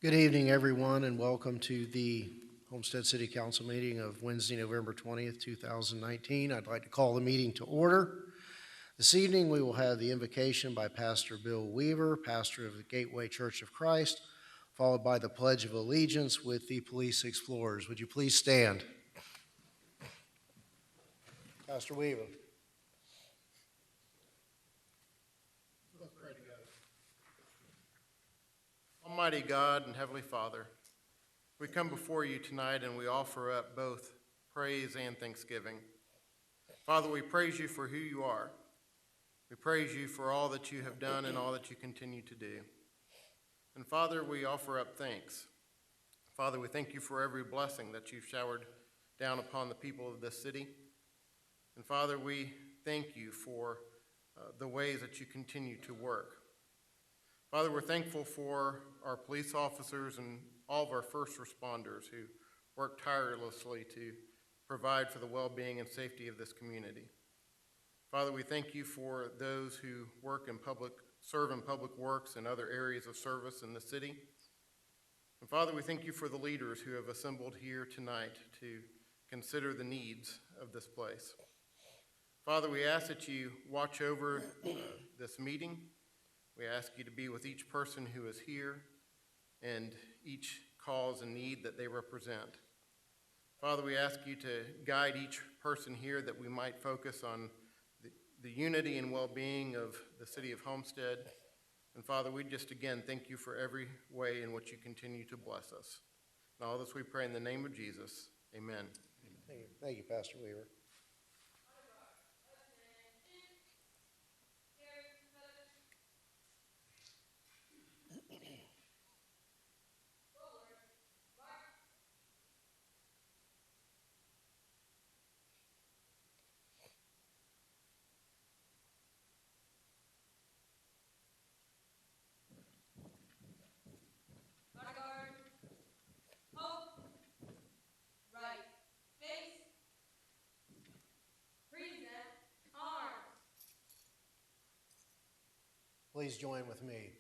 Good evening, everyone, and welcome to the Homestead City Council meeting of Wednesday, November 20th, 2019. I'd like to call the meeting to order. This evening, we will have the invocation by Pastor Bill Weaver, pastor of the Gateway Church of Christ, followed by the Pledge of Allegiance with the Police Explorers. Would you please stand? Pastor Weaver. Almighty God and Heavenly Father, we come before you tonight and we offer up both praise and thanksgiving. Father, we praise you for who you are. We praise you for all that you have done and all that you continue to do. And Father, we offer up thanks. Father, we thank you for every blessing that you've showered down upon the people of this city. And Father, we thank you for the ways that you continue to work. Father, we're thankful for our police officers and all of our first responders who work tirelessly to provide for the well-being and safety of this community. Father, we thank you for those who serve in public works and other areas of service in the city. And Father, we thank you for the leaders who have assembled here tonight to consider the needs of this place. Father, we ask that you watch over this meeting. We ask you to be with each person who is here and each cause and need that they represent. Father, we ask you to guide each person here that we might focus on the unity and well-being of the city of Homestead. And Father, we just again thank you for every way in which you continue to bless us. And all this we pray in the name of Jesus. Amen. Thank you, Pastor Weaver. Please join with me.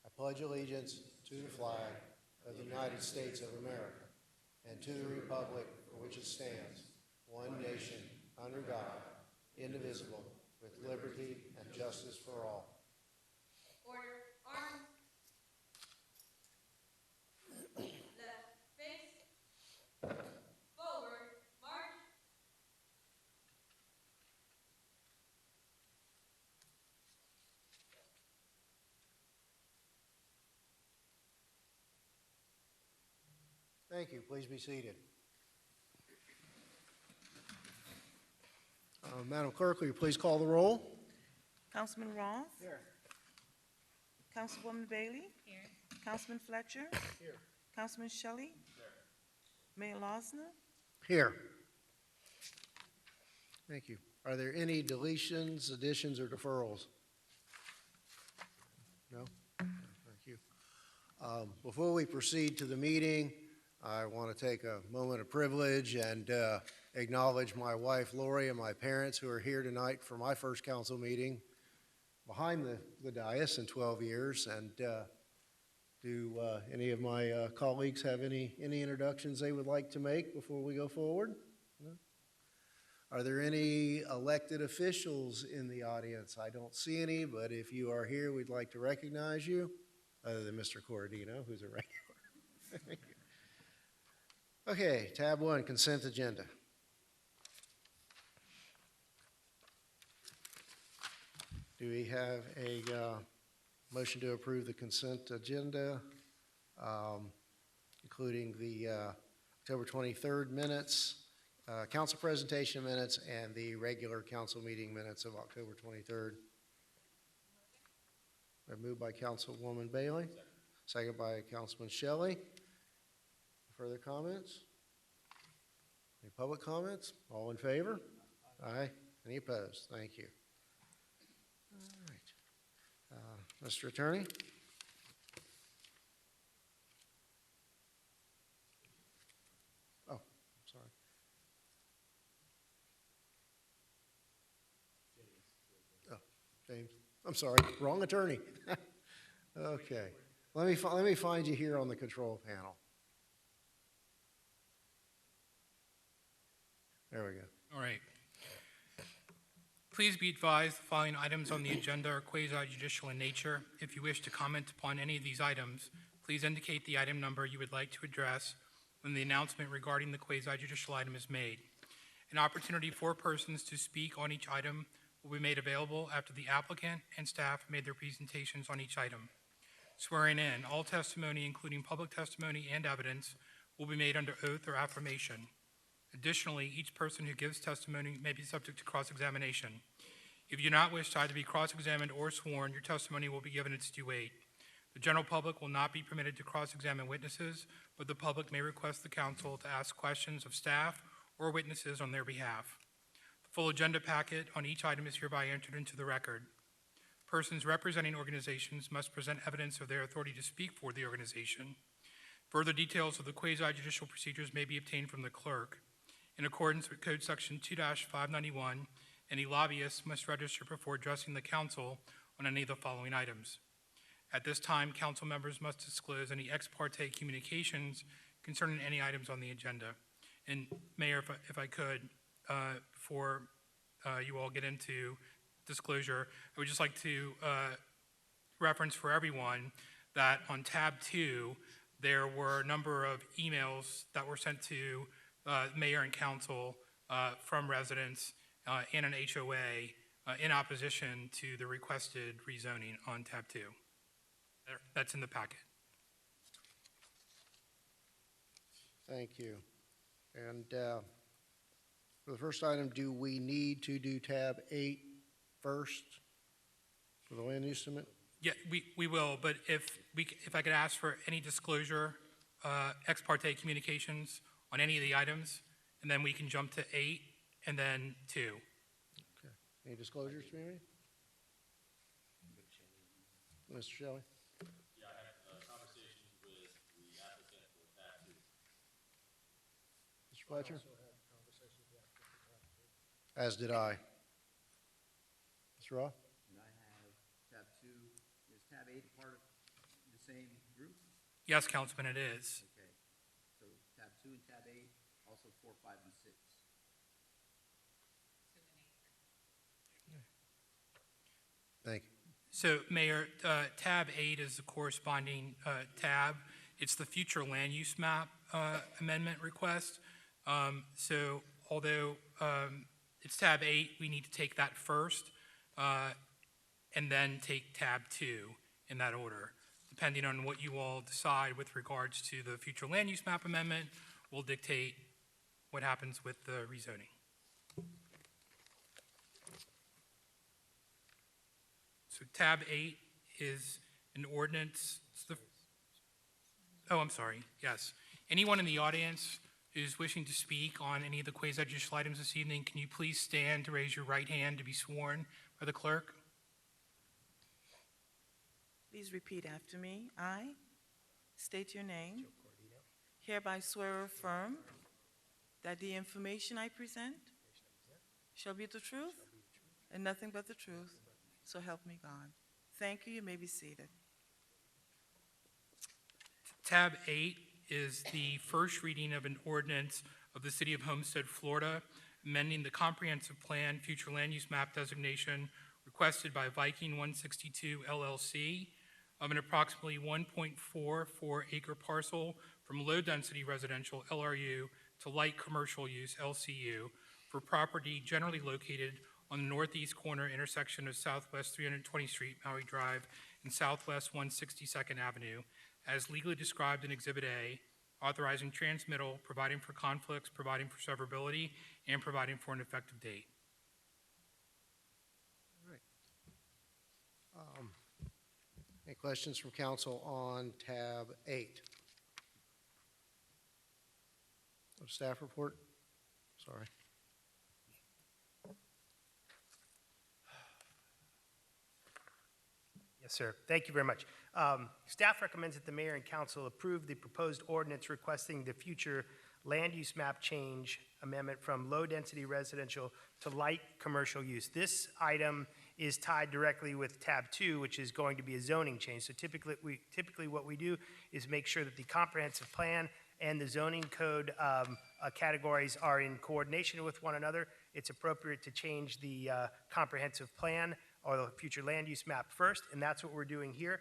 I pledge allegiance to the flag of the United States of America and to the republic for which it stands, one nation, under God, indivisible, with liberty and justice for all. Order, arms. Left, face. Forward, march. Thank you. Please be seated. Madam Clerk, will you please call the roll? Councilman Ross? Here. Councilwoman Bailey? Here. Councilman Fletcher? Here. Councilman Shelley? Here. Mayor Losner? Here. Thank you. Are there any deletions, additions, or deferrals? No? Thank you. Before we proceed to the meeting, I want to take a moment of privilege and acknowledge my wife, Lori, and my parents who are here tonight for my first council meeting behind the dais in 12 years. And do any of my colleagues have any introductions they would like to make before we go forward? No? Are there any elected officials in the audience? I don't see any, but if you are here, we'd like to recognize you, other than Mr. Corradino, who's a regular. Thank you. Okay, tab 1, consent agenda. Do we have a motion to approve the consent agenda, including the October 23rd minutes, council presentation minutes, and the regular council meeting minutes of October 23rd? Moved by Councilwoman Bailey, second by Councilman Shelley. Further comments? Any public comments? All in favor? Aye. Any opposed? Thank you. All right. Mr. Attorney? Oh, sorry. Oh, James. I'm sorry. Wrong attorney. Okay. let me find you here on the control panel. There we go. All right. Please be advised, the following items on the agenda are quasi-judicial in nature. If you wish to comment upon any of these items, please indicate the item number you would like to address when the announcement regarding the quasi-judicial item is made. An opportunity for persons to speak on each item will be made available after the applicant and staff made their presentations on each item. Swearing in, all testimony, including public testimony and evidence, will be made under oath or affirmation. Additionally, each person who gives testimony may be subject to cross-examination. If you do not wish to either be cross-examined or sworn, your testimony will be given its due weight. The general public will not be permitted to cross-examine witnesses, but the public may request the council to ask questions of staff or witnesses on their behalf. The full agenda packet on each item is hereby entered into the record. Persons representing organizations must present evidence of their authority to speak for the organization. Further details of the quasi-judicial procedures may be obtained from the clerk. In accordance with Code Section 2-591, any lobbyist must register before addressing the council on any of the following items. At this time, council members must disclose any ex parte communications concerning any items on the agenda. And Mayor, if I could, before you all get into disclosure, I would just like to reference for everyone that on tab 2, there were a number of emails that were sent to mayor and council from residents in an HOA in opposition to the requested rezoning on tab 2. That's in the packet. Thank you. And for the first item, do we need to do tab 8 first for the land use amendment? Yeah, we will, but if I could ask for any disclosure, ex parte communications on any of the items, and then we can jump to 8 and then 2. Okay. Any disclosures, Mary? Mr. Shelley? Yeah, I had conversations with the applicant for tab 2. Mr. Fletcher? As did I. Mr. Roth? And I have tab 2. Is tab 8 a part of the same group? Yes, Councilman, it is. Okay. So tab 2 and tab 8, also 4, 5, and 6. Thank you. So, Mayor, tab 8 is the corresponding tab. It's the future land use map amendment request. So, although it's tab 8, we need to take that first and then take tab 2 in that order. Depending on what you all decide with regards to the future land use map amendment, will dictate what happens with the rezoning. So tab 8 is an ordinance. I'm sorry, yes. Anyone in the audience who's wishing to speak on any of the quasi-judicial items this evening, can you please stand to raise your right hand to be sworn by the clerk? Please repeat after me. I state your name. Hereby swear or affirm that the information I present shall be the truth and nothing but the truth. So help me God. Thank you. You may be seated. Tab 8 is the first reading of an ordinance of the City of Homestead, Florida, amending the comprehensive plan future land use map designation requested by Viking 162 LLC of an approximately 1.44 acre parcel from low-density residential LRU to light commercial use LCU for property generally located on the northeast corner intersection of Southwest 320th Street, Maui Drive, and Southwest 162nd Avenue, as legally described in Exhibit A, authorizing transmittal, providing for conflicts, providing for severability, and providing for an effective date. All right. Any questions from council on tab 8? Staff report? Sorry. Yes, sir. Thank you very much. Staff recommends that the mayor and council approve the proposed ordinance requesting the future land use map change amendment from low-density residential to light commercial use. This item is tied directly with tab 2, which is going to be a zoning change. So typically what we do is make sure that the comprehensive plan and the zoning code categories are in coordination with one another. It's appropriate to change the comprehensive plan or the future land use map first, and that's what we're doing here.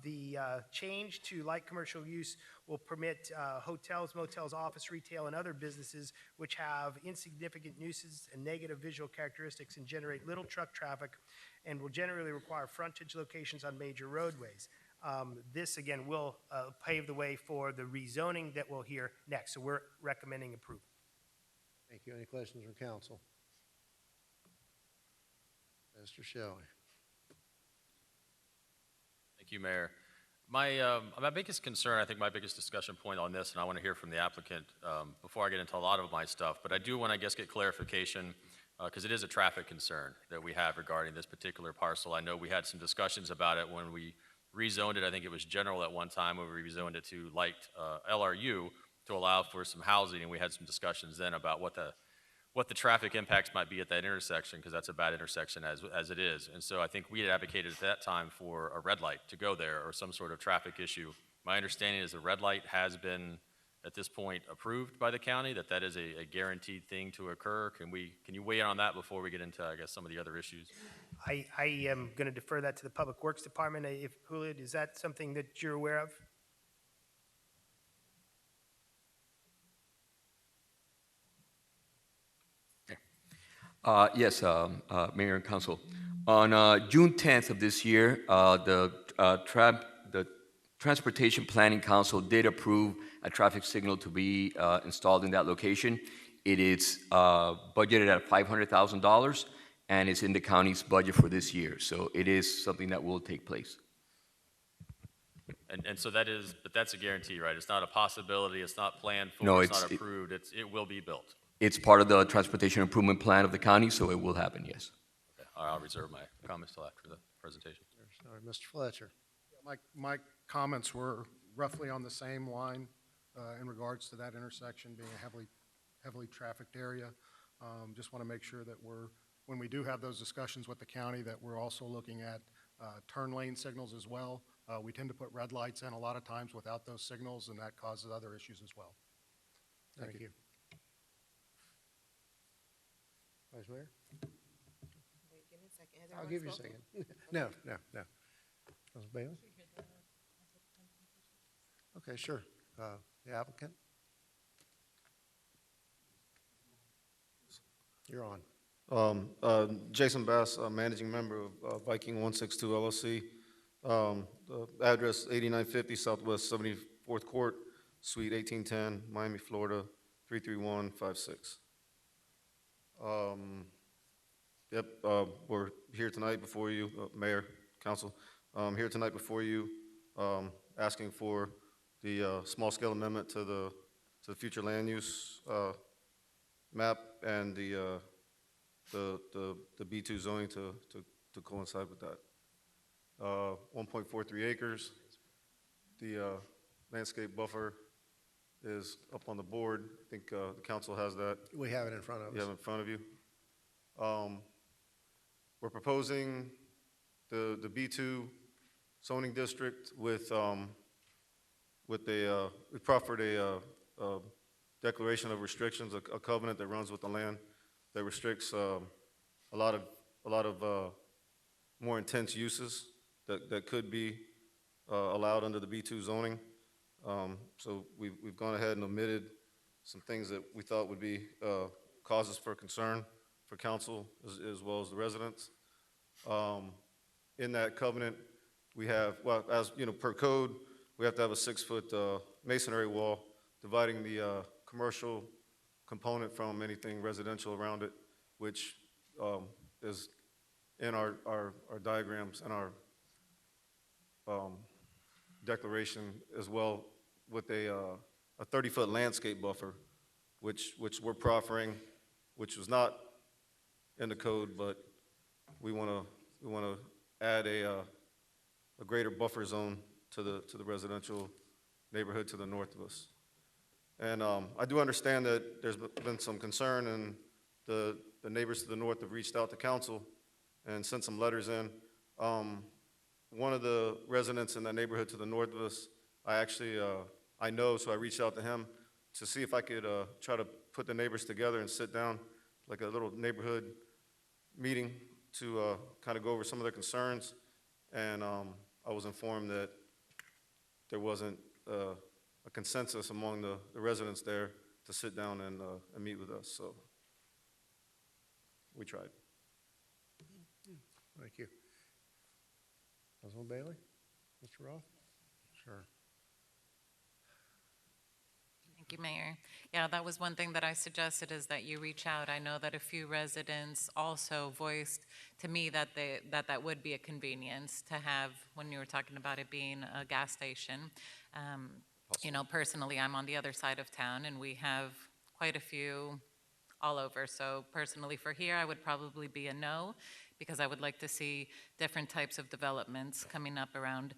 The change to light commercial use will permit hotels, motels, office, retail, and other businesses which have insignificant nuisance and negative visual characteristics and generate little truck traffic and will generally require frontage locations on major roadways. This, again, will pave the way for the rezoning that we'll hear next, so we're recommending approval. Thank you. Any questions from council? Mr. Shelley. Thank you, Mayor. My biggest concern, I think my biggest discussion point on this, and I want to hear from the applicant before I get into a lot of my stuff, but I do want to, I guess, get clarification because it is a traffic concern that we have regarding this particular parcel. I know we had some discussions about it when we rezoned it. I think it was general at one time when we rezoned it to light LRU to allow for some housing, and we had some discussions then about what the traffic impacts might be at that intersection, because that's a bad intersection as it is. And so I think we had advocated at that time for a red light to go there or some sort of traffic issue. My understanding is the red light has been, at this point, approved by the county, that is a guaranteed thing to occur. Can you weigh in on that before we get into, I guess, some of the other issues? I am going to defer that to the Public Works Department. If Julio, is that something that you're aware of? Yes, Mayor and Council. On June 10th of this year, the Transportation Planning Council did approve a traffic signal to be installed in that location. It is budgeted at $500,000, and it's in the county's budget for this year. So it is something that will take place. And so but that's a guarantee, right? It's not a possibility, it's not planned for, No, it's not approved, it will be built. It's part of the transportation improvement plan of the county, so it will happen, yes. Okay. I'll reserve my comments till after the presentation. All right, Mr. Fletcher. My comments were roughly on the same line in regards to that intersection being a heavily trafficked area. Just want to make sure that when we do have those discussions with the county, that we're also looking at turn lane signals as well. We tend to put red lights in a lot of times without those signals, and that causes other issues as well. Thank you. Vice Mayor? Wait, give me a second. Has I'll everyone give you a spoken? second. No. Council Bailey? Okay, sure. The applicant? You're on. Jason Bass, Managing Member of Viking 162 LLC. The address 8950 Southwest 74th Court, Suite 1810, Miami, Florida 33156. We're here tonight before you, Mayor, Council, here tonight before you, asking for the small-scale amendment to the future land use map and the B2 zoning to coincide with that. 1.43 acres. The landscape buffer is up on the board. I think the council has that. We have it in front of us. You have it in front of you. We're proposing the B2 zoning district with we proffered a declaration of restrictions, a covenant that runs with the land that restricts a lot of more intense uses that could be allowed under the B2 zoning. So we've gone ahead and omitted some things that we thought would be causes for concern for council as well as the residents. In that covenant, we have, well, as you know, per code, we have to have a 6-foot masonry wall dividing the commercial component from anything residential around it, which is in our diagrams and our declaration, as well with a 30-foot landscape buffer, which we're proffering, which was not in the code, but we want to add a greater buffer zone to the residential neighborhood to the north of us. And I do understand that there's been some concern, and the neighbors to the north have reached out to council and sent some letters in. One of the residents in that neighborhood to the north of us, I know, so I reached out to him to see if I could try to put the neighbors together and sit down, like a little neighborhood meeting to kind of go over some of their concerns. And I was informed that there wasn't a consensus among the residents there to sit down and meet with us, so we tried. Thank you. Councilman Bailey? Mr. Roth? Sure. Thank you, Mayor. Yeah, that was one thing that I suggested, is that you reach out. I know that a few residents also voiced to me that that would be a convenience to have, when you were talking about it being a gas station. You know, personally, I'm on the other side of town, and we have quite a few all over. So personally, for here, I would probably be a no, because I would like to see different types of developments coming up around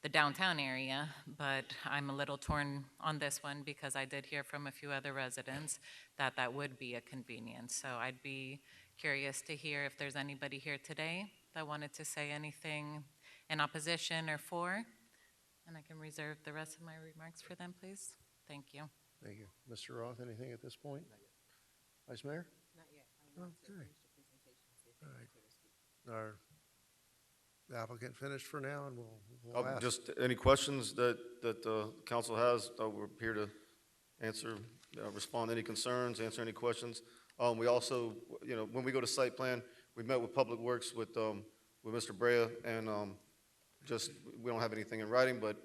the downtown area, but I'm a little torn on this one because I did hear from a few other residents that that would be a convenience. So I'd be curious to hear if there's anybody here today that wanted to say anything in opposition or for, and I can reserve the rest of my remarks for them, please. Thank you. Thank you. Mr. Roth, anything at this point? Vice Mayor? Not yet. I want to Okay. finish the presentation, see if All they right. care to speak. Our applicant finished for now, and we'll ask. Just any questions that the council has, we're here to answer, respond to any concerns, answer any questions. We also, you know, when we go to site plan, we met with Public Works with Mr. Brea, and we don't have anything in writing, but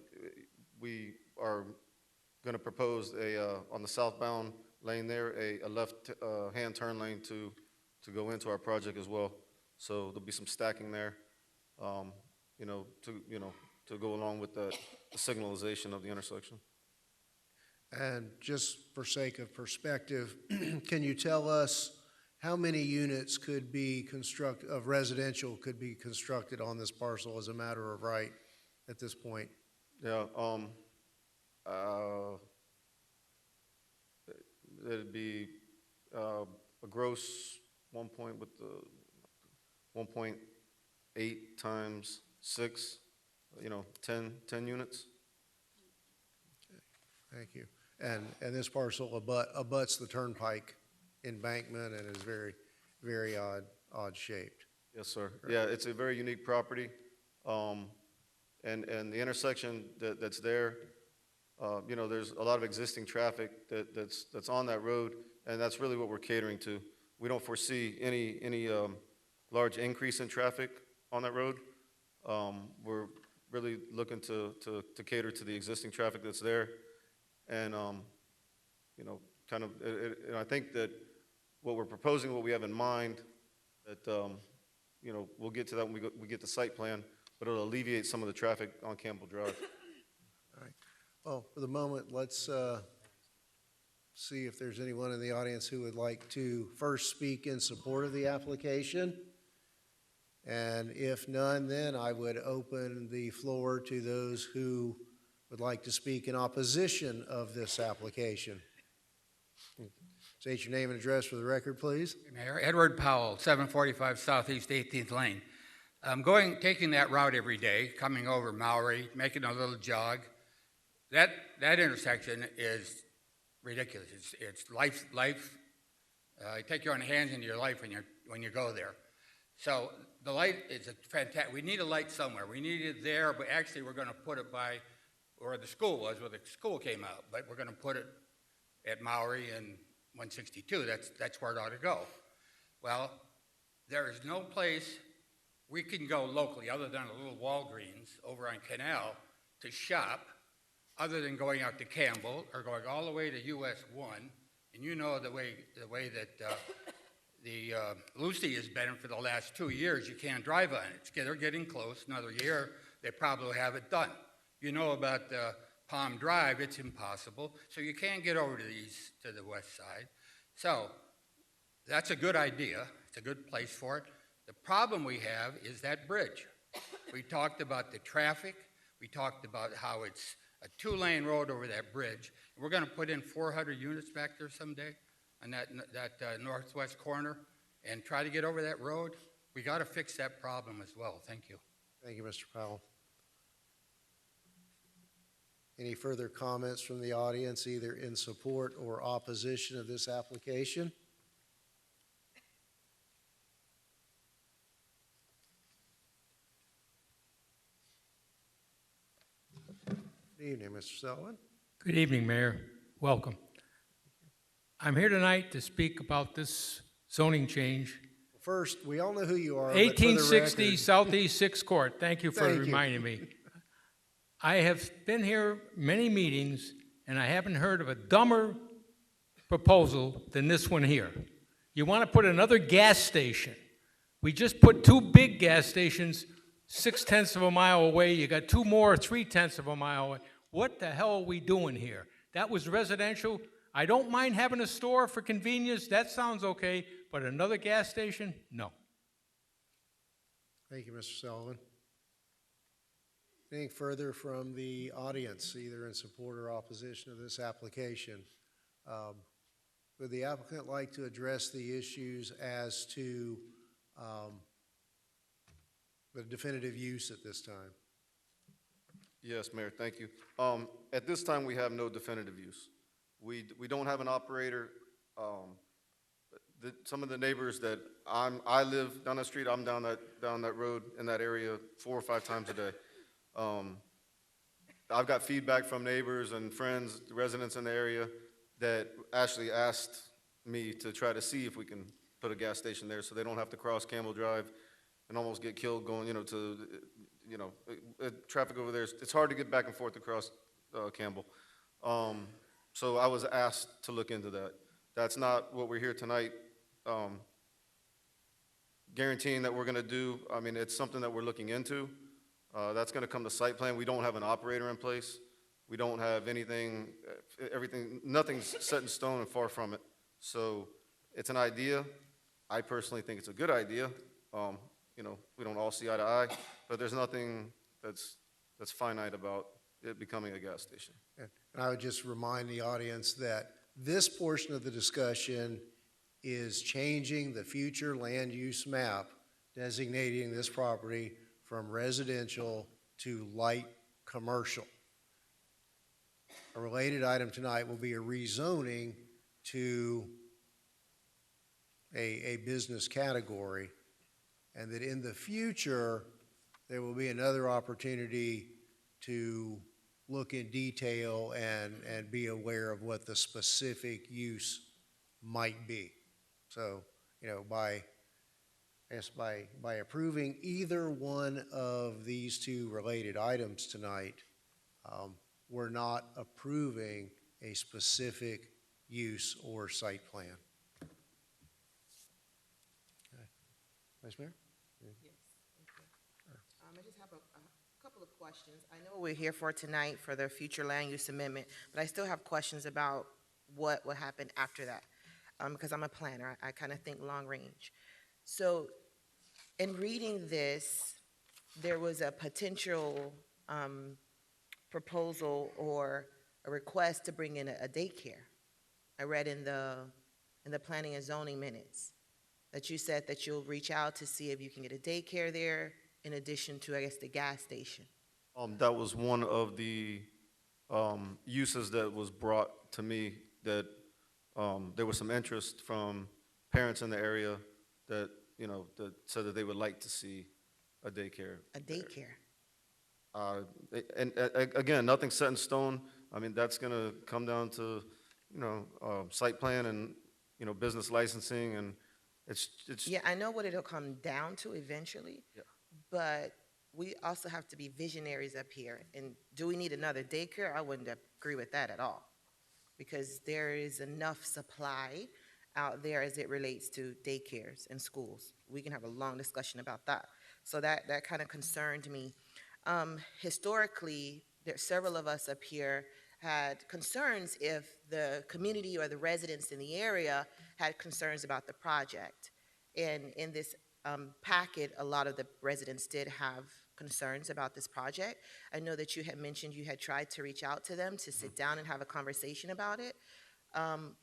we are going to propose on the southbound lane there, a left hand turn lane to go into our project as well. So there'll be some stacking there. To go along with the signalization of the intersection. And just for sake of perspective, can you tell us how many units could be of residential could be constructed on this parcel as a matter of right at this point? Yeah, it'd be a gross 1.8 times 6, 10 units. Thank you. And this parcel abuts the turnpike embankment and is very, very odd shaped. Yes, sir. Yeah, it's a very unique property. And the intersection that's there, there's a lot of existing traffic that's on that road, and that's really what we're catering to. We don't foresee any large increase in traffic on that road. We're really looking to cater to the existing traffic that's there. And, and I think that what we're proposing, what we have in mind, that, we'll get to that when we get the site plan, but it'll alleviate some of the traffic on Campbell Drive. All right. Well, for the moment, let's see if there's anyone in the audience who would like to first speak in support of the application. And if none, then I would open the floor to those who would like to speak in opposition of this application. State your name and address for the record, please. Mayor, Edward Powell, 745 Southeast 18th Lane. I'm taking that route every day, coming over Maury, making a little jog. That intersection is ridiculous. It's life. Take your own hands into your life when you go there. So the light is fantastic. We need a light somewhere. We need it there, but actually we're going to put it by where the school was, where the school came out. But we're going to put it at Maury and 162. That's where it ought to go. Well, there is no place we can go locally other than a little Walgreens over on Canal to shop, other than going out to Campbell or going all the way to US 1. And you know the way that Lucy has been for the last 2 years. You can't drive on it. They're getting close. Another year, they probably have it done. You know about Palm Drive, it's impossible. So you can't get over to the west side. So that's a good idea. It's a good place for it. The problem we have is that bridge. We talked about the traffic. We talked about how it's a 2-lane road over that bridge. We're going to put in 400 units back there someday on that northwest corner and try to get over that road. We got to fix that problem as well. Thank you. Thank you, Mr. Powell. Any further comments from the audience, either in support or opposition of this application? Good evening, Mr. Sullivan. Good evening, Mayor. Welcome. I'm here tonight to speak about this zoning change. First, we all know who you are. but for the 1860 record- Southeast Sixth Court. Thank you for Thank you. reminding me. I have been here many meetings, and I haven't heard of a dumber proposal than this one here. You want to put another gas station. We just put 2 big gas stations 0.6 of a mile away. You got 2 more 0.3 of a mile away. What the hell are we doing here? That was residential. I don't mind having a store for convenience. That sounds okay. But another gas station? No. Thank you, Mr. Sullivan. Anything further from the audience, either in support or opposition of this application? Would the applicant like to address the issues as to the definitive use at this time? Yes, Mayor, thank you. At this time, we have no definitive use. We don't have an operator. Some of the neighbors that I live down that street, I'm down that road in that area 4 or 5 times a day. I've got feedback from neighbors and friends, residents in the area, that actually asked me to try to see if we can put a gas station there so they don't have to cross Campbell Drive and almost get killed going, traffic over there. It's hard to get back and forth across Campbell. So I was asked to look into that. That's not what we're here tonight guaranteeing that we're going to do. I mean, it's something that we're looking into. That's going to come to site plan. We don't have an operator in place. We don't have anything, nothing's set in stone and far from it. So it's an idea. I personally think it's a good idea. We don't all see eye to eye, but there's nothing that's finite about it becoming a gas station. And I would just remind the audience that this portion of the discussion is changing the future land use map, designating this property from residential to light commercial. A related item tonight will be a rezoning to a business category, and that in the future, there will be another opportunity to look in detail and be aware of what the specific use might be. So, by approving either one of these 2 related items tonight, we're not approving a specific use or site plan. Okay. Vice Mayor? Yes, thank you. I just have a couple of questions. I know what we're here for tonight for the future land use amendment, but I still have questions about what will happen after that. Because I'm a planner, I kind of think long range. So in reading this, there was a potential proposal or a request to bring in a daycare. I read in the planning and zoning minutes that you said that you'll reach out to see if you can get a daycare there in addition to, I guess, the gas station. That was one of the uses that was brought to me, that there was some interest from parents in the area that, that said that they would like to see a daycare. A daycare. And again, nothing's set in stone. I mean, that's going to come down to, site plan and, business licensing, and it's. Yeah, I know what it'll come down to eventually. Yeah. But we also have to be visionaries up here. And do we need another daycare? I wouldn't agree with that at all, because there is enough supply out there as it relates to daycares and schools. We can have a long discussion about that. So that kind of concerned me. Historically, several of us up here had concerns if the community or the residents in the area had concerns about the project. And in this packet, a lot of the residents did have concerns about this project. I know that you had mentioned you had tried to reach out to them to sit down and have a conversation about it.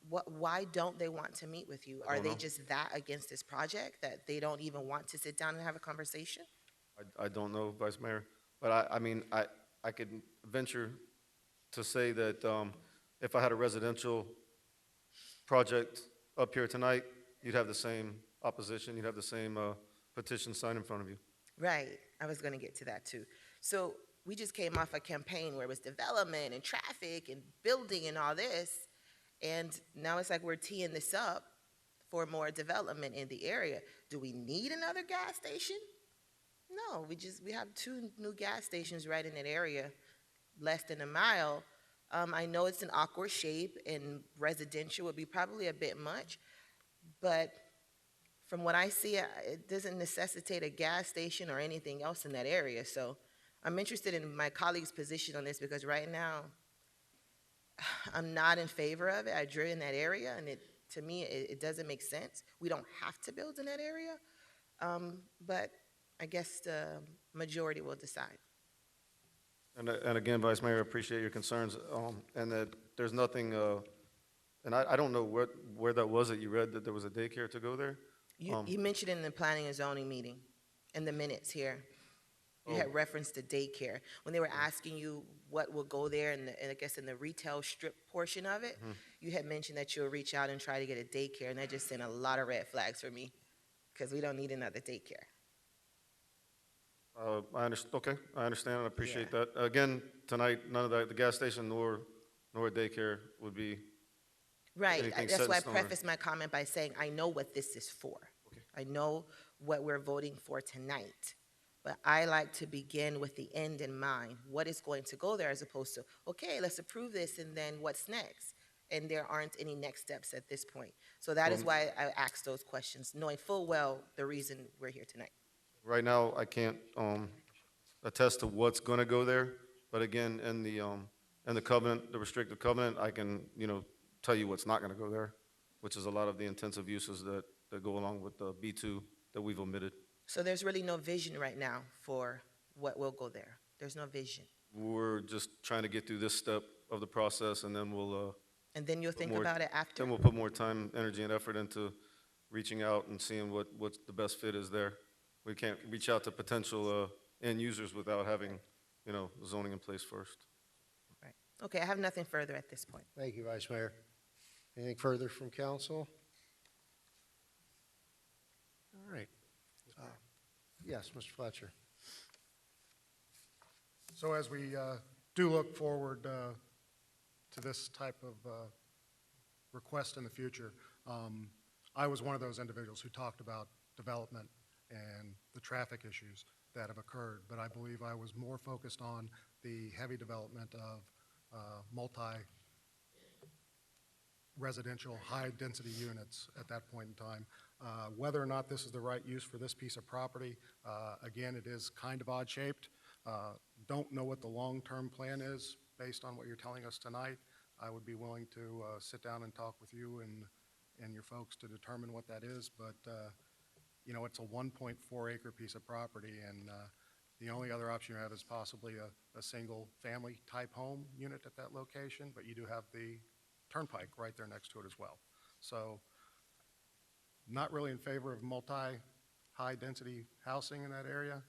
Why don't they want to meet with you? I Are don't they know. just that against this project that they don't even want to sit down and have a conversation? I don't know, Vice Mayor, but I mean, I could venture to say that if I had a residential project up here tonight, you'd have the same opposition, you'd have the same petition signed in front of you. Right, I was gonna get to that too. So we just came off a campaign where it was development and traffic and building and all this, and now it's like we're teeing this up for more development in the area. Do we need another gas station? No, we have 2 new gas stations right in that area, less than a mile. I know it's an awkward shape and residential would be probably a bit much, but from what I see, it doesn't necessitate a gas station or anything else in that area. So I'm interested in my colleague's position on this because right now, I'm not in favor of it. I drew in that area, and to me, it doesn't make sense. We don't have to build in that area, but I guess the majority will decide. And again, Vice Mayor, I appreciate your concerns, and that there's nothing, and I don't know where that was that you read that there was a daycare to go there. You mentioned it in the planning and zoning meeting, in the minutes here. You had referenced to daycare. When they were asking you what will go there, and I guess in the retail strip portion of it, you had mentioned that you'll reach out and try to get a daycare, and that just sent a lot of red flags for me, because we don't need another daycare. Okay, I understand and appreciate that. Again, tonight, none of that, the gas station nor a daycare would be Right, anything that's set in why I stone. prefaced my comment by saying, I know what this is for. I know what we're voting for tonight. But I like to begin with the end in mind. What is going to go there as opposed to, okay, let's approve this and then what's next? And there aren't any next steps at this point. So that is why I asked those questions, knowing full well the reason we're here tonight. Right now, I can't attest to what's going to go there, but again, in the covenant, the restrictive covenant, I can, tell you what's not going to go there, which is a lot of the intensive uses that go along with the B2 that we've omitted. So there's really no vision right now for what will go there. There's no vision. We're just trying to get through this step of the process, and then we'll And then you'll think about it after? then we'll put more time, energy, and effort into reaching out and seeing what the best fit is there. We can't reach out to potential end users without having, zoning in place first. Right. Okay, I have nothing further at this point. Thank you, Vice Mayor. Anything further from council? All right. Yes, Mr. Fletcher. So as we do look forward to this type of request in the future, I was one of those individuals who talked about development and the traffic issues that have occurred, but I believe I was more focused on the heavy development of multi-residential, high-density units at that point in time. Whether or not this is the right use for this piece of property, again, it is kind of odd-shaped. Don't know what the long-term plan is based on what you're telling us tonight. I would be willing to sit down and talk with you and your folks to determine what that is, but it's a 1.4-acre piece of property, and the only other option you have is possibly a single-family type home unit at that location, but you do have the turnpike right there next to it as well. So not really in favor of multi-high-density housing in that area,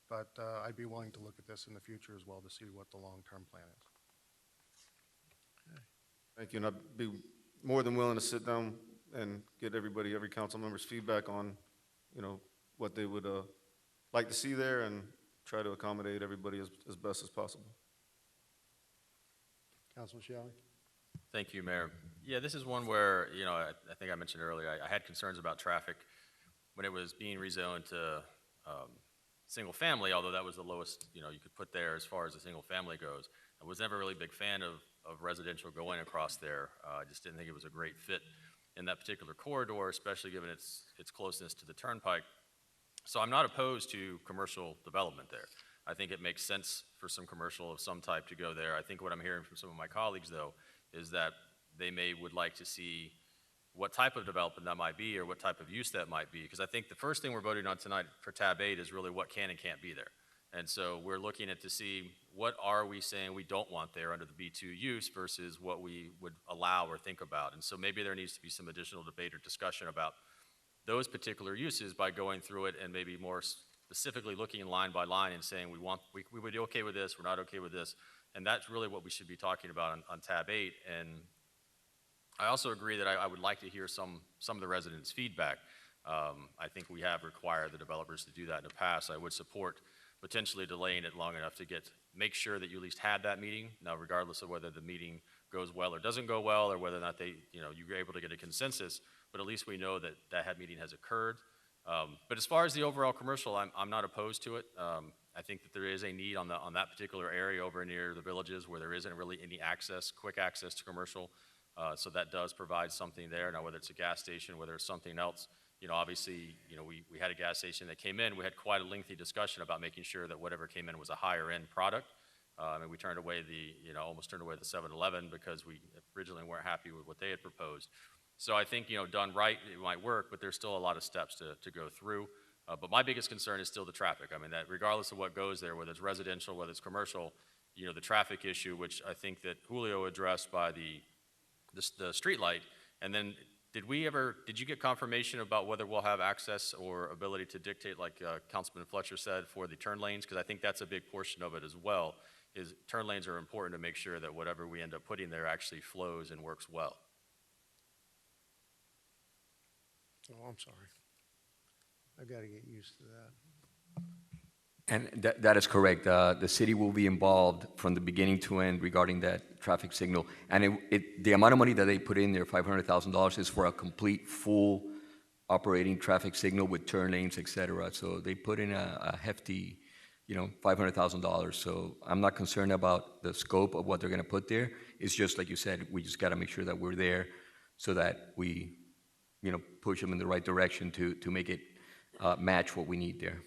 but I'd be willing to look at this in the future as well to see what the long-term plan is. Thank you, and I'd be more than willing to sit down and get every council member's feedback on, what they would like to see there and try to accommodate everybody as best as possible. Councilman Shelley? Thank you, Mayor. Yeah, this is one where, I think I mentioned earlier, I had concerns about traffic when it was being rezoned to single family, although that was the lowest, you could put there as far as the single family goes. I was never really a big fan of residential going across there. I just didn't think it was a great fit in that particular corridor, especially given its closeness to the turnpike. So I'm not opposed to commercial development there. I think it makes sense for some commercial of some type to go there. I think what I'm hearing from some of my colleagues, though, is that they would like to see what type of development that might be or what type of use that might be. Because I think the first thing we're voting on tonight for tab 8 is really what can and can't be there. And so we're looking at to see what are we saying we don't want there under the B2 use versus what we would allow or think about? And so maybe there needs to be some additional debate or discussion about those particular uses by going through it and maybe more specifically looking line by line and saying we would be okay with this, we're not okay with this. And that's really what we should be talking about on tab 8. And I also agree that I would like to hear some of the residents' feedback. I think we have required the developers to do that in the past. I would support potentially delaying it long enough to make sure that you at least had that meeting. Now, regardless of whether the meeting goes well or doesn't go well, or whether or not you're able to get a consensus, but at least we know that that meeting has occurred. But as far as the overall commercial, I'm not opposed to it. I think that there is a need on that particular area over near the villages where there isn't really any quick access to commercial. So that does provide something there. Now, whether it's a gas station, whether it's something else, obviously, we had a gas station that came in. We had quite a lengthy discussion about making sure that whatever came in was a higher end product. And we turned away almost turned away the 7-Eleven because we originally weren't happy with what they had proposed. So I think, done right, it might work, but there's still a lot of steps to go through. But my biggest concern is still the traffic. I mean, that regardless of what goes there, whether it's residential, whether it's commercial, the traffic issue, which I think that Julio addressed by the street light. And then did you get confirmation about whether we'll have access or ability to dictate, like Councilman Fletcher said, for the turn lanes? Because I think that's a big portion of it as well, is turn lanes are important to make sure that whatever we end up putting there actually flows and works well. Oh, I'm sorry. I got to get used to that. And that is correct. The city will be involved from the beginning to end regarding that traffic signal. And the amount of money that they put in there, $500,000, is for a complete, full operating traffic signal with turn lanes, et cetera. So they put in a hefty, $500,000. So I'm not concerned about the scope of what they're going to put there. It's just, like you said, we just got to make sure that we're there so that we, push them in the right direction to make it match what we need there.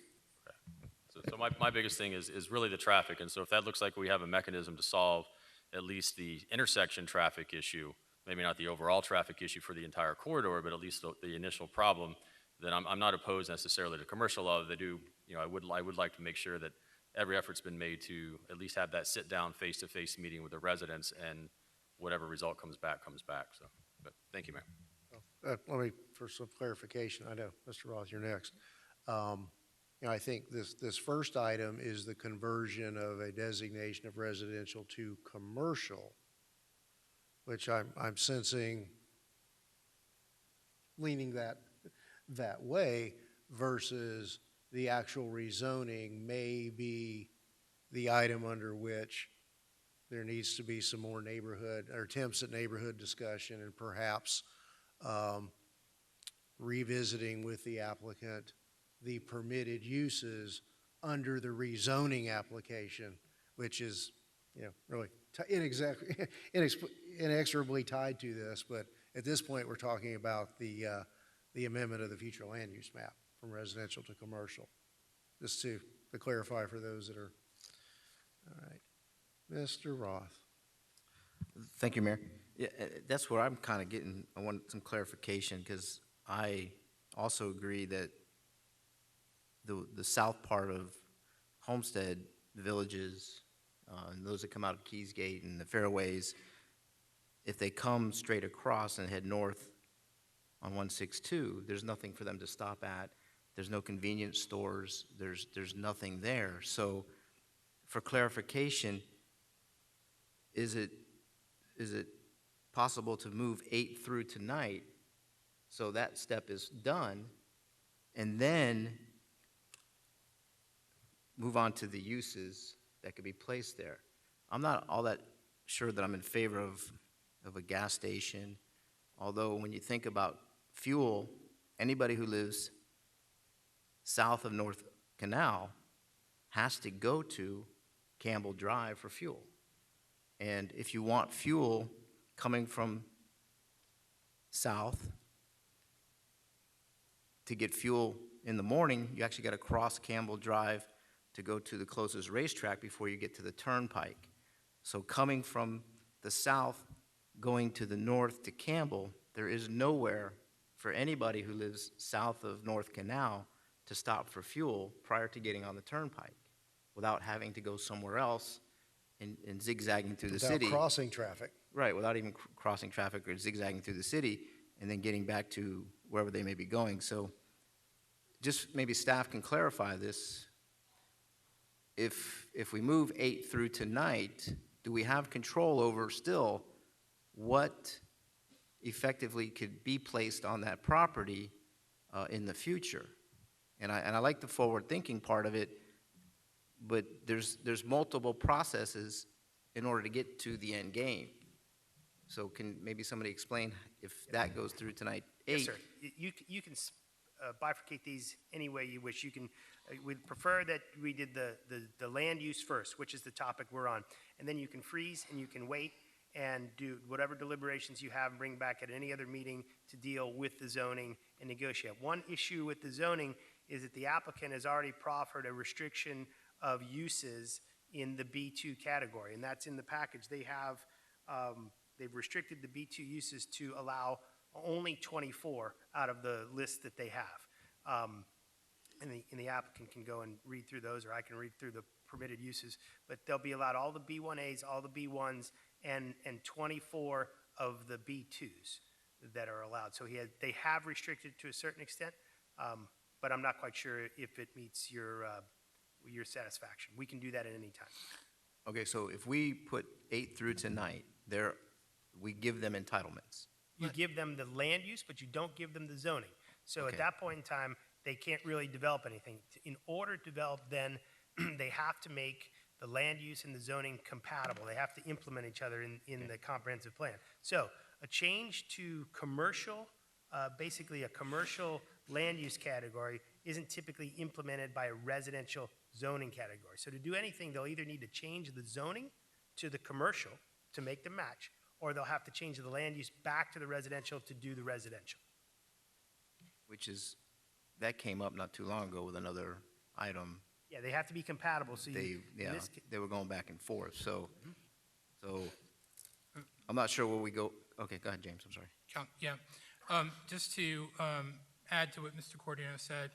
So my biggest thing is really the traffic, and so if that looks like we have a mechanism to solve at least the intersection traffic issue, maybe not the overall traffic issue for the entire corridor, but at least the initial problem, then I'm not opposed necessarily to commercial, although they do, I would like to make sure that every effort's been made to at least have that sit-down, face-to-face meeting with the residents, and whatever result comes back. So, but thank you, Mayor. Let me, for some clarification, I know, Mr. Roth, you're next. I think this first item is the conversion of a designation of residential to commercial, which I'm sensing leaning that way versus the actual rezoning may be the item under which there needs to be some more neighborhood or attempts at neighborhood discussion and perhaps revisiting with the applicant the permitted uses under the rezoning application, which is, really inexorably tied to this. But at this point, we're talking about the amendment of the future land use map from residential to commercial, just to clarify for those that are, all right. Mr. Roth. Thank you, Mayor. Yeah, that's where I'm kind of getting, I want some clarification, because I also agree that the south part of Homestead, the villages, and those that come out of Keys Gate and the fairways, if they come straight across and head north on 162, there's nothing for them to stop at. There's no convenience stores. There's nothing there. So for clarification, is it possible to move 8 through tonight so that step is done, and then move on to the uses that could be placed there? I'm not all that sure that I'm in favor of a gas station, although when you think about fuel, anybody who lives south of North Canal has to go to Campbell Drive for fuel. And if you want fuel coming from south, to get fuel in the morning, you actually got to cross Campbell Drive to go to the closest racetrack before you get to the turnpike. So coming from the south, going to the north to Campbell, there is nowhere for anybody who lives south of North Canal to stop for fuel prior to getting on the turnpike without having to go somewhere else and zigzagging through the Without city. crossing traffic. Right, without even crossing traffic or zigzagging through the city and then getting back to wherever they may be going. So just maybe staff can clarify this. If we move 8 through tonight, do we have control over still what effectively could be placed on that property in the future? And I like the forward-thinking part of it, but there's multiple processes in order to get to the end game. So can maybe somebody explain if that goes through tonight? 8. Yes, sir. You can bifurcate these any way you wish. You can, we'd prefer that we did the land use first, which is the topic we're on. And then you can freeze and you can wait and do whatever deliberations you have and bring back at any other meeting to deal with the zoning and negotiate. One issue with the zoning is that the applicant has already proffered a restriction of uses in the B2 category, and that's in the package. They have, they've restricted the B2 uses to allow only 24 out of the list that they have. And the applicant can go and read through those, or I can read through the permitted uses, but they'll be allowed all the B1As, all the B1s, and 24 of the B2s that are allowed. So they have restricted to a certain extent, but I'm not quite sure if it meets your satisfaction. We can do that at any time. Okay, so if we put 8 through tonight, we give them entitlements. You give them the land use, but you don't give them the zoning. So Okay. at that point in time, they can't really develop anything. In order to develop, then they have to make the land use and the zoning compatible. They have to implement each other in the comprehensive plan. So a change to commercial, basically a commercial land use category isn't typically implemented by a residential zoning category. So to do anything, they'll either need to change the zoning to the commercial to make them match, or they'll have to change the land use back to the residential to do the residential. That came up not too long ago with another item. Yeah, they have to be compatible, so They were going back and forth, so I'm not sure where we go. Okay, go ahead, James, I'm sorry. Yeah, just to add to what Mr. Cordino said,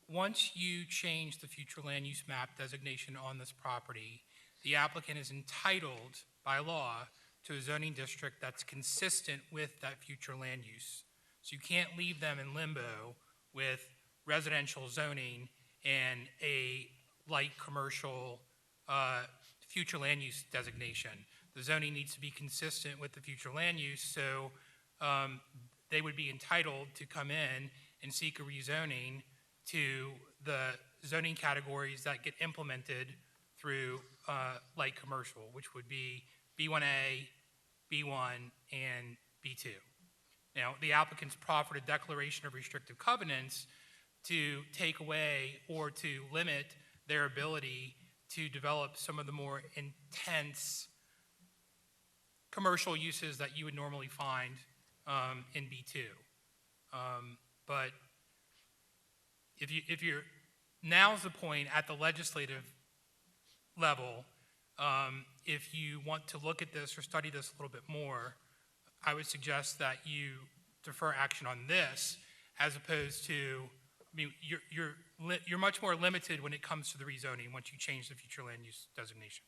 once you change the future land use map designation on this property, the applicant is entitled by law to a zoning district that's consistent with that future land use. So you can't leave them in limbo with residential zoning and a light commercial future land use designation. The zoning needs to be consistent with the future land use, so they would be entitled to come in and seek a rezoning to the zoning categories that get implemented through light commercial, which would be B1A, B1, and B2. Now, the applicants proffered a declaration of restrictive covenants to take away or to limit their ability to develop some of the more intense commercial uses that you would normally find in B2. But if you're, now's the point at the legislative level, if you want to look at this or study this a little bit more, I would suggest that you defer action on this as opposed to, I mean, you're much more limited when it comes to the rezoning once you change the future land use designation.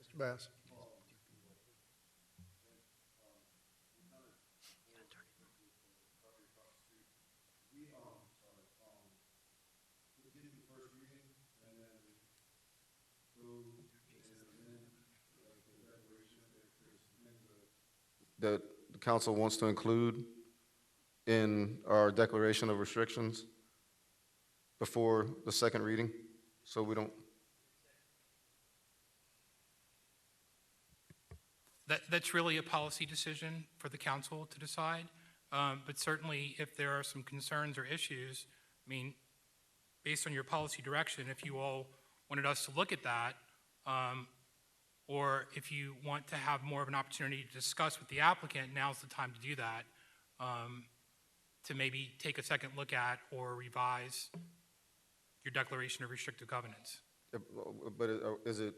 Mr. Bass? That the council wants to include in our declaration of restrictions before the second reading, so we don't. That's really a policy decision for the council to decide, but certainly if there are some concerns or issues, I mean, based on your policy direction, if you all wanted us to look at that, or if you want to have more of an opportunity to discuss with the applicant, now's the time to do that, to maybe take a second look at or revise your declaration of restrictive covenants. But is it,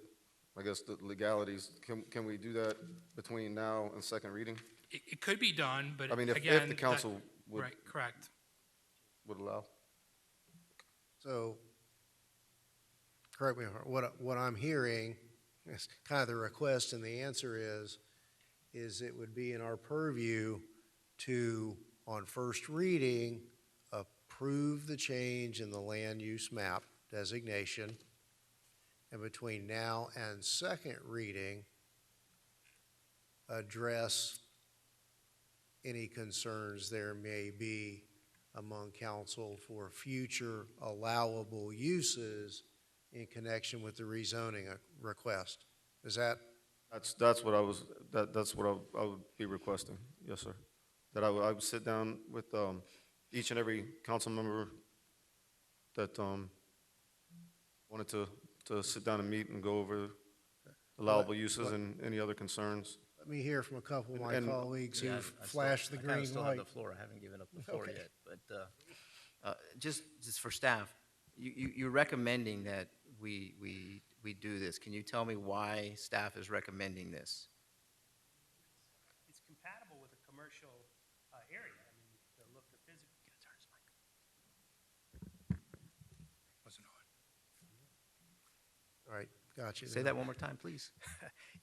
I guess, the legalities, can we do that between now and second reading? It could be done, but I mean, again, if the council would. right, correct. Would allow. So correct me, what I'm hearing, is kind of the request and the answer is it would be in our purview to, on first reading, approve the change in the land use map designation, and between now and second reading, address any concerns there may be among council for future allowable uses in connection with the rezoning request. Is that? That's what I was, that's what I would be requesting, yes, sir. That I would sit down with, each and every council member that, wanted to sit down and meet and go over allowable uses and any other concerns. Let me hear from a couple of my And- colleagues Yeah, who've I flashed the I kinda green still light. have the floor. I haven't given up the floor Okay. yet. But just for staff, you're recommending that we do this. Can you tell me why staff is recommending this? It's compatible with a commercial area. I mean, the look, the physical. Wasn't on. All right, got you. Say that one more time, please.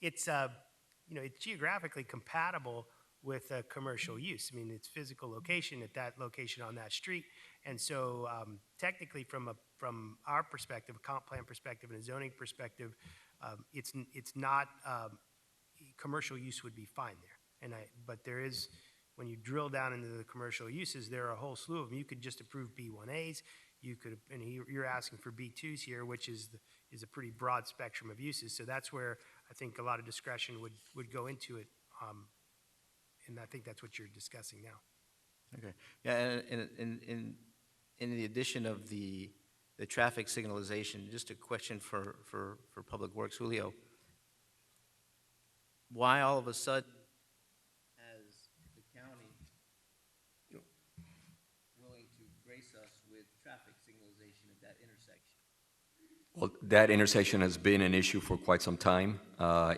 It's, it's geographically compatible with a commercial use. I mean, it's physical location at that location on that street. And so technically from our perspective, a comp plan perspective and a zoning perspective, it's not, commercial use would be fine there. But there is, when you drill down into the commercial uses, there are a whole slew of them. You could just approve B1As. You could, and you're asking for B2s here, which is a pretty broad spectrum of uses. So that's where I think a lot of discretion would go into it. And I think that's what you're discussing now. Okay. Yeah, and in the addition of the traffic signalization, just a question for Public Works, Julio. Why all of a sudden has the county willing to grace us with traffic signalization at that intersection? Well, that intersection has been an issue for quite some time.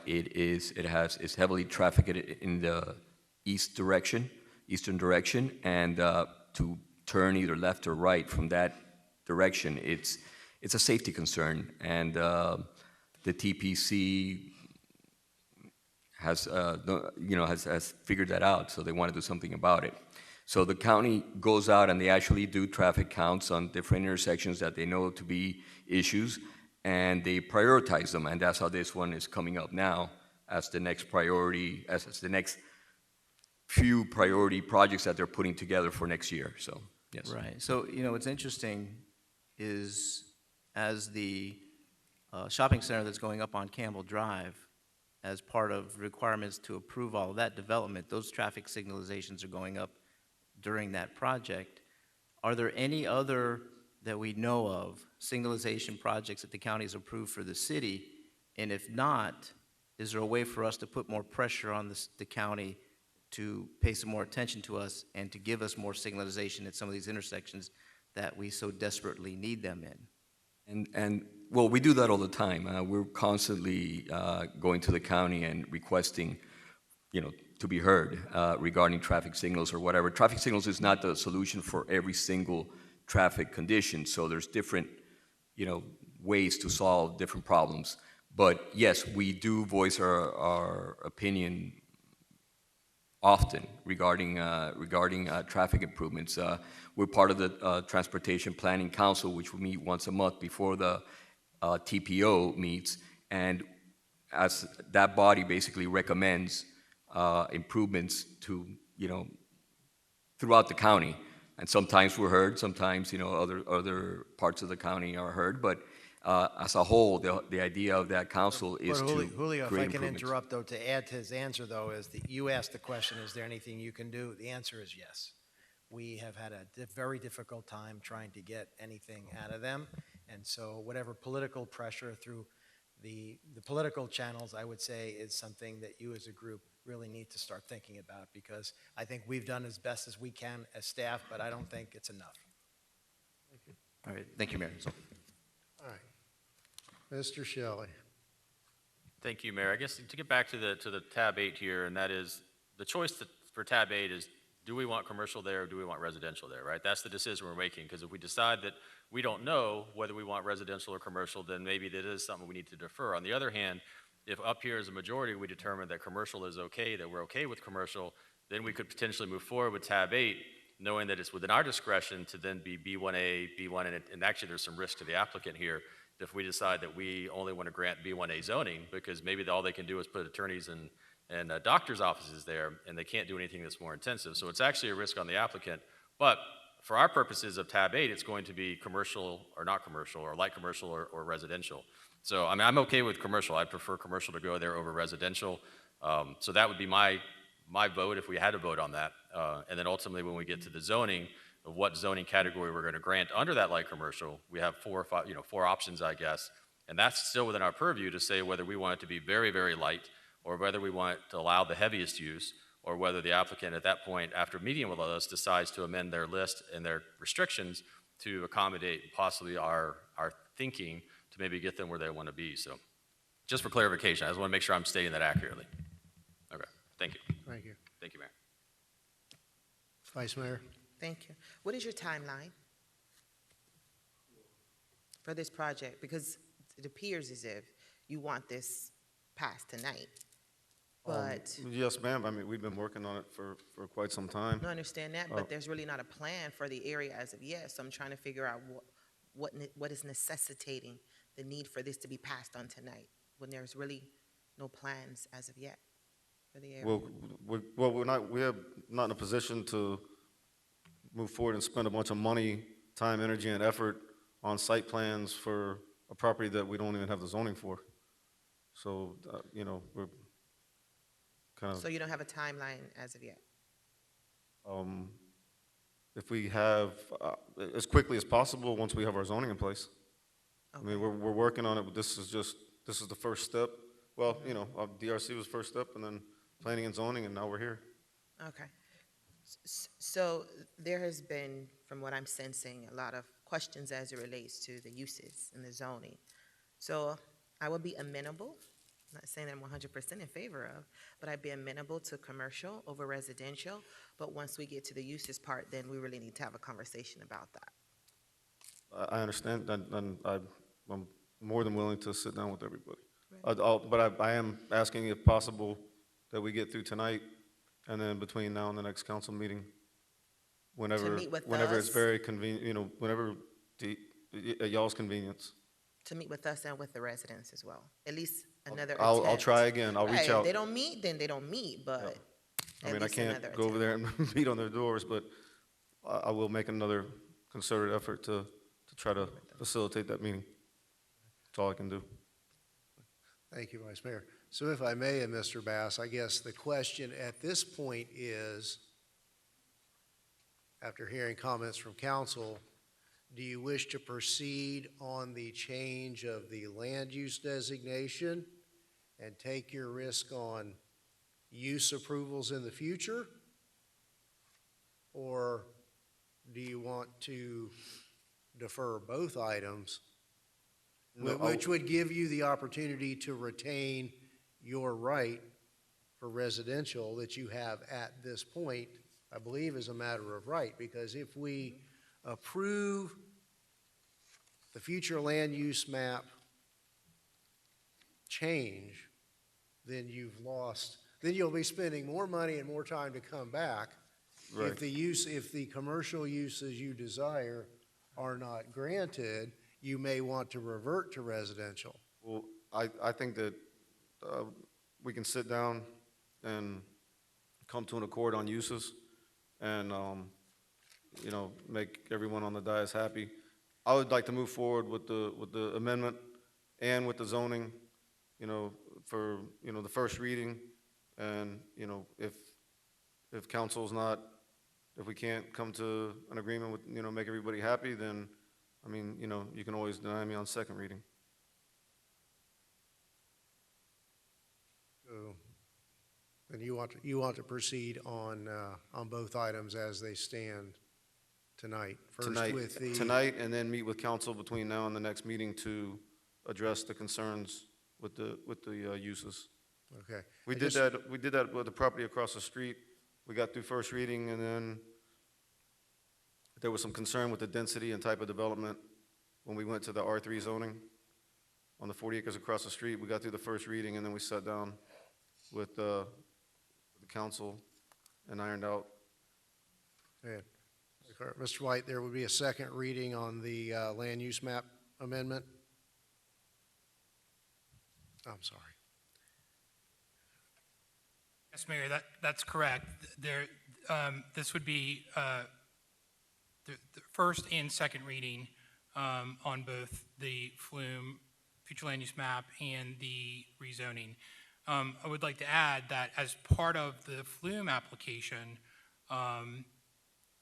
It's heavily trafficked in the eastern direction, and to turn either left or right from that direction, it's a safety concern, and the TPC has figured that out, so they want to do something about it. So the county goes out and they actually do traffic counts on different intersections that they know to be issues, and they prioritize them, and that's how this one is coming up now as the next priority, as the next few priority projects that they're putting together for next year, so, yes. Right. So, what's interesting is as the shopping center that's going up on Campbell Drive, as part of requirements to approve all of that development, those traffic signalizations are going up during that project. Are there any other that we know of signalization projects that the county has approved for the city? And if not, is there a way for us to put more pressure on the county to pay some more attention to us and to give us more signalization at some of these intersections that we so desperately need them in? And well, we do that all the time. We're constantly going to the county and requesting, to be heard regarding traffic signals or whatever. Traffic signals is not the solution for every single traffic condition, so there's different, ways to solve different problems. But yes, we do voice our opinion often regarding traffic improvements. We're part of the Transportation Planning Council, which we meet once a month before the TPO meets, and as that body basically recommends improvements to, throughout the county. And sometimes we're heard, sometimes, other parts of the county are heard, but as a whole, the idea of that council is to Julio, if create I can improvements. interrupt, though, to add to his answer, though, is that you asked the question, is there anything you can do? The answer is yes. We have had a very difficult time trying to get anything out of them, and so whatever political pressure through the political channels, I would say, is something that you as a group really need to start thinking about, because I think we've done as best as we can as staff, but I don't think it's enough. All right, thank you, Mayor. All right. Mr. Shelley. Thank you, Mayor. I guess to get back to the tab 8 here, and that is, the choice for tab 8 is do we want commercial there or do we want residential there, right? That's the decision we're making, because if we decide that we don't know whether we want residential or commercial, then maybe that is something we need to defer. On the other hand, if up here as a majority, we determine that commercial is okay, that we're okay with commercial, then we could potentially move forward with tab 8, knowing that it's within our discretion to then be B1A, B1, and actually there's some risk to the applicant here if we decide that we only want to grant B1A zoning, because maybe all they can do is put attorneys and doctor's offices there, and they can't do anything that's more intensive. So it's actually a risk on the applicant. But for our purposes of tab 8, it's going to be commercial or not commercial, or light commercial or residential. So, I mean, I'm okay with commercial. I'd prefer commercial to go there over residential. So that would be my vote if we had to vote on that. And then ultimately, when we get to the zoning, of what zoning category we're going to grant under that light commercial, we have 4 or 5, 4 options, I guess. And that's still within our purview to say whether we want it to be very, very light, or whether we want to allow the heaviest use, or whether the applicant at that point, after meeting with us, decides to amend their list and their restrictions to accommodate possibly our thinking to maybe get them where they want to be. So just for clarification, I just want to make sure I'm stating that accurately. Okay, thank you. Thank you. Thank you, Mayor. Vice Mayor? Thank you. What is your timeline for this project? Because it appears as if you want this passed tonight, but. Yes, ma'am. I mean, we've been working on it for quite some time. I understand that, but there's really not a plan for the area as of yet, so I'm trying to figure out what is necessitating the need for this to be passed on tonight, when there's really no plans as of yet for the area. Well, we're not in a position to move forward and spend a bunch of money, time, energy, and effort on site plans for a property that we don't even have the zoning for. So, we're kind of. So you don't have a timeline as of yet? If we have, as quickly as possible, once we have our zoning in place. Okay. I mean, we're working on it, but this is the first step. Well, DRC was first step, and then planning and zoning, and now we're here. Okay. So there has been, from what I'm sensing, a lot of questions as it relates to the uses and the zoning. So I would be amenable, not saying that I'm 100% in favor of, but I'd be amenable to commercial over residential. But once we get to the uses part, then we really need to have a conversation about that. I understand, and I'm more than willing to sit down with everybody. Right. But I am asking, if possible, that we get through tonight, and then between now and the next council meeting, whenever it's very convenient, whenever at y'all's convenience. To meet with us and with the residents as well. At least another I'll attempt. try again. I'll reach out. If they don't meet, then they don't meet, but I mean, I can't go over there and beat on their doors, but I will make another concerted effort to try to facilitate that meeting. That's all I can do. Thank you, Vice Mayor. So if I may, Mr. Bass, I guess the question at this point is, after hearing comments from council, do you wish to proceed on the change of the land use designation and take your risk on use approvals in the future? Or do you want to defer both items, which would give you the opportunity to retain your right for residential that you have at this point, I believe, is a matter of right? Because if we approve the future land use map change, then you've lost, then you'll be spending more money and more time to come back. Right. If the commercial uses you desire are not granted, you may want to revert to residential. Well, I think that we can sit down and come to an accord on uses and, make everyone on the dais happy. I would like to move forward with the amendment and with the zoning, for, the first reading. And, if council's not, if we can't come to an agreement with, make everybody happy, then, I mean, you can always deny me on second reading. So, then you want to proceed on both items as they stand tonight? Tonight, and then meet with council between now and the next meeting to address the concerns with the uses. Okay. We did that with the property across the street, We got through first reading, and then there was some concern with the density and type of development when we went to the R3 zoning on the 40 acres across the street. We got through the first reading, and then we sat down with the council and ironed out. Yeah. Mr. White, there would be a second reading on the land use map amendment? I'm sorry. Yes, Mayor, that's correct. This would be the first and second reading on both the flume, future land use map, and the rezoning. I would like to add that as part of the flume application,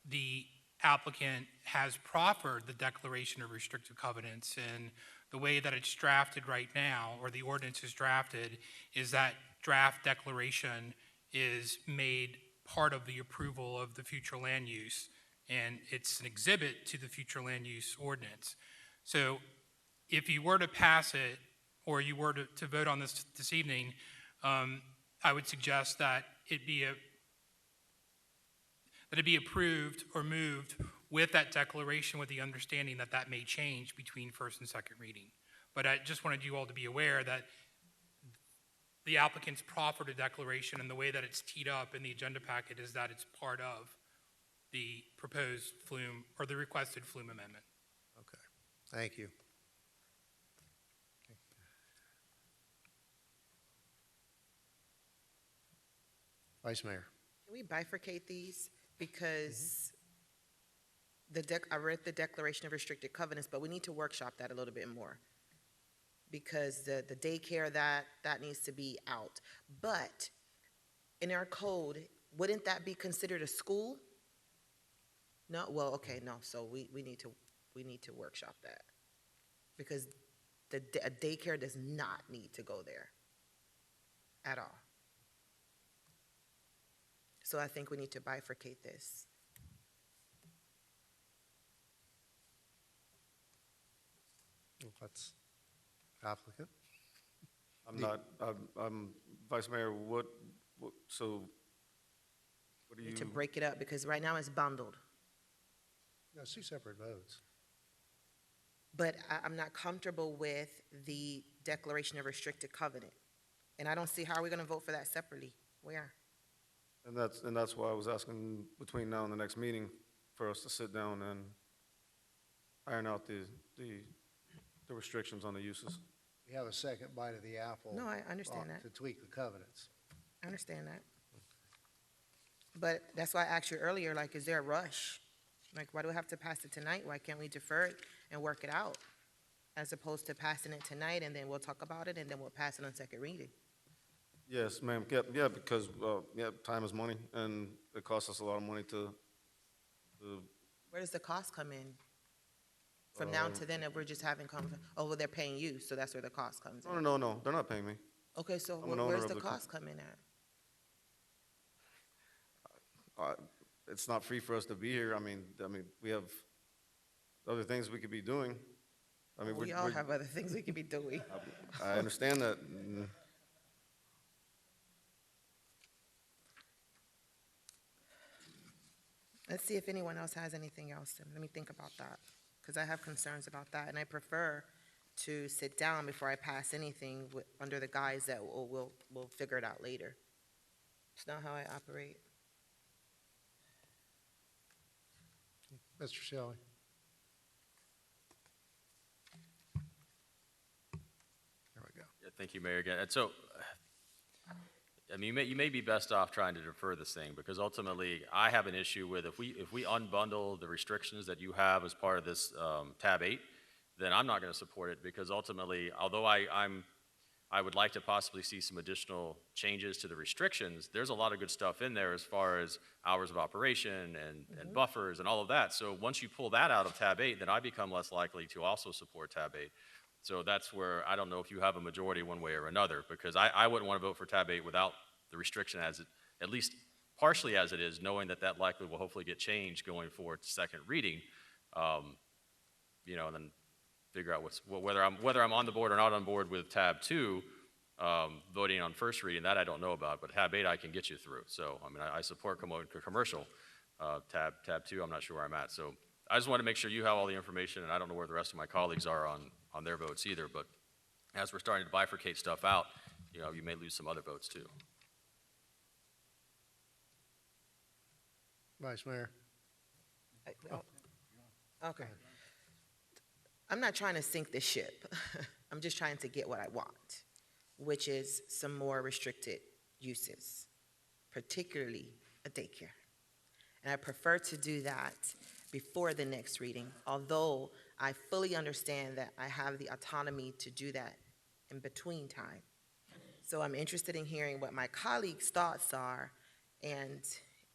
the applicant has proffered the declaration of restrictive covenants, and the way that it's drafted right now, or the ordinance is drafted, is that draft declaration is made part of the approval of the future land use, and it's an exhibit to the future land use ordinance. So if you were to pass it, or you were to vote on this evening, I would suggest that it be approved or moved with that declaration, with the understanding that that may change between first and second reading. But I just wanted you all to be aware that the applicant's proffered a declaration, and the way that it's teed up in the agenda packet is that it's part of the proposed flume, or the requested flume amendment. Okay, thank you. Vice Mayor. Can we bifurcate these? Because I read the Declaration of Restricted Covenants, but we need to workshop that a little bit more. Because the daycare, that needs to be out. But in our code, wouldn't that be considered a school? No, well, okay, no, so we need to workshop that. Because a daycare does not need to go there at all. So I think we need to bifurcate this. Let's applicant. I'm Vice Mayor, so what do you? Need to break it up, because right now it's bundled. No, it's two separate votes. But I'm not comfortable with the Declaration of Restricted Covenant. And I don't see how we're going to vote for that separately. We are. And that's why I was asking between now and the next meeting for us to sit down and iron out the restrictions on the uses. We have a second bite of the apple. No, I understand that. To tweak the covenants. I understand that. But that's why I asked you earlier, like, is there a rush? Like, why do we have to pass it tonight? Why can't we defer it and work it out? As opposed to passing it tonight, and then we'll talk about it, and then we'll pass it on second reading. Yes, ma'am. Yeah, because time is money, and it costs us a lot of money to Where does the cost come in? From now to then, if we're just having well, they're paying you, so that's where the cost comes in. No, they're not paying me. Okay, so where's the cost come in at? It's not free for us to be here. I mean, we have other things we could be doing. I mean, We all have other things we could be doing. I understand that. Let's see if anyone else has anything else. Let me think about that, because I have concerns about that, and I prefer to sit down before I pass anything under the guise that we'll figure it out later. It's not how I operate. Mr. Shelley. There we go. Yeah, thank you, Mayor, again. And so, I mean, you may be best off trying to defer this thing, because ultimately, I have an issue with if we unbundle the restrictions that you have as part of this tab 8, then I'm not going to support it, because ultimately, although I would like to possibly see some additional changes to the restrictions, there's a lot of good stuff in there as far as hours of operation and buffers and all of that. So once you pull that out of tab 8, then I become less likely to also support tab 8. So that's where I don't know if you have a majority one way or another, because I wouldn't want to vote for tab 8 without the restriction as it, at least partially as it is, knowing that likely will hopefully get changed going forward to second reading, you know, and then figure out whether I'm on the board or not on board with tab 2, Voting on first reading, that I don't know about, but tab 8 I can get you through. So, I mean, I support commercial. Tab 2, I'm not sure where I'm at. So I just want to make sure you have all the information, and I don't know where the rest of my colleagues are on their votes either, but as we're starting to bifurcate stuff out, you may lose some other votes too. Vice Mayor. Okay. I'm not trying to sink the ship. I'm just trying to get what I want, which is some more restricted uses, particularly a daycare. And I prefer to do that before the next reading, although I fully understand that I have the autonomy to do that in between time. So I'm interested in hearing what my colleagues' thoughts are, and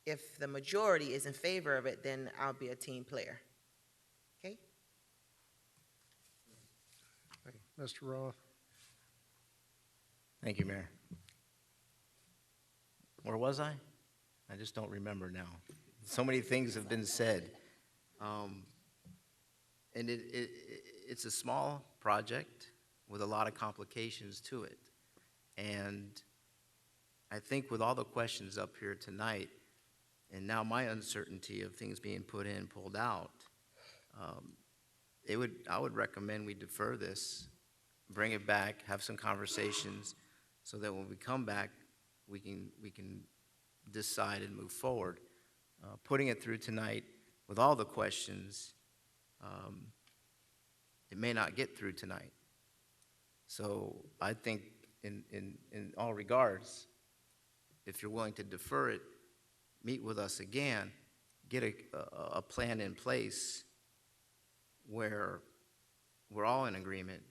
if the majority is in favor of it, then I'll be a team player. Okay? Mr. Roth. Thank you, Mayor. Where was I? I just don't remember now. So many things have been said. And it's a small project with a lot of complications to it. And I think with all the questions up here tonight, and now my uncertainty of things being put in, pulled out, I would recommend we defer this, bring it back, have some conversations, so that when we come back, we can decide and move forward. Putting it through tonight with all the questions, it may not get through tonight. So I think in all regards, if you're willing to defer it, meet with us again, get a plan in place where we're all in agreement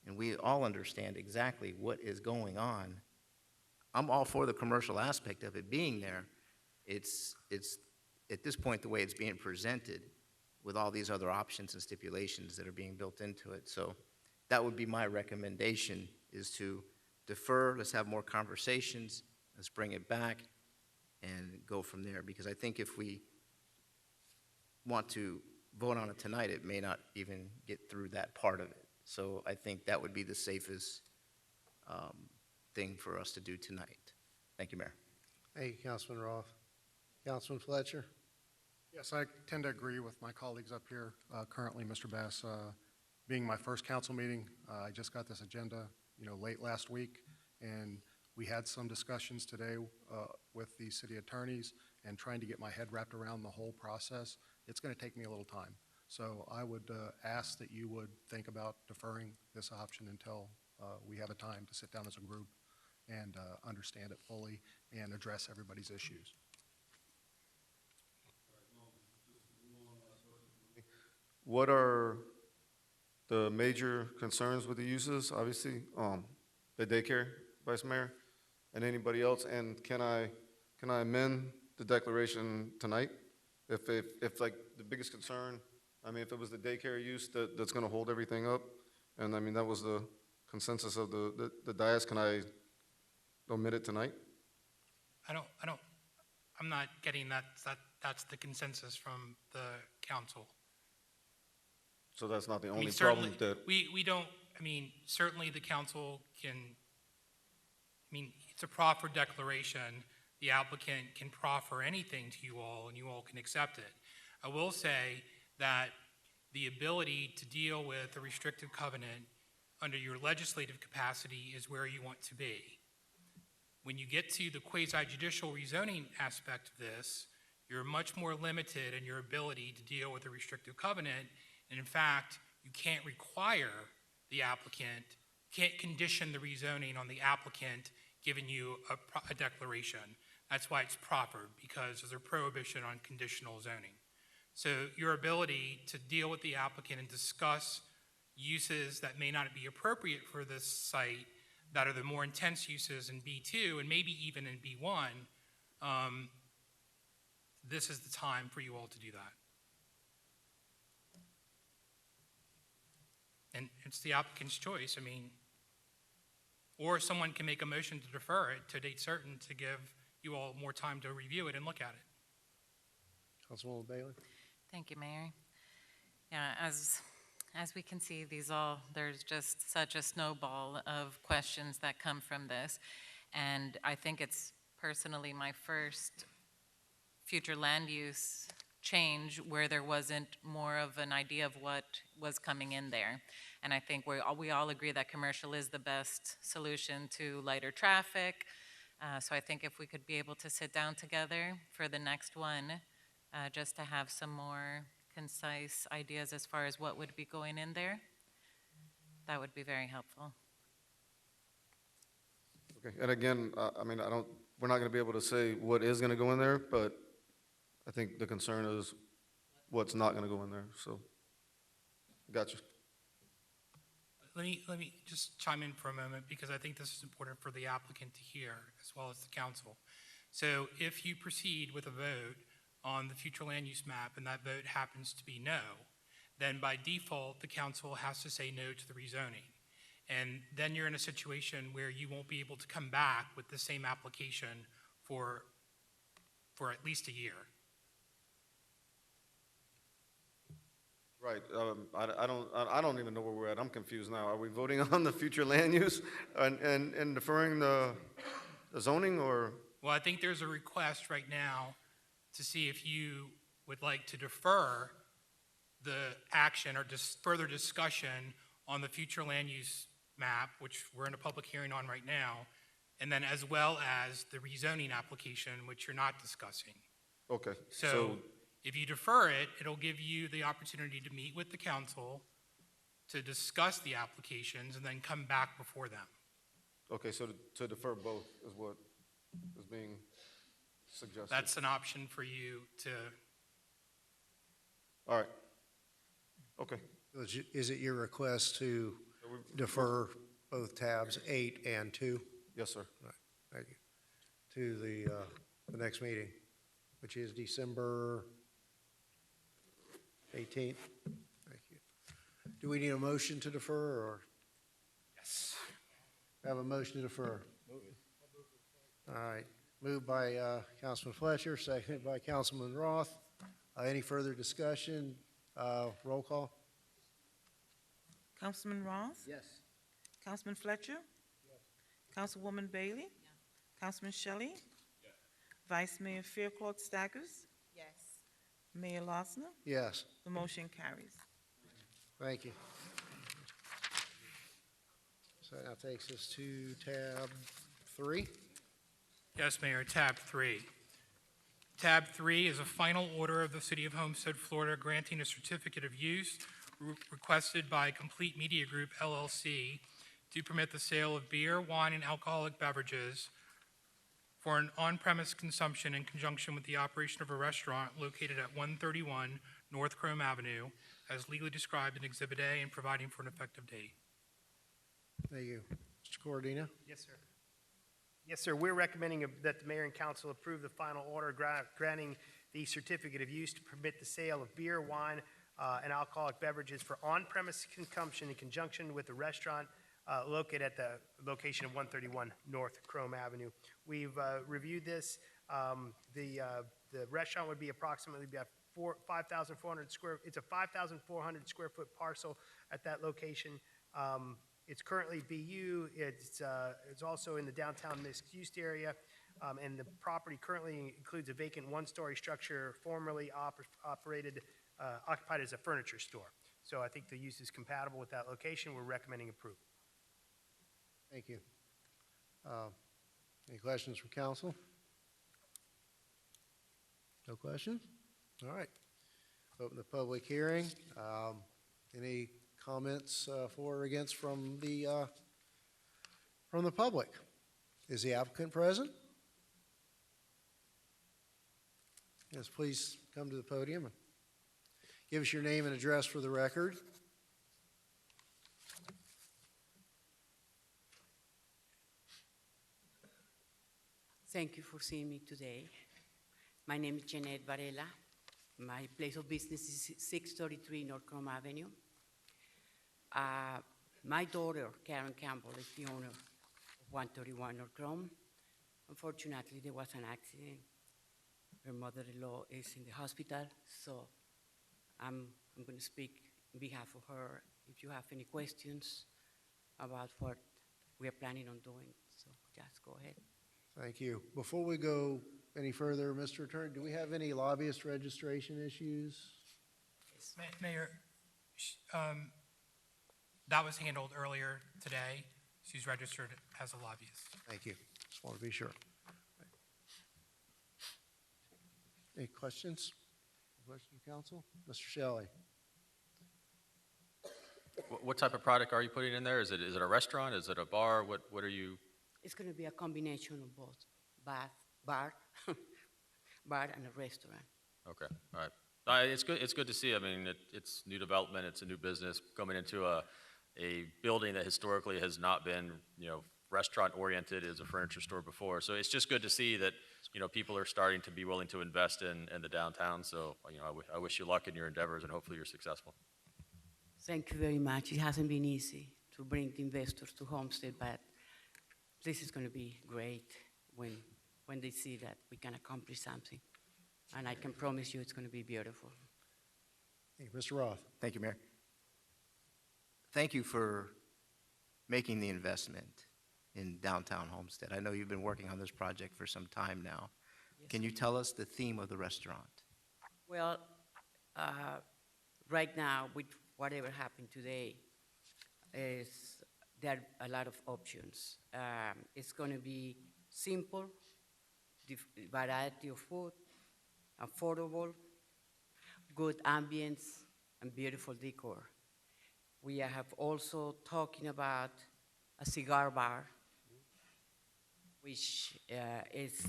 and we all understand exactly what is going on. I'm all for the commercial aspect of it being there. It's at this point the way it's being presented with all these other options and stipulations that are being built into it. So that would be my recommendation, is to defer, let's have more conversations, let's bring it back and go from there. Because I think if we want to vote on it tonight, it may not even get through that part of it. So I think that would be the safest thing for us to do tonight. Thank you, Mayor. Thank you, Councilman Roth. Councilman Fletcher? Yes, I tend to agree with my colleagues up here. Currently, Mr. Bass, being my first council meeting, I just got this agenda, late last week, and we had some discussions today with the city attorneys and trying to get my head wrapped around the whole process. It's going to take me a little time. So I would ask that you would think about deferring this option until we have a time to sit down as a group and understand it fully and address everybody's issues. What are the major concerns with the uses? Obviously, the daycare, Vice Mayor, and anybody else. And can I amend the declaration tonight? If like the biggest concern, I mean, if it was the daycare use that's going to hold everything up, and I mean that was the consensus of the dais, can I omit it tonight? I'm not getting that's the consensus from the council. So that's not the only certainly, problem that... We don't, certainly the council can, it's a proffer declaration. The applicant can proffer anything to you all, and you all can accept it. I will say that the ability to deal with a restrictive covenant under your legislative capacity is where you want to be. When you get to the quasi-judicial rezoning aspect of this, you're much more limited in your ability to deal with a restrictive covenant. And in fact, you can't require the applicant, can't condition the rezoning on the applicant giving you a declaration. That's why it's proffered, because there's a prohibition on conditional zoning. So your ability to deal with the applicant and discuss uses that may not be appropriate for this site, that are the more intense uses in B2 and maybe even in B1, this is the time for you all to do that. And it's the applicant's choice. Or someone can make a motion to defer it to a date certain to give you all more time to review it and look at it. Councilwoman Bailey? Thank you, Mayor. Yeah, as as we can see, there's just such a snowball of questions that come from this. And I think it's personally my first future land use change where there wasn't more of an idea of what was coming in there. And I think we all agree that commercial is the best solution to lighter traffic. So I think if we could be able to sit down together for the next one, just to have some more concise ideas as far as what would be going in there, that would be very helpful. Okay, and again, I mean, we're not gonna be able to say what is gonna go in there, but I think the concern is what's not gonna go in there, so, gotcha. Let me just chime in for a moment, because I think this is important for the applicant to hear, as well as the council. So if you proceed with a vote on the future land use map, and that vote happens to be no, then by default, the council has to say no to the rezoning. And then you're in a situation where you won't be able to come back with the same application for at least a year. Right, I don't even know where we're at, I'm confused now. Are we voting on the future land use and deferring the zoning, or? Well, I think there's a request right now to see if you would like to defer the action or further discussion on the future land use map, which we're in a public hearing on right now, and then as well as the rezoning application, which you're not discussing. Okay, So if you defer it, it'll give you the opportunity to meet with the council to discuss the applications and then come back before them. Okay, so to defer both is what is being suggested? That's an option for you to. All right, okay. Is it your request to defer both tabs 8 and 2? Yes, sir. Right, thank you. To the next meeting, which is December 18th. Thank you. Do we need a motion to defer, or? Yes. Have a motion to defer. All right. Moved by Councilman Fletcher, seconded by Councilman Roth. Any further discussion? Roll call. Councilman Ross? Yes. Councilman Fletcher? Councilwoman Bailey? Councilman Shelley? Vice Mayor Fairclough Staggers? Yes. Mayor Losner? Yes. The motion carries. Thank you. So that takes us to tab 3. Yes, Mayor, tab 3. Tab 3 is a final order of the City of Homestead, Florida, granting a certificate of use requested by Complete Media Group, LLC, to permit the sale of beer, wine, and alcoholic beverages for an on-premise consumption in conjunction with the operation of a restaurant located at 131 North Chrome Avenue, as legally described in Exhibit A, and providing for an effective date. Thank you. Mr. Cordino? Yes, sir. Yes, sir. We're recommending that the mayor and council approve the final order granting the certificate of use to permit the sale of beer, wine, and alcoholic beverages for on-premise consumption in conjunction with the restaurant located at the location of 131 North Chrome Avenue. We've reviewed this. The restaurant would be approximately 5,400 square. It's a 5,400 square foot parcel at that location. It's currently BU. It's also in the downtown mixed-use area, and the property currently includes a vacant one-story structure formerly occupied as a furniture store. So I think the use is compatible with that location. We're recommending approval. Thank you. Any questions from council? No questions? All right. Open the public hearing. Any comments for or against from the public? Is the applicant present? Yes, please come to the podium and give us your name and address for the record. Thank you for seeing me today. My name is Jeanette Varela. My place of business is 633 North Chrome Avenue. My daughter, Karen Campbell, is the owner of 131 North Chrome. Unfortunately, there was an accident. Her mother-in-law is in the hospital, so I'm going to speak on behalf of her, if you have any questions about what we are planning on doing, so just go ahead. Thank you. Before we go any further, Mr. Attorney, do we have any lobbyist registration issues? Mayor, that was handled earlier today. She's registered as a lobbyist. Thank you. Just want to be sure. Any questions? Question, counsel? Mr. Shelley? What type of product are you putting in there? Is it a restaurant? Is it a bar? What are you? It's going to be a combination of both, bar, bar and a restaurant. Okay, all right. It's good to see. I mean, it's new development. It's a new business coming into a building that historically has not been, restaurant oriented as a furniture store before. So it's just good to see that, people are starting to be willing to invest in the downtown. So, I wish you luck in your endeavors and hopefully you're successful. Thank you very much. It hasn't been easy to bring the investors to Homestead, but this is going to be great when they see that we can accomplish something. And I can promise you it's going to be beautiful. Thank you. Mr. Roth? Thank you, Mayor. Thank you for making the investment in downtown Homestead. I know you've been working on this project for some time now. Yes, Can you tell us the theme of the restaurant? Well, right now, with whatever happened today, there are a lot of options. It's going to be simple, variety of food, affordable, good ambience, and beautiful decor. We have also talking about a cigar bar, which is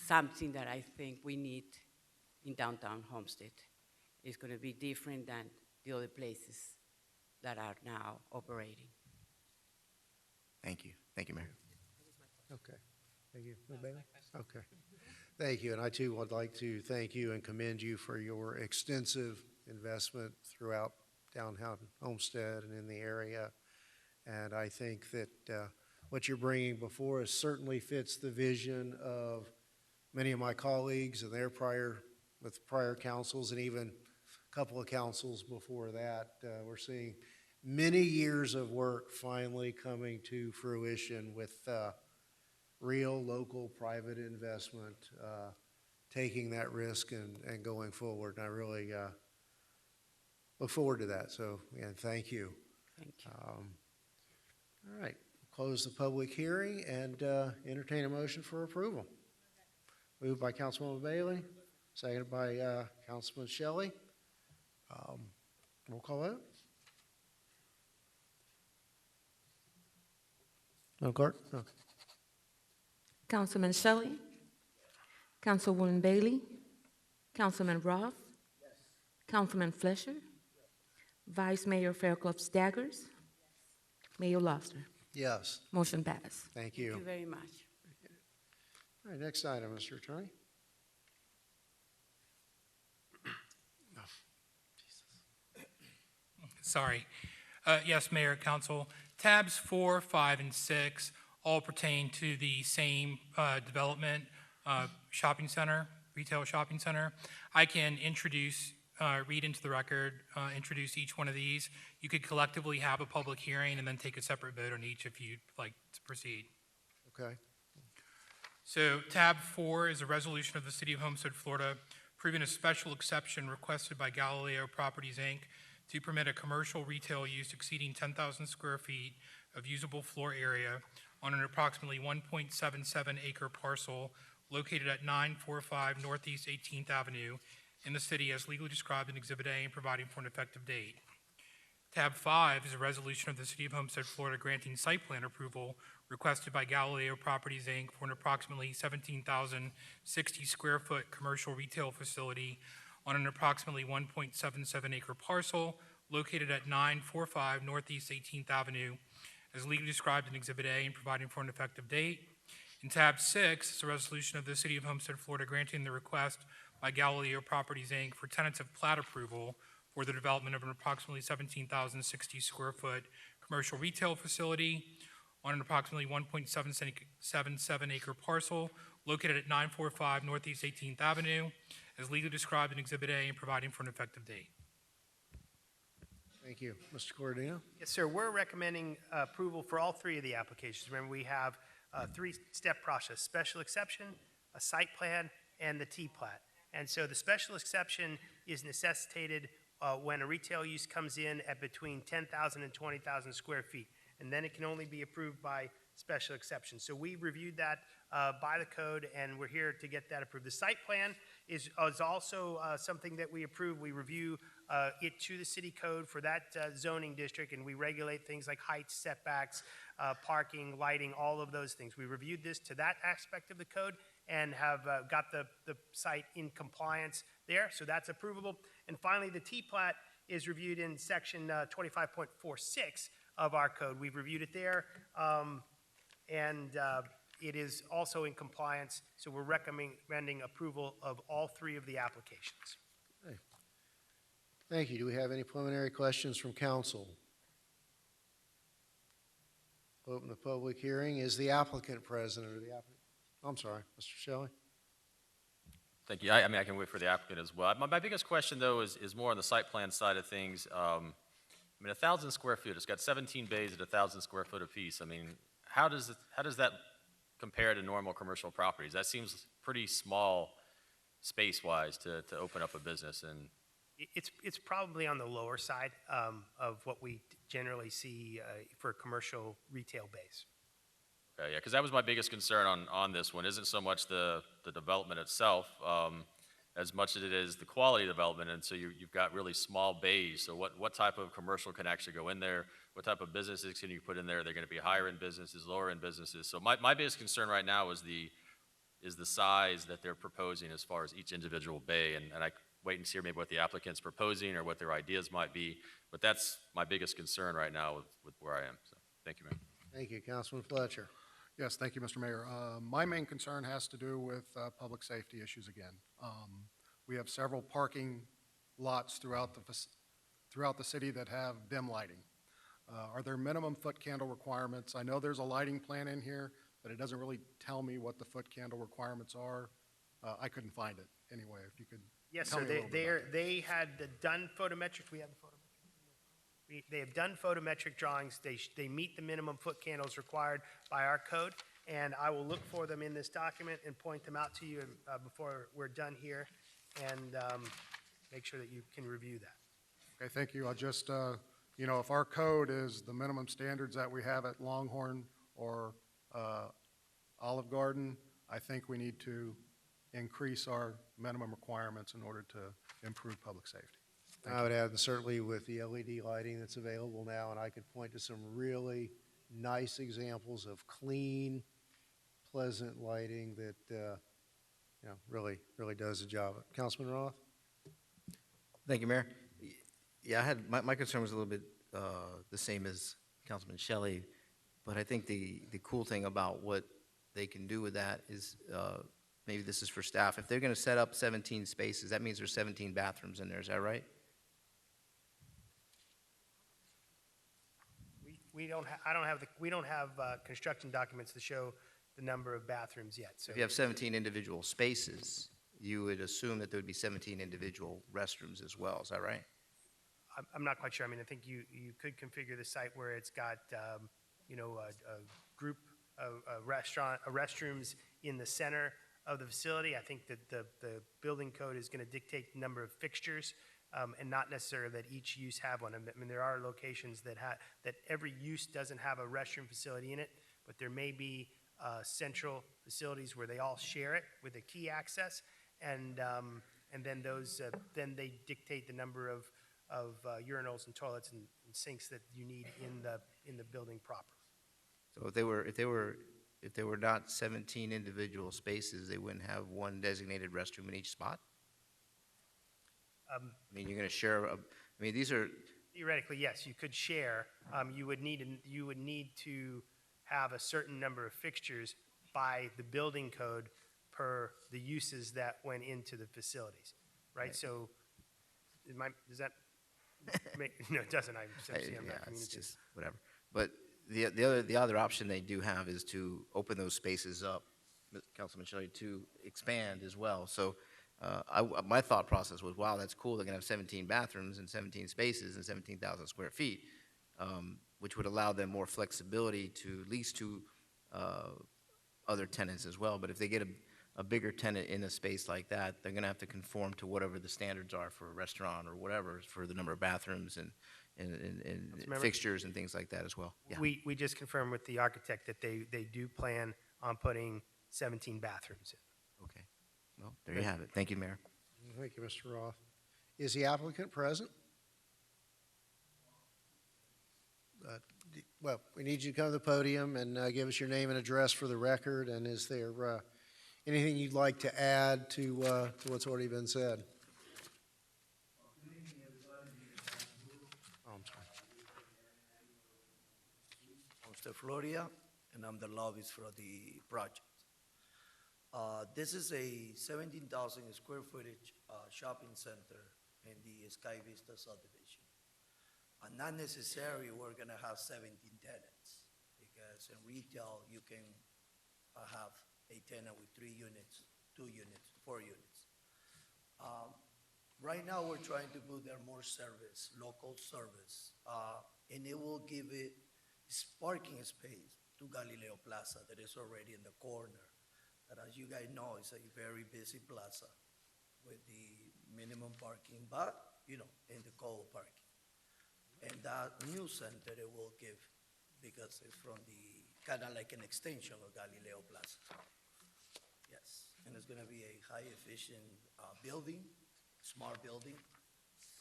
something that I think we need in downtown Homestead. It's going to be different than the other places that are now operating. Thank you. Thank you, Mayor. Okay. Thank you. Ms. Bailey? Okay. Thank you. And I too would like to thank you and commend you for your extensive investment throughout downtown Homestead and in the area. And I think that what you're bringing before us certainly fits the vision of many of my colleagues and their prior councils and even a couple of councils before that. We're seeing many years of work finally coming to fruition with real local private investment, taking that risk and going forward. And I really look forward to that. So, again, thank you. Thank you. All right, close the public hearing and entertain a motion for approval. Moved by Councilwoman Bailey, seconded by Councilman Shelley. Roll call vote. No, Clark? No. Councilman Shelley, Councilwoman Bailey, Councilman Roth, Councilman Flesher, Vice Mayor Fairclough Staggers, Mayor Lobster. Yes. Motion passed. Thank you. Thank you very much. All right, next item, Mr. Attorney. Sorry. Yes, Mayor, Council. Tabs 4, 5, and 6 all pertain to the same development, shopping center, retail shopping center. I can read into the record, introduce each one of these. You could collectively have a public hearing and then take a separate vote on each if you'd like to proceed. Okay. So tab 4 is a resolution of the City of Homestead, Florida, approving a special exception requested by Galileo Properties, Inc. to permit a commercial retail use exceeding 10,000 square feet of usable floor area on an approximately 1.77 acre parcel located at 945 Northeast 18th Avenue in the city as legally described in Exhibit A and providing for an effective date. Tab 5 is a resolution of the City of Homestead, Florida, granting site plan approval requested by Galileo Properties, Inc. for an approximately 17,060 square foot commercial retail facility on an approximately 1.77 acre parcel located at 945 Northeast 18th Avenue as legally described in Exhibit A and providing for an effective date. In tab 6 is a resolution of the City of Homestead, Florida, granting the request by Galileo Properties, Inc. for tentative plat approval for the development of an approximately 17,060 square foot commercial retail facility on an approximately 1.77 acre parcel located at 945 Northeast 18th Avenue as legally described in Exhibit A and providing for an effective date. Thank you. Mr. Cordino? Yes, sir. We're recommending approval for all three of the applications. Remember, we have a three-step process: special exception, a site plan, and the T-plat. And so the special exception is necessitated when a retail use comes in at between 10,000 and 20,000 square feet, and then it can only be approved by special exception. So we reviewed that by the code, and we're here to get that approved. The site plan is also something that we approve. We review it to the city code for that zoning district, and we regulate things like heights, setbacks, parking, lighting, all of those things. We reviewed this to that aspect of the code and have got the site in compliance there, so that's approvable. And finally, the T-plat is reviewed in section 25.46 of our code. We've reviewed it there, and it is also in compliance, so we're recommending approval of all three of the applications. Okay. Thank you. Do we have any preliminary questions from council? Open the public hearing. Is the applicant present or the applicant? I'm sorry, Mr. Shelley? Thank you. I mean, I can wait for the applicant as well. My biggest question, though, is more on the site plan side of things. I mean, 1,000 square feet, it's got 17 bays at 1,000 square foot apiece. I mean, how does that compare to normal commercial properties? That seems pretty small space-wise to open up a business. And It's probably on the lower side of what we generally see for commercial retail base. Okay, yeah, because that was my biggest concern on this one. Isn't so much the development itself as much as it is the quality of development. And so you've got really small bays. So what type of commercial can actually go in there? What type of businesses can you put in there? They're going to be higher end businesses, lower end businesses. So my biggest concern right now is the size that they're proposing as far as each individual bay. And I wait and see maybe what the applicant's proposing or what their ideas might be. But that's my biggest concern right now with where I am. So thank you, ma'am. Thank you. Councilman Fletcher? Yes, thank you, Mr. Mayor. My main concern has to do with public safety issues again. We have several parking lots throughout the city that have dim lighting. Are there minimum foot candle requirements? I know there's a lighting plan in here, but it doesn't really tell me what the foot candle requirements are. I couldn't find it anyway, if you could Yes, tell sir. me a little bit about that. They had done photometric. We have the photometric. They have done photometric drawings. They meet the minimum foot candles required by our code, and I will look for them in this document and point them out to you before we're done here, and make sure that you can review that. Okay, thank you. I'll just, you know, if our code is the minimum standards that we have at Longhorn or Olive Garden, I think we need to increase our minimum requirements in order to improve public safety. Thank I you. would add, certainly with the LED lighting that's available now, and I could point to some really nice examples of clean, pleasant lighting that, you know, really does the job. Councilman Roth? Thank you, Mayor. Yeah, my concern was a little bit the same as Councilman Shelley, but I think the cool thing about what they can do with that is, maybe this is for staff, if they're going to set up 17 spaces, that means there's 17 bathrooms in there, is that right? We don't have construction documents to show the number of bathrooms yet. So If you have 17 individual spaces, you would assume that there would be 17 individual restrooms as well, is that right? I'm not quite sure. I mean, I think you could configure the site where it's got, you know, a group of restrooms in the center of the facility. I think that the building code is going to dictate the number of fixtures, and not necessarily that each use have one. I mean, there are locations that every use doesn't have a restroom facility in it, but there may be central facilities where they all share it with a key access, and then then they dictate the number of urinals and toilets and sinks that you need in the building proper. So if they were not 17 individual spaces, they wouldn't have one designated restroom in each spot? I mean, you're going to share, I mean, these are... Theoretically, yes, you could share. You would need to have a certain number of fixtures by the building code per the uses that went into the facilities, right? So, does that make, no, it doesn't. I'm not yeah, communicating. it's just whatever. But the other option they do have is to open those spaces up, Councilman Shelley, to expand as well. So my thought process was, wow, that's cool, they're gonna have 17 bathrooms and 17 spaces and 17,000 square feet, which would allow them more flexibility to lease to other tenants as well. But if they get a bigger tenant in a space like that, they're gonna have to conform to whatever the standards are for a restaurant or whatever, for the number of bathrooms and Councilmember? fixtures and things like that as well. Yeah. We just confirmed with the architect that they do plan on putting 17 bathrooms in. Okay. Well, there you have it. Thank you, Mayor. Thank you, Mr. Roth. Is the applicant present? Well, we need you to come to the podium and give us your name and address for the record, and is there anything you'd like to add to what's already been said? Oh, I'm sorry. Homestead, Florida, and I'm the lobbyist for the project. This is a 17,000 square footage shopping center in the Sky Vista subdivision. Not necessarily we're gonna have 17 tenants, because in retail, you can have a tenant with 3 units, 2 units, 4 units. Right now, we're trying to put there more service, local service, and it will give it parking space to Galileo Plaza that is already in the corner. That, as you guys know, is a very busy plaza with the minimum parking, but, you know, in the code parking. And that new center it will give, because it's from the, kind of like an extension of Galileo Plaza. Yes, and it's gonna be a high efficient building, smart building,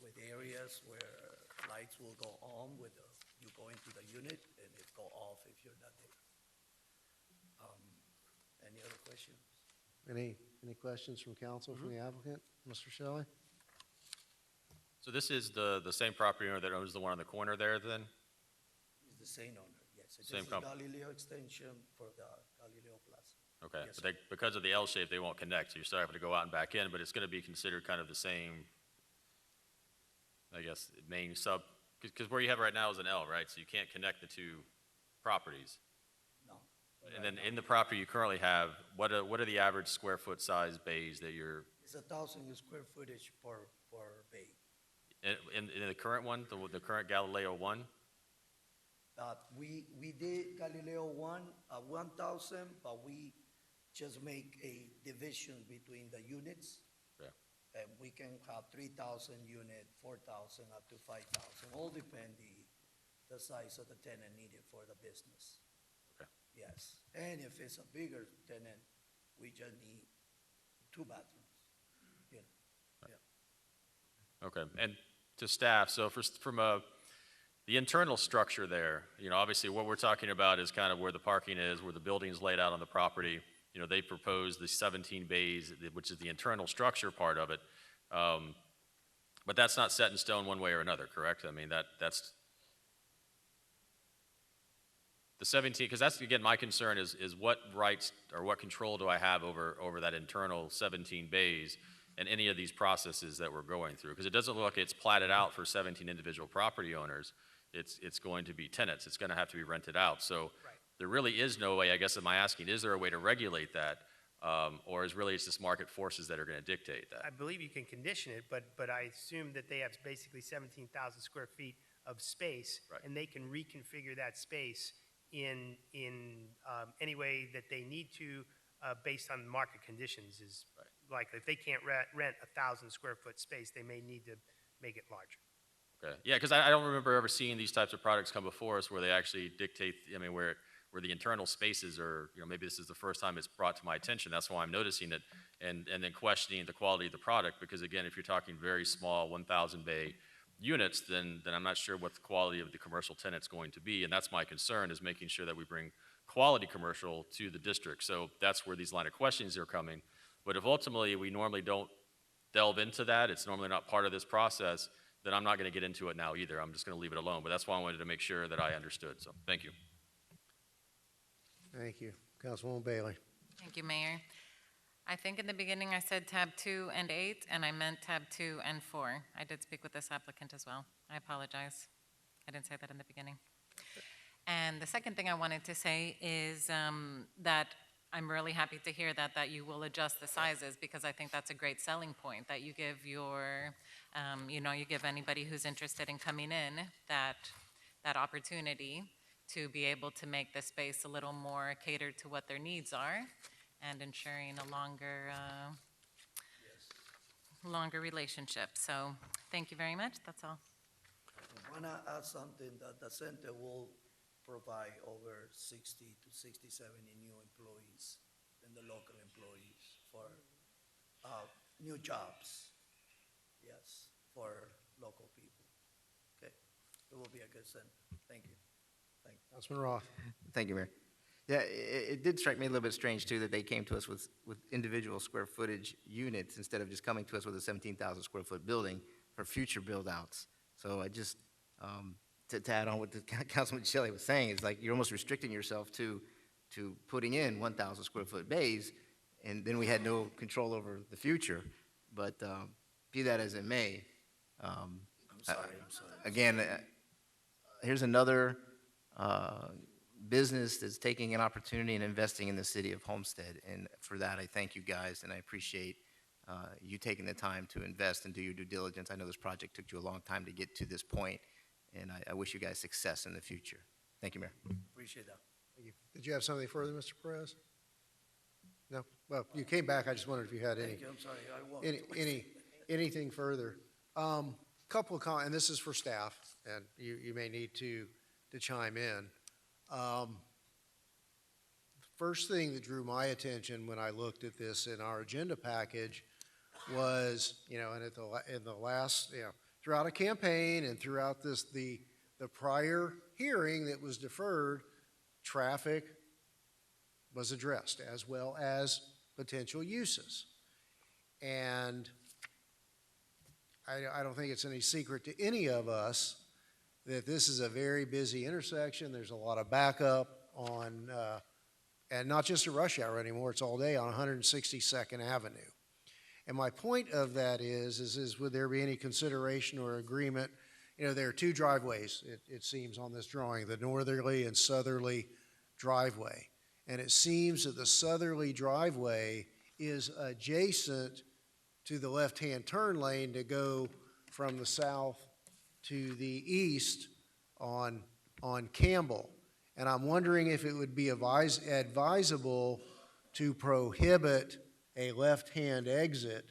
with areas where lights will go on with you go into the unit and it go off if you're not there. Any other questions? Any questions from council, from the applicant? Mr. Shelley? So this is the same property owner that owns the one on the corner there, then? It's the same owner, yes. This Same is Galileo extension for the Galileo Plaza. Okay, Yes, but they, because of the L shape, they won't connect, so you're still having to go out and back in, but it's gonna be considered kind of the same, I guess, main sub, because where you have it right now is an L, right? So you can't connect the two properties. No. And then in the property you currently have, what are the average square foot size bays that you're, It's 1,000 square footage per bay. in the current one, the current Galileo one? We did Galileo 1 at 1,000, but we just make a division between the units. Okay. And we can have 3,000 unit, 4,000, up to 5,000, all depend the size of the tenant needed for the business. Okay. Yes, and if it's a bigger tenant, we just need 2 bathrooms, you know, yeah. Okay, and to staff, so from the internal structure there, you know, obviously what we're talking about is kind of where the parking is, where the building's laid out on the property. You know, they proposed the 17 bays, which is the internal structure part of it. But that's not set in stone one way or another, correct? I mean, that's the 17, because that's, again, my concern is what rights or what control do I have over that internal 17 bays and any of these processes that we're going through? Because it doesn't look like it's platted out for 17 individual property owners. It's going to be tenants. It's going to have to be rented out. So there really is no way, I guess, am I asking, is there a way to regulate that? Or is really it's just market forces that are going to dictate that? I believe you can condition it, but I assume that they have basically 17,000 square feet of space, and they can reconfigure that space in any way that they need to, based on market conditions. Is likely. If they can't rent 1,000 square foot space, they may need to make it larger. Okay, yeah, because I don't remember ever seeing these types of products come before us where they actually dictate, I mean, where the internal spaces are, you know, maybe this is the first time it's brought to my attention. That's why I'm noticing it and then questioning the quality of the product, because again, if you're talking very small 1,000 bay units, then I'm not sure what the quality of the commercial tenant's going to be, and that's my concern, is making sure that we bring quality commercial to the district. So that's where these line of questions are coming. But if ultimately we normally don't delve into that, it's normally not part of this process, then I'm not going to get into it now either. I'm just going to leave it alone. But that's why I wanted to make sure that I understood. So thank you. Thank you. Councilwoman Bailey. Thank you, Mayor. I think in the beginning I said tab 2 and 8, and I meant tab 2 and 4. I did speak with this applicant as well. I apologize. I didn't say that in the beginning. And the second thing I wanted to say is that I'm really happy to hear that you will adjust the sizes, because I think that's a great selling point, that you give your, you give anybody who's interested in coming in that opportunity to be able to make the space a little more catered to what their needs are, and ensuring a longer relationship. So thank you very much. That's all. I want to add something, that the center will provide over 60 to 60, 70 new employees and the local employees for new jobs. Yes, for local people. Okay, it will be a good center. Thank you. Thank you. Councilman Roth. Thank you, Mayor. Yeah, it did strike me a little bit strange, too, that they came to us with individual square footage units instead of just coming to us with a 17,000 square foot building for future build-outs. So I just, to add on what Councilman Shelley was saying, is like you're almost restricting yourself to putting in 1,000 square foot bays, and then we had no control over the future. But be that as it may, I'm sorry. again, here's another business that's taking an opportunity and investing in the city of Homestead. And for that, I thank you guys, and I appreciate you taking the time to invest and do your due diligence. I know this project took you a long time to get to this point, and I wish you guys success in the future. Thank you, Mayor. Appreciate that. Thank you. Did you have something further, Mr. Perez? No? Well, you came back. I just wondered if you had any. Thank you. I'm sorry. I won't. Anything further? Couple of comments, and this is for staff, and you may need to chime in. First thing that drew my attention when I looked at this in our agenda package was, and in the last, throughout a campaign and throughout the prior hearing that was deferred, traffic was addressed, as well as potential uses. And I don't think it's any secret to any of us that this is a very busy intersection. There's a lot of backup on, and not just a rush hour anymore, it's all day on 162nd Avenue. And my point of that is would there be any consideration or agreement? There are two driveways, it seems, on this drawing, the northerly and southerly driveway. And it seems that the southerly driveway is adjacent to the left-hand turn lane to go from the south to the east on Campbell. And I'm wondering if it would be advisable to prohibit a left-hand exit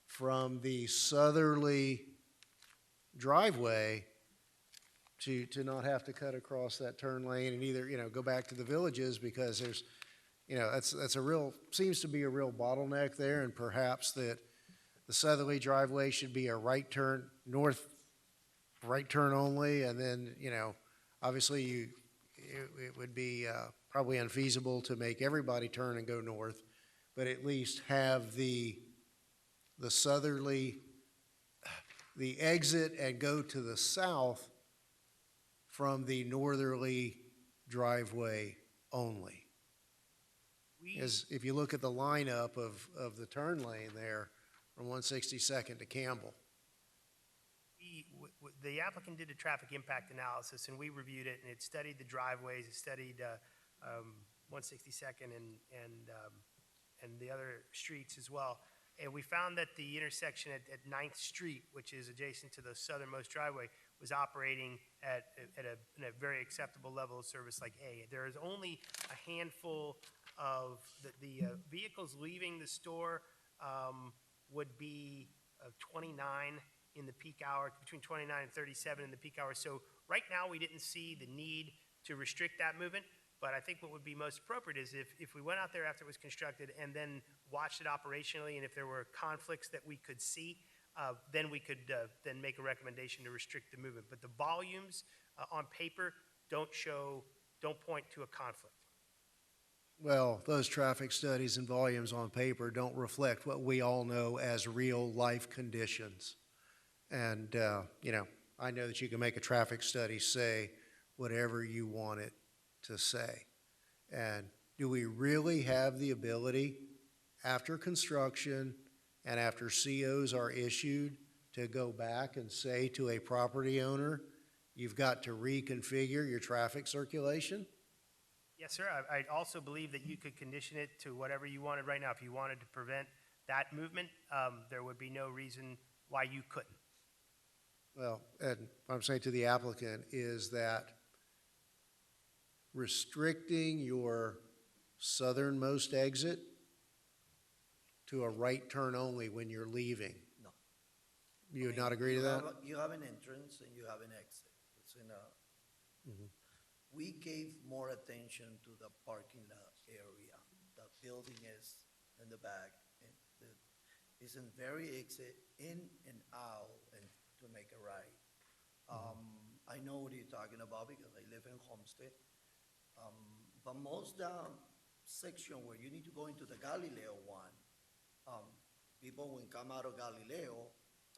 from the southerly driveway to not have to cut across that turn lane and either, go back to the villages, because there's, that's a real, seems to be a real bottleneck there, and perhaps that the southerly driveway should be a right turn, right turn only, and then, obviously it would be probably unfeasible to make everybody turn and go north, but at least have the southerly, the exit and go to the south from the northerly driveway only. As if you look at the lineup of the turn lane there from 162nd to Campbell. The applicant did a traffic impact analysis, and we reviewed it, and it studied the driveways, it studied 162nd and the other streets as well. And we found that the intersection at 9th Street, which is adjacent to the southernmost driveway, was operating at a very acceptable level of service like A. There is only a handful of the vehicles leaving the store would be 29 in the peak hour, between 29 and 37 in the peak hour. So right now, we didn't see the need to restrict that movement, but I think what would be most appropriate is if we went out there after it was constructed and then watched it operationally, and if there were conflicts that we could see, then we could then make a recommendation to restrict the movement. But the volumes on paper don't point to a conflict. Well, those traffic studies and volumes on paper don't reflect what we all know as real life conditions. And, I know that you can make a traffic study say whatever you want it to say. And do we really have the ability, after construction and after COs are issued, to go back and say to a property owner, you've got to reconfigure your traffic circulation? Yes, sir. I also believe that you could condition it to whatever you wanted right now. If you wanted to prevent that movement, there would be no reason why you couldn't. Well, and what I'm saying to the applicant is that restricting your southernmost exit to a right turn only when you're leaving. No. You would not agree to that? You have an entrance and you have an exit. It's in a, Mhm. we gave more attention to the parking lot area. The building is in the back, and it's in very exit, in and out, and to make a right. I know what you're talking about because I live in Homestead. But most section where you need to go into the Galileo one, people when come out of Galileo,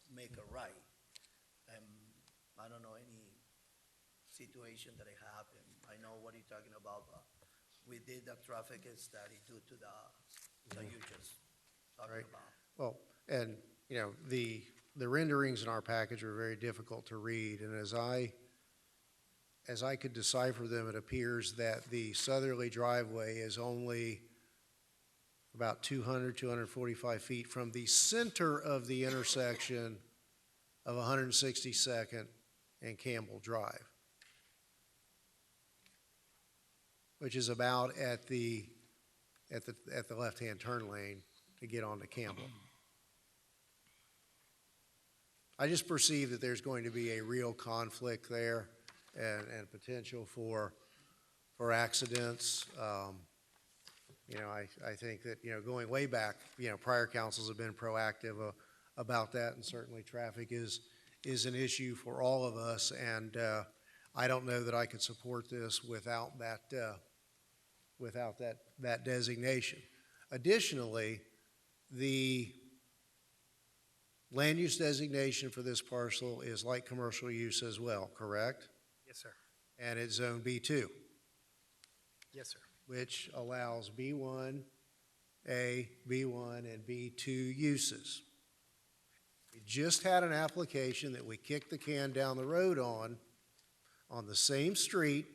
make a right. I don't know any situation that it happened. I know what you're talking about, but we did the traffic study due to that you just talking Right. about. Well, and, you know, the renderings in our package are very difficult to read, and as I could decipher them, it appears that the southerly driveway is only about 245 feet from the center of the intersection of 162nd and Campbell Drive, which is about at the left-hand turn lane to get onto Campbell. I just perceive that there's going to be a real conflict there and potential for accidents. You know, I think that, you know, going way back, you know, prior councils have been proactive about that, and certainly traffic is an issue for all of us, and I don't know that I could support this without that designation. Additionally, the land use designation for this parcel is like commercial use as well, correct? Yes, sir. And it's zone B2, Yes, sir. which allows B1, A, B1, and B2 uses. We just had an application that we kicked the can down the road on the same street,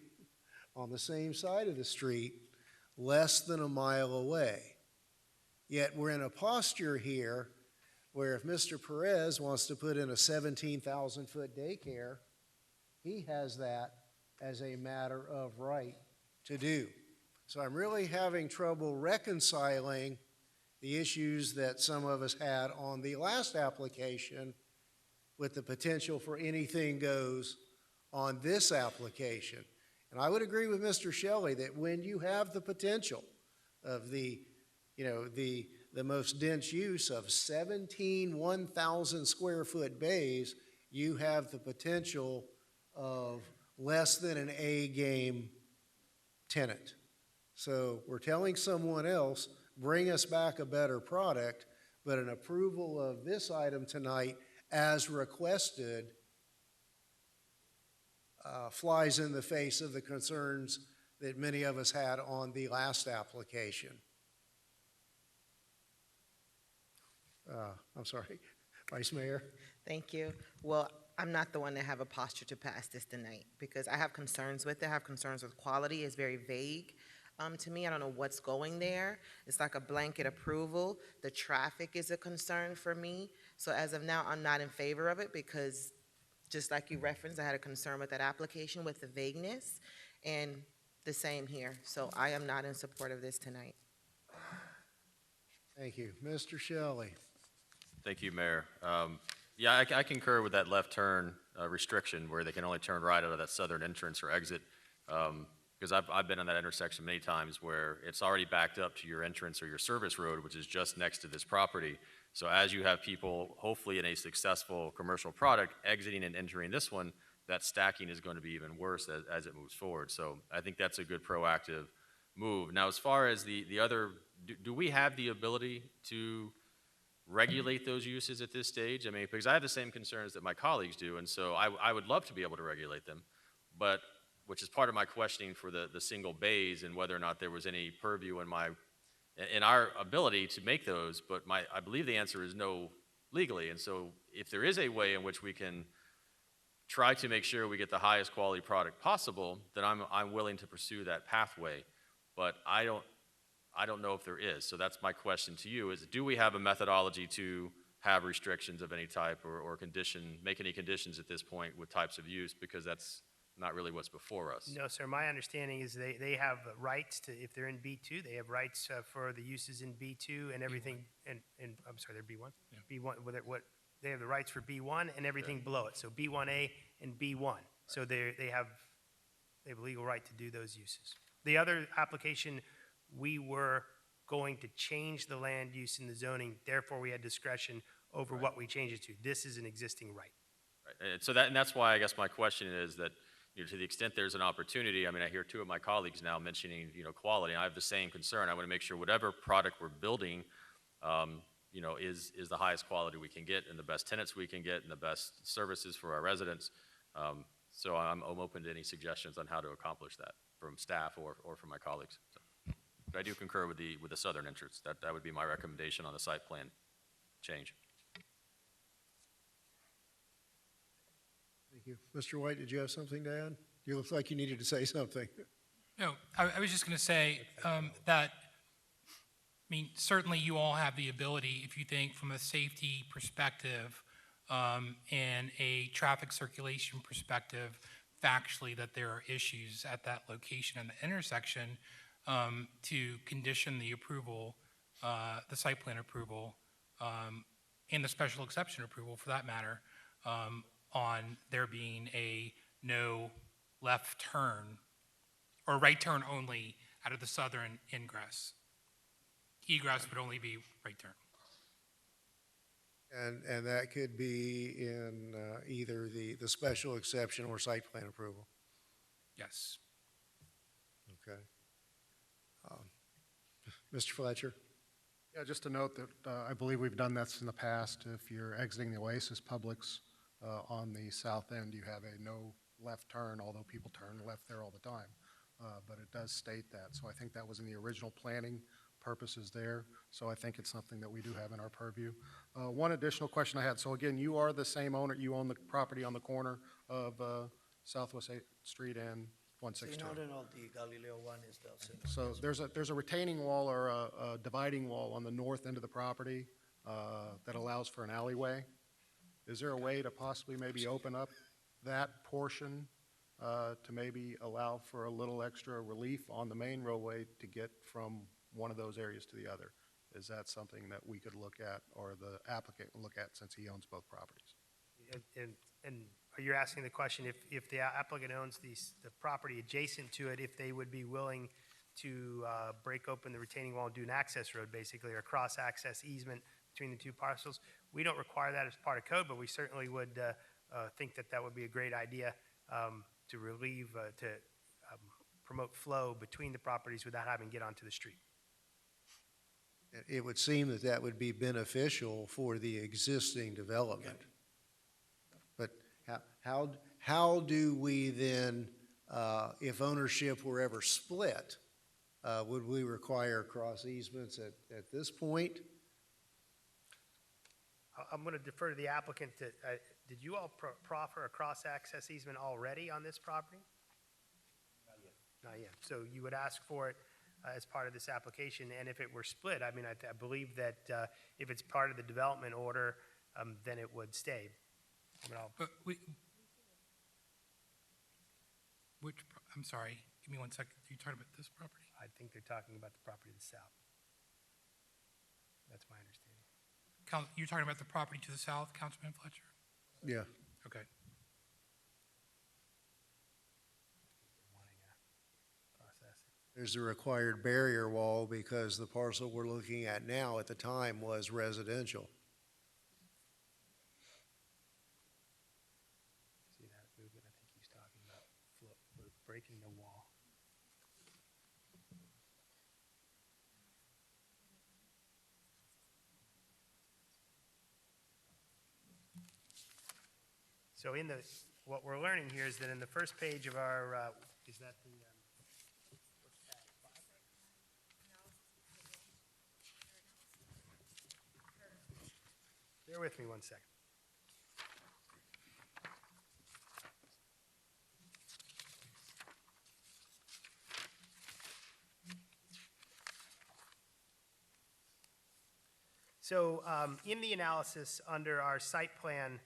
on the same side of the street, less than a mile away. Yet we're in a posture here where if Mr. Perez wants to put in a 17,000-foot daycare, he has that as a matter of right to do. So I'm really having trouble reconciling the issues that some of us had on the last application with the potential for anything goes on this application. And I would agree with Mr. Shelley that when you have the potential of the most dense use of 17 1,000 square foot bays, you have the potential of less than an A game tenant. So we're telling someone else, bring us back a better product, but an approval of this item tonight as requested flies in the face of the concerns that many of us had on the last application. I'm sorry, Vice Mayor? Thank you. Well, I'm not the one that have a posture to pass this tonight because I have concerns with it. I have concerns with quality. It's very vague to me. I don't know what's going there. It's like a blanket approval. The traffic is a concern for me. So as of now, I'm not in favor of it because just like you referenced, I had a concern with that application with the vagueness, and the same here. So I am not in support of this tonight. Thank you. Mr. Shelley? Thank you, Mayor. Yeah, I concur with that left turn restriction where they can only turn right out of that southern entrance or exit. Because I've been on that intersection many times where it's already backed up to your entrance or your service road, which is just next to this property. So as you have people, hopefully in a successful commercial product, exiting and entering this one, that stacking is going to be even worse as it moves forward. So I think that's a good proactive move. Now, as far as the other, do we have the ability to regulate those uses at this stage? I mean, because I have the same concerns that my colleagues do, and so I would love to be able to regulate them, but which is part of my questioning for the single bays and whether or not there was any purview in our ability to make those, but I believe the answer is no legally. And so if there is a way in which we can try to make sure we get the highest quality product possible, then I'm willing to pursue that pathway. but I don't know if there is. So that's my question to you is, do we have a methodology to have restrictions of any type or make any conditions at this point with types of use? Because that's not really what's before us. No, sir, my understanding is they have rights to, if they're in B2, they have rights for the uses in B2 and everything, and I'm sorry, they're B1? B1, they have the rights for B1 and everything below it, so B1A and B1. So they have a legal right to do those uses. The other application, we were going to change the land use in the zoning, therefore we had discretion over what we change it to. This is an existing right. Right. And so that's why I guess my question is that, to the extent there's an opportunity, I mean, I hear two of my colleagues now mentioning, quality. I have the same concern. I want to make sure whatever product we're building, is the highest quality we can get and the best tenants we can get and the best services for our residents. So I'm open to any suggestions on how to accomplish that from staff or from my colleagues. So, but I do concur with the southern entrance. That would be my recommendation on the site plan change. Thank you. Mr. White, did you have something to add? You look like you needed to say something. No, I was just going to say that, certainly you all have the ability, if you think from a safety perspective and a traffic circulation perspective, factually that there are issues at that location and the intersection, to condition the approval, the site plan approval, and the special exception approval for that matter, on there being a no left turn or right turn only out of the southern ingress. Egress would only be right turn. And that could be in either the special exception or site plan approval. Yes. Okay. Mr. Fletcher? Yeah, just to note that I believe we've done this in the past. If you're exiting the Oasis Publix on the south end, you have a no left turn, although people turn left there all the time. But it does state that. So I think that was in the original planning purposes there. So I think it's something that we do have in our purview. One additional question I had. So again, you are the same owner. You own the property on the corner of Southwest 8th Street and 162. No, the Galileo one is the same. So there's a retaining wall or a dividing wall on the north end of the property that allows for an alleyway. Is there a way to possibly maybe open up that portion to maybe allow for a little extra relief on the main roadway to get from one of those areas to the other? Is that something that we could look at or the applicant can look at since he owns both properties? And are you asking the question if the applicant owns the property adjacent to it, if they would be willing to break open the retaining wall and do an access road basically, or cross-access easement between the two parcels? We don't require that as part of code, but we certainly would think that would be a great idea to relieve, to promote flow between the properties without having to get onto the street. It would seem that would be beneficial for the existing development. But how do we then, if ownership were ever split, would we require cross easements at this point? I'm going to defer to the applicant. Did you all proffer a cross-access easement already on this property? Not yet. So you would ask for it as part of this application, and if it were split, I believe that if it's part of the development order, then it would stay. I'm sorry, give me 1 second. Are you talking about this property? I think they're talking about the property to the south. That's my understanding. You're talking about the property to the south, Councilman Fletcher? Yeah. Okay. There's a required barrier wall because the parcel we're looking at now at the time was residential. See that movement? I think he's talking about breaking the wall. So what we're learning here is that in the first page of our, is that the, bear with me 1 second. So in the analysis, under our site plan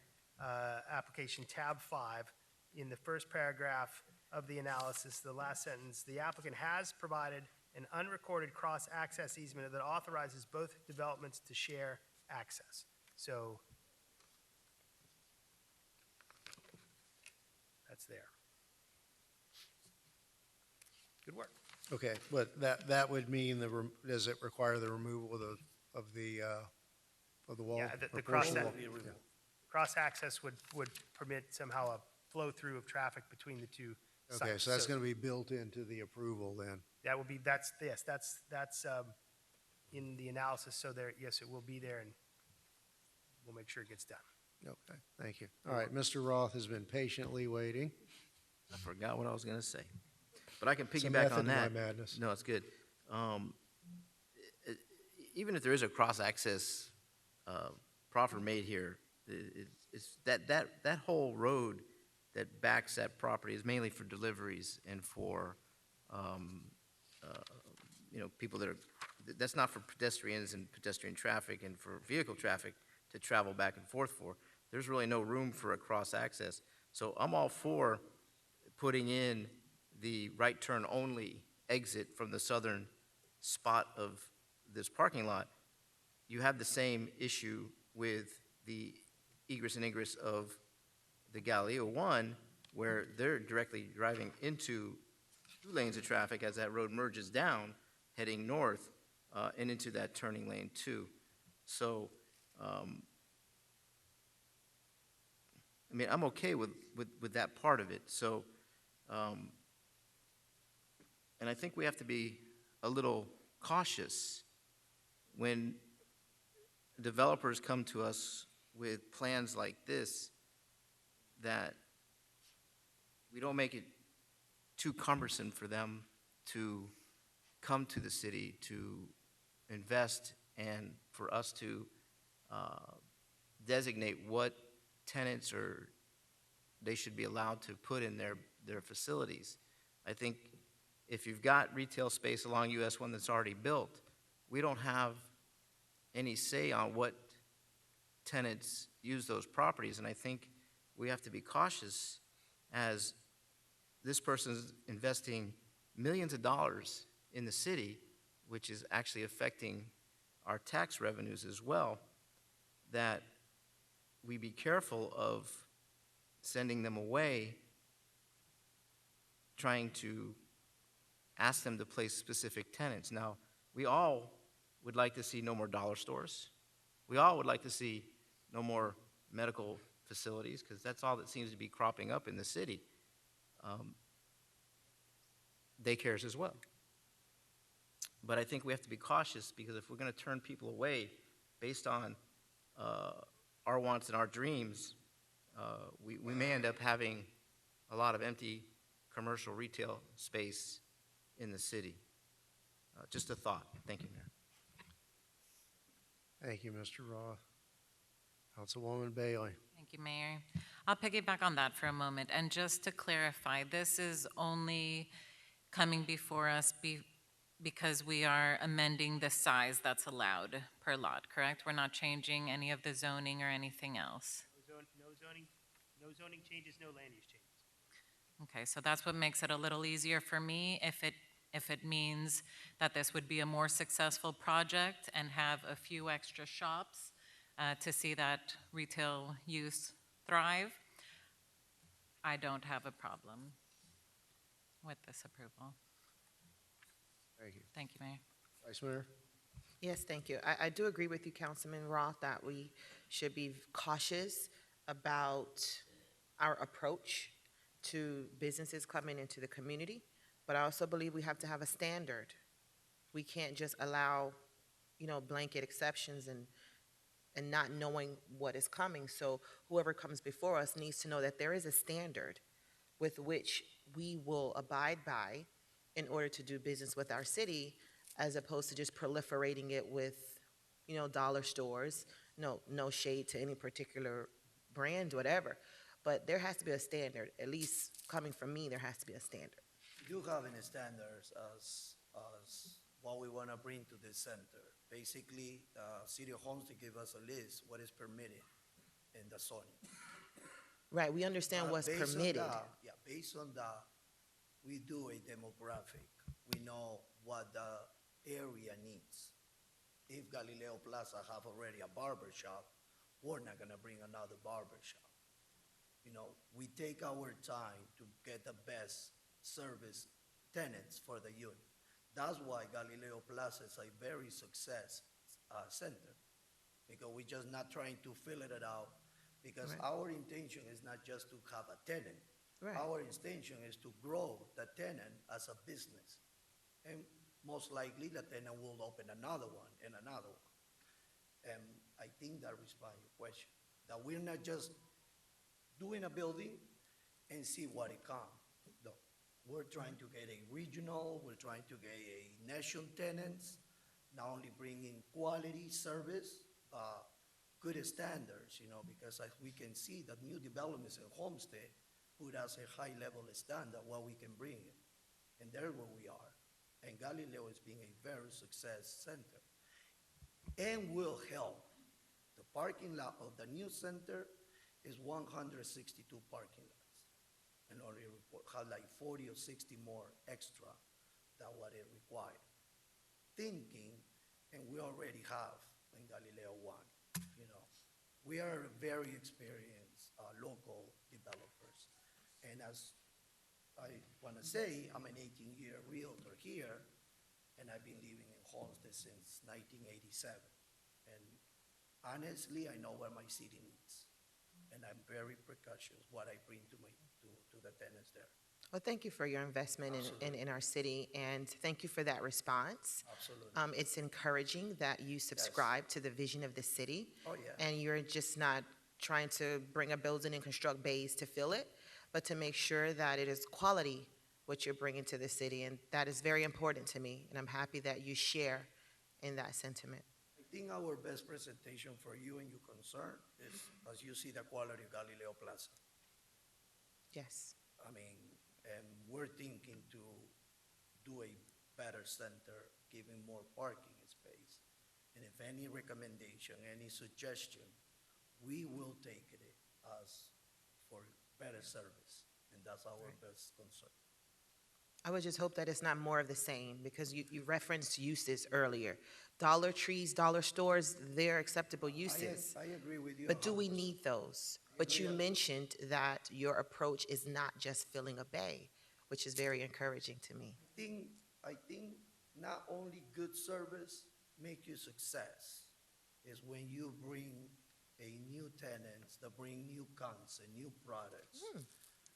application, tab 5, in the first paragraph of the analysis, the last sentence, the applicant has provided an unrecorded cross-access easement that authorizes both developments to share access. So that's there. Good work. Okay, but that would mean does it require the removal of the wall? Yeah, the proportional wall? cross-access would permit somehow a flow-through of traffic between the two sites. Okay, so that's going to be built into the approval then? That will be, that's in the analysis, so there, yes, it will be there, and we'll make sure it gets done. Okay, thank you. All right, Mr. Roth has been patiently waiting. I forgot what I was going to say, but I can It's a piggyback method on to my that. madness. No, it's good. Even if there is a cross-access proffer made here, it's that whole road that backs that property is mainly for deliveries and for, people that are, that's not for pedestrians and pedestrian traffic and for vehicle traffic to travel back and forth for. There's really no room for a cross-access. So I'm all for putting in the right turn only exit from the southern spot of this parking lot. You have the same issue with the egress and ingress of the Galileo one, where they're directly driving into 2 lanes of traffic as that road merges down, heading north, and into that turning lane too. So, I'm okay with that part of it. So, and I think we have to be a little cautious when developers come to us with plans like this, that we don't make it too cumbersome for them to come to the city to invest and for us to designate what tenants or they should be allowed to put in their facilities. I think if you've got retail space along US 1 that's already built, we don't have any say on what tenants use those properties, and I think we have to be cautious as this person's investing millions of dollars in the city, which is actually affecting our tax revenues as well, that we be careful of sending them away, trying to ask them to place specific tenants. Now, we all would like to see no more dollar stores. We all would like to see no more medical facilities, because that's all that seems to be cropping up in the city. Daycares as well. But I think we have to be cautious, because if we're going to turn people away based on our wants and our dreams, we may end up having a lot of empty commercial retail space in the city. Just a thought. Thank you, Mayor. Thank you, Mr. Roth. Councilwoman Bailey. Thank you, Mayor. I'll piggyback on that for a moment. And just to clarify, this is only coming before us because we are amending the size that's allowed per lot, correct? We're not changing any of the zoning or anything else. No zoning changes, no land use changes. Okay, so that's what makes it a little easier for me if it means that this would be a more successful project and have a few extra shops to see that retail use thrive. I don't have a problem with this approval. Thank you. Thank you, Mayor. Vice Mayor? Yes, thank you. I do agree with you, Councilman Roth, that we should be cautious about our approach to businesses coming into the community, but I also believe we have to have a standard. We can't just allow, blanket exceptions and not knowing what is coming. So whoever comes before us needs to know that there is a standard with which we will abide by in order to do business with our city, as opposed to just proliferating it with, dollar stores. No shade to any particular brand, whatever. But there has to be a standard. At least coming from me, there has to be a standard. You have any standards as what we want to bring to the center. Basically, City of Homestead give us a list, what is permitted in the zoning. Right, we understand what's Based on permitted. that- Yeah, based on that, we do a demographic. We know what the area needs. If Galileo Plaza have already a barber shop, we're not gonna bring another barber shop. You know, we take our time to get the best service tenants for the unit. That's why Galileo Plaza is a very success center, because we're just not trying to fill it out, because Right. our intention is not just to have a tenant. Right. Our intention is to grow the tenant as a business. And most likely, the tenant will open another one and another one. And I think that responds your question, that we're not just doing a building and see what it comes. No, we're trying to get a regional, we're trying to get a national tenants, not only bringing quality service, good standards, you know, because as we can see, that new developments in Homestead put us a high level of standard, what we can bring in. And there where we are. And Galileo is being a very success center. And will help. The parking lot of the new center is 162 parking lots. And only have like 40 or 60 more extra than what it required. Thinking, and we already have in Galileo 1, you know, we are very experienced local developers. And as I want to say, I'm an 18-year realtor here, and I've been living in Homestead since 1987. And honestly, I know what my city needs, and I'm very precautious what I bring to the tenants there. Well, thank you for your investment in our city, and thank you for that response. Absolutely. It's encouraging that you subscribe to the vision of the city. Oh, yeah. And you're just not trying to bring a building and construct bays to fill it, but to make sure that it is quality what you're bringing to the city, and that is very important to me, and I'm happy that you share in that sentiment. I think our best presentation for you and your concern is, as you see, the quality of Galileo Plaza. Yes. I mean, and we're thinking to do a better center, giving more parking space. And if any recommendation, any suggestion, we will take it as for better service, and that's our best concern. I would just hope that it's not more of the same, because you referenced uses earlier. Dollar trees, dollar stores, they're acceptable uses. I agree with you. But do we need those? But you mentioned that your approach is not just filling a bay, which is very encouraging to me. I think not only good service make you success, is when you bring a new tenants that bring new concept, new products,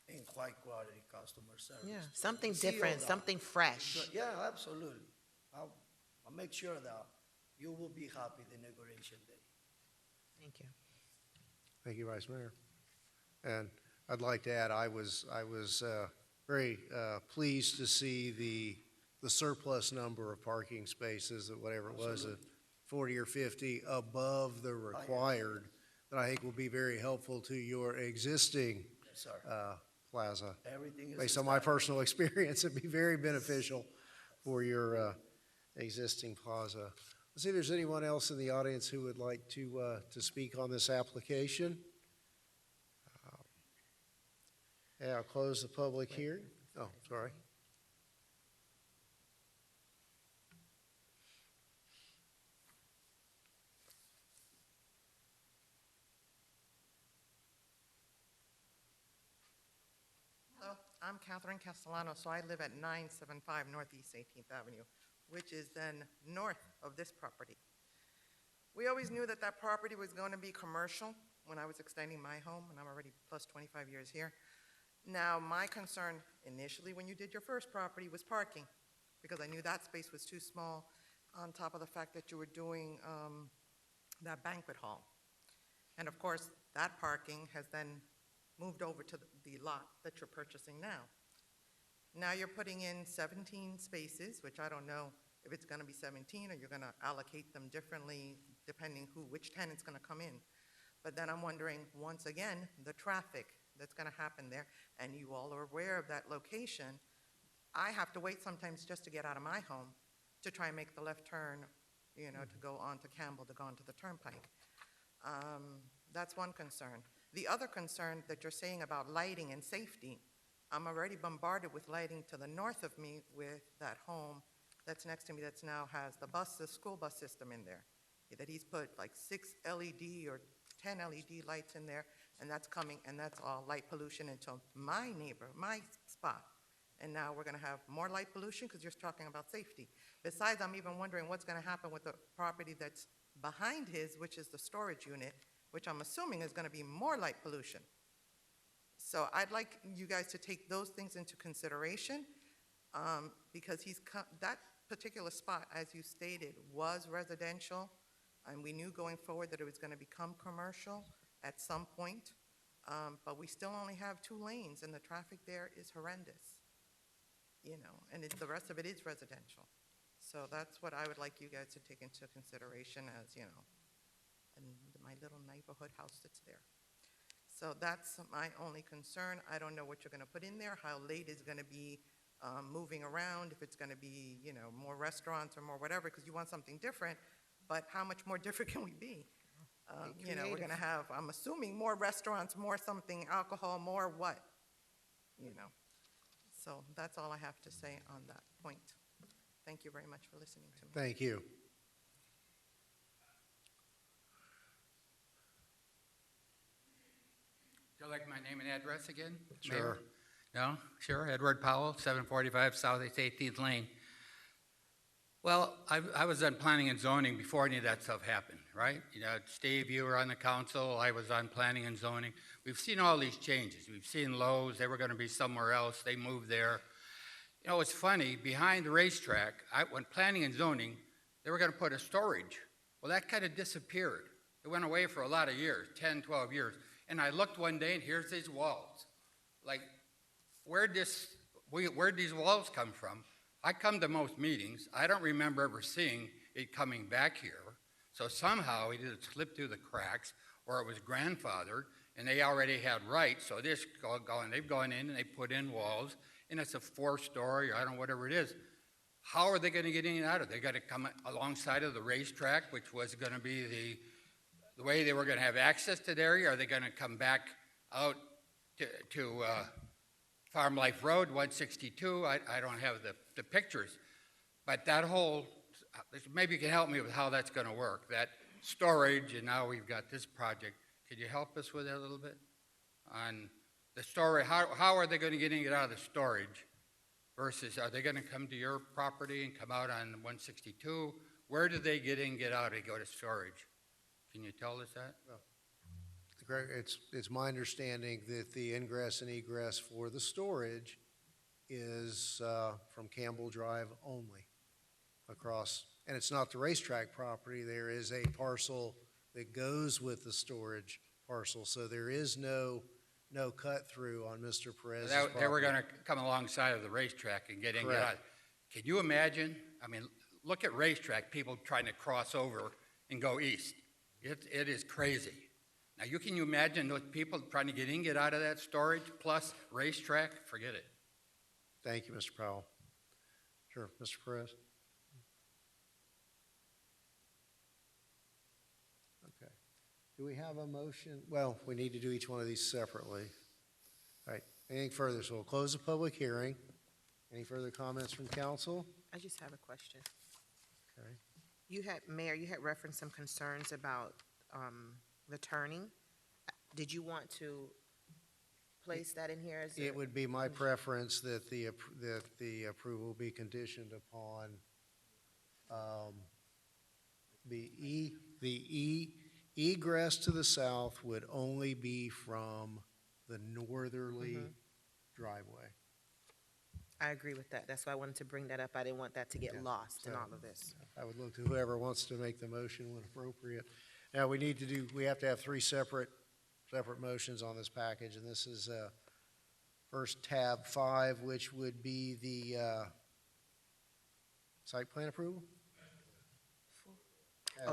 and high quality customer service. Yeah, something See all different, that. something fresh. So, yeah, absolutely. I'll make sure that you will be happy the inauguration day. Thank you. Thank you, Vice Mayor. And I'd like to add, I was very pleased to see the surplus number of parking spaces, that whatever it was, 40 or 50 above the required, that I think will be very helpful to your existing Yes, sir. plaza. Everything is Based on my personal experience, it'd be very beneficial for your existing plaza. Let's see if there's anyone else in the audience who would like to speak on this application. Yeah, I'll close the public hearing. Oh, sorry. Hello, I'm Catherine Castellano, so I live at 975 Northeast 18th Avenue, which is then north of this property. We always knew that that property was going to be commercial when I was extending my home, and I'm already plus 25 years here. Now, my concern initially when you did your first property was parking, because I knew that space was too small, on top of the fact that you were doing that banquet hall. And of course, that parking has then moved over to the lot that you're purchasing now. Now you're putting in 17 spaces, which I don't know if it's gonna be 17 or you're gonna allocate them differently depending which tenant's gonna come in. But then I'm wondering, once again, the traffic that's gonna happen there, and you all are aware of that location. I have to wait sometimes just to get out of my home to try and make the left turn, you know, to go on to Campbell, to go onto the turnpike. That's one concern. The other concern that you're saying about lighting and safety, I'm already bombarded with lighting to the north of me with that home that's next to me that's now has the school bus system in there, that he's put like 6 LED or 10 LED lights in there, and that's coming, and that's all light pollution into my neighbor, my spot. And now we're gonna have more light pollution because you're talking about safety. Besides, I'm even wondering what's gonna happen with the property that's behind his, which is the storage unit, which I'm assuming is gonna be more light pollution. So I'd like you guys to take those things into consideration, because that particular spot, as you stated, was residential, and we knew going forward that it was gonna become commercial at some point, but we still only have 2 lanes, and the traffic there is horrendous, you know, and the rest of it is residential. So that's what I would like you guys to take into consideration as, you know, and my little neighborhood house that's there. So that's my only concern. I don't know what you're gonna put in there, how late is gonna be moving around, if it's gonna be, you know, more restaurants or more whatever, because you want something different, but how much more different can we be? You know, we're gonna have, I'm assuming, more restaurants, more something, alcohol, more what? You know, so that's all I have to say on that point. Thank you very much for listening to me. Thank you. Do you like my name and address again? Sure. Mayor? No? Sure. Edward Powell, 745 Southeast 18th Lane. Well, I was on planning and zoning before any of that stuff happened, right? You know, Steve, you were on the council, I was on planning and zoning. We've seen all these changes. We've seen Lowe's, they were gonna be somewhere else, they moved there. You know, it's funny, behind the racetrack, when planning and zoning, they were gonna put a storage. Well, that kind of disappeared. It went away for a lot of years, 10, 12 years. And I looked one day and here's these walls. Like, where'd these walls come from? I come to most meetings. I don't remember ever seeing it coming back here. So somehow it either slipped through the cracks or it was grandfathered and they already had rights. So they've gone in and they put in walls and it's a 4-story or I don't know, whatever it is. How are they going to get in and out of it? They got to come alongside of the racetrack, which was going to be the way they were going to have access to the area. Are they going to come back out to Farm Life Road, 162? I don't have the pictures. But that whole, maybe you can help me with how that's going to work. That storage, and now we've got this project. Could you help us with that a little bit? On the storage, how are they going to get in and get out of the storage? Versus, are they going to come to your property and come out on 162? Where do they get in and get out and go to storage? Can you tell us that? Greg, it's my understanding that the ingress and egress for the storage is from Campbell Drive only across, and it's not the racetrack property. There is a parcel that goes with the storage parcel, so there is no cut through on Mr. Perez's property. They were going to come alongside of the racetrack and get in and get out. Can you imagine? I mean, look at racetrack, people trying to cross over and go east. It is crazy. Now, can you imagine those people trying to get in, get out of that storage, plus racetrack? Forget it. Thank you, Mr. Powell. Sure, Mr. Perez. Okay. Do we have a motion? Well, we need to do each one of these separately. All right, anything further? So we'll close the public hearing. Any further comments from council? I just have a question. Okay. Mayor, you had referenced some concerns about the turning. Did you want to place that in here as It would be my preference that the approval be conditioned upon the egress to the south would only be from the northerly driveway. I agree with that. That's why I wanted to bring that up. I didn't want that to get lost in all of this. I would look to whoever wants to make the motion when appropriate. Now, we have to have 3 separate motions on this package, and this is first tab 5, which would be the site plan approval?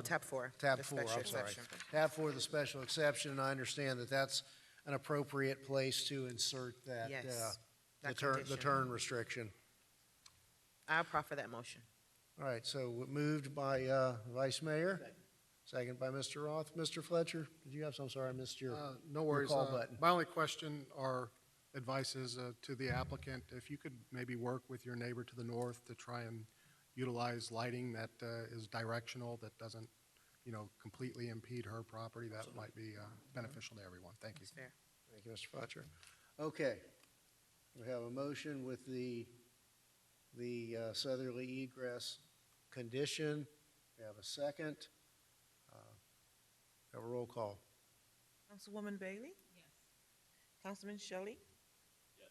Tab 4. Tab the 4, special I'm sorry. exception. Tab 4, the special exception, and I understand that that's an appropriate place to insert that, Yes, that the condition. turn restriction. I'll proffer that motion. All right, so moved by Vice Mayor, second by Mr. Roth. Mr. Fletcher, did you have some? Sorry, I missed your No your worries. call button. My only question or advice is to the applicant, if you could maybe work with your neighbor to the north to try and utilize lighting that is directional, that doesn't, completely impede her property, that might be beneficial to everyone. Thank you. That's fair. Thank you, Mr. Fletcher. Okay, we have a motion with the southerly egress condition. We have a second. Have a roll call. Councilwoman Bailey? Yes. Councilman Shelley? Yes.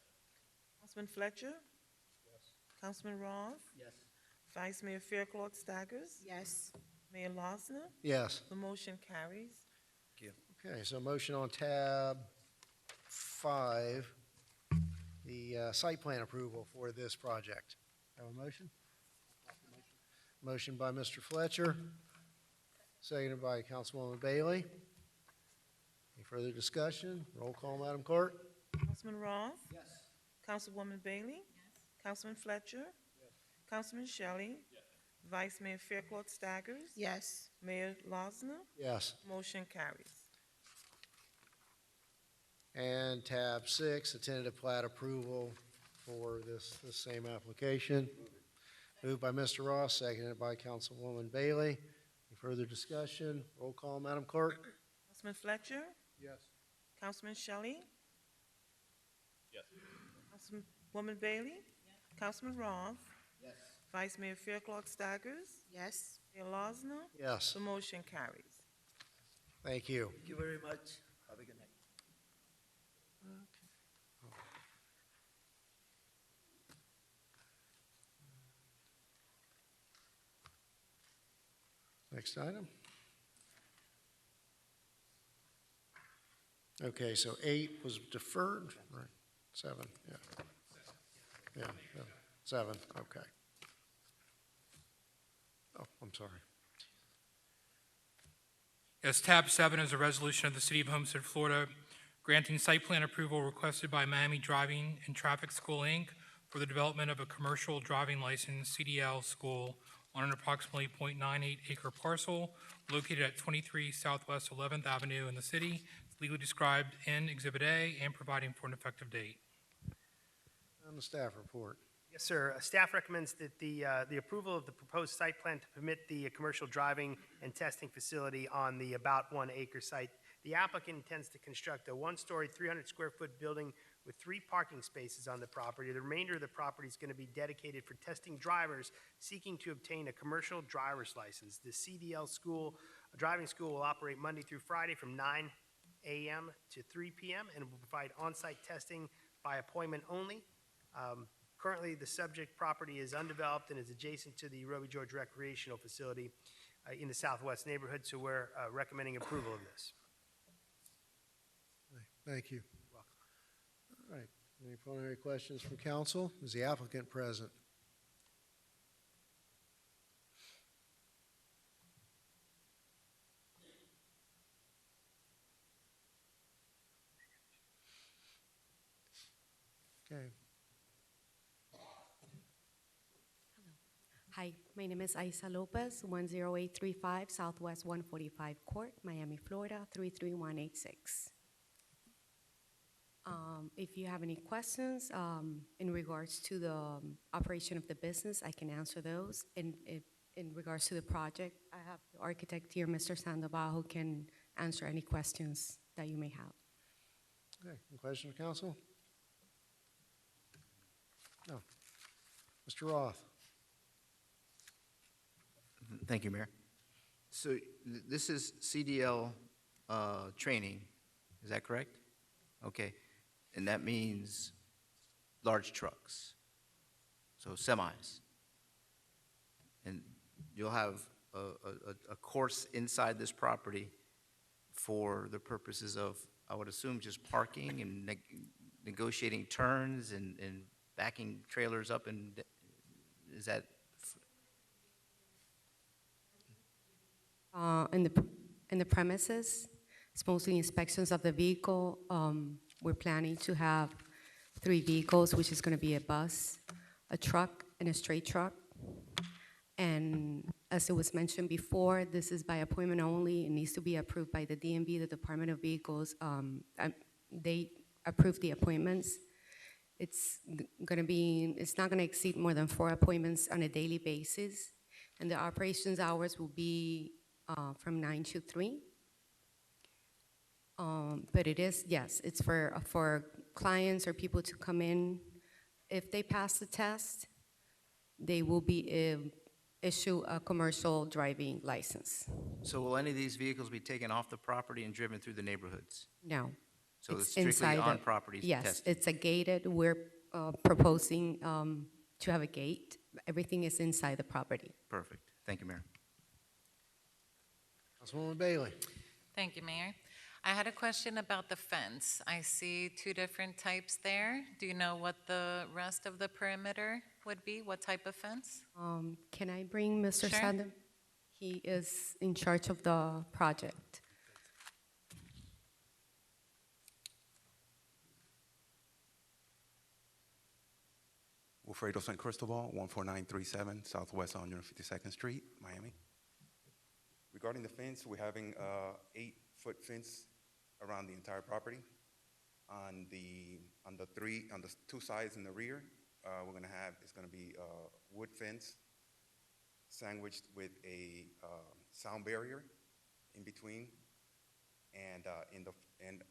Councilman Fletcher? Yes. Councilman Roth? Yes. Vice Mayor Fairclough Staggers? Yes. Mayor Losner? Yes. The motion carries. Okay, so motion on tab 5, the site plan approval for this project. Have a motion? Motion by Mr. Fletcher, seconded by Councilwoman Bailey. Any further discussion? Roll call, Madam Clerk. Councilman Roth? Yes. Councilwoman Bailey? Yes. Councilman Fletcher? Yes. Councilman Shelley? Yes. Vice Mayor Fairclough Staggers? Yes. Mayor Losner? Yes. Motion carries. And tab 6, the tentative plat approval for this same application. Moved by Mr. Ross, seconded by Councilwoman Bailey. Any further discussion? Roll call, Madam Clerk. Councilman Fletcher? Yes. Councilman Shelley? Yes. Councilwoman Bailey? Yes. Councilman Roth? Yes. Vice Mayor Fairclough Staggers? Yes. Mayor Losner? Yes. The motion carries. Thank you. Thank you very much. Have a good night. Next item. Okay, so 8 was deferred, right? 7, yeah. Yeah, 7, okay. Oh, I'm sorry. Yes, tab 7 is a resolution of the City of Homestead, Florida, granting site plan approval requested by Miami Driving and Traffic School, Inc. for the development of a commercial driving license, CDL school, on an approximately .98 acre parcel located at 23 Southwest 11th Avenue in the city. It's legally described in Exhibit A and providing for an effective date. On the staff report. Yes, sir. Staff recommends that the approval of the proposed site plan to permit the commercial driving and testing facility on the about 1 acre site. The applicant intends to construct a 1-story, 300-square-foot building with 3 parking spaces on the property. The remainder of the property is going to be dedicated for testing drivers seeking to obtain a commercial driver's license. The CDL school, driving school, will operate Monday through Friday from 9 a.m. to 3 p.m. and will provide on-site testing by appointment only. Currently, the subject property is undeveloped and is adjacent to the Roby George Recreational Facility in the southwest neighborhood, so we're recommending approval of this. Thank you. All right, any preliminary questions from council? Is the applicant present? Okay. Hi, my name is Aisa Lopez, 10835 Southwest 145 Court, Miami, Florida, 33186. If you have any questions in regards to the operation of the business, I can answer those. In regards to the project, I have the architect here, Mr. Sandoval, who can answer any questions that you may have. Okay, any questions from council? No. Mr. Roth. Thank you, Mayor. So this is CDL training, is that correct? Okay, and that means large trucks, so semis. And you'll have a course inside this property for the purposes of, I would assume, just parking and negotiating turns and backing trailers up, and is that? In the premises, it's mostly inspections of the vehicle. We're planning to have 3 vehicles, which is going to be a bus, a truck, and a straight truck. And as it was mentioned before, this is by appointment only. It needs to be approved by the DMV, the Department of Vehicles. They approve the appointments. It's not gonna exceed more than 4 appointments on a daily basis. And the operations hours will be from 9 to 3. But it is, yes, it's for clients or people to come in. If they pass the test, they will be issue a commercial driving license. So will any of these vehicles be taken off the property and driven through the neighborhoods? No. So it's strictly inside on the- property Yes, tested? it's a gated, we're proposing to have a gate. Everything is inside the property. Perfect. Thank you, Mayor. Councilwoman Bailey. Thank you, Mayor. I had a question about the fence. I see 2 different types there. Do you know what the rest of the perimeter would be? What type of fence? Can I bring Mr. Sure. Sadam? He is in charge of the project. Wilfredo San Cristobal, 14937 Southwest 152nd Street, Miami. Regarding the fence, we're having a 8-foot fence around the entire property. On the 2 sides in the rear, it's gonna be a wood fence sandwiched with a sound barrier in between. And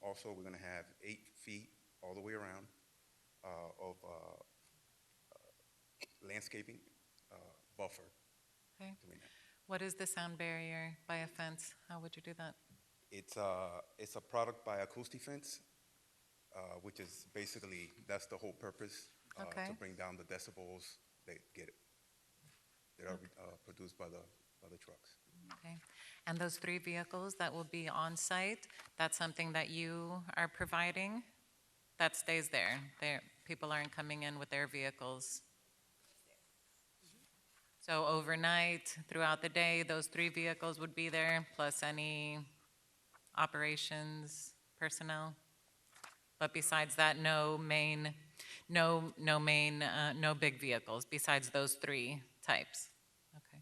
also we're gonna have 8 feet all the way around of landscaping buffer. Okay. What is the sound barrier by a fence? How would you do that? It's a product by Acoustic Fence, which is basically, that's the whole purpose, Okay. to bring down the decibels that are produced by the trucks. Okay. And those 3 vehicles that will be on site, that's something that you are providing? That stays there? People aren't coming in with their vehicles? So overnight, throughout the day, those 3 vehicles would be there, plus any operations personnel? But besides that, no big vehicles besides those 3 types? Okay.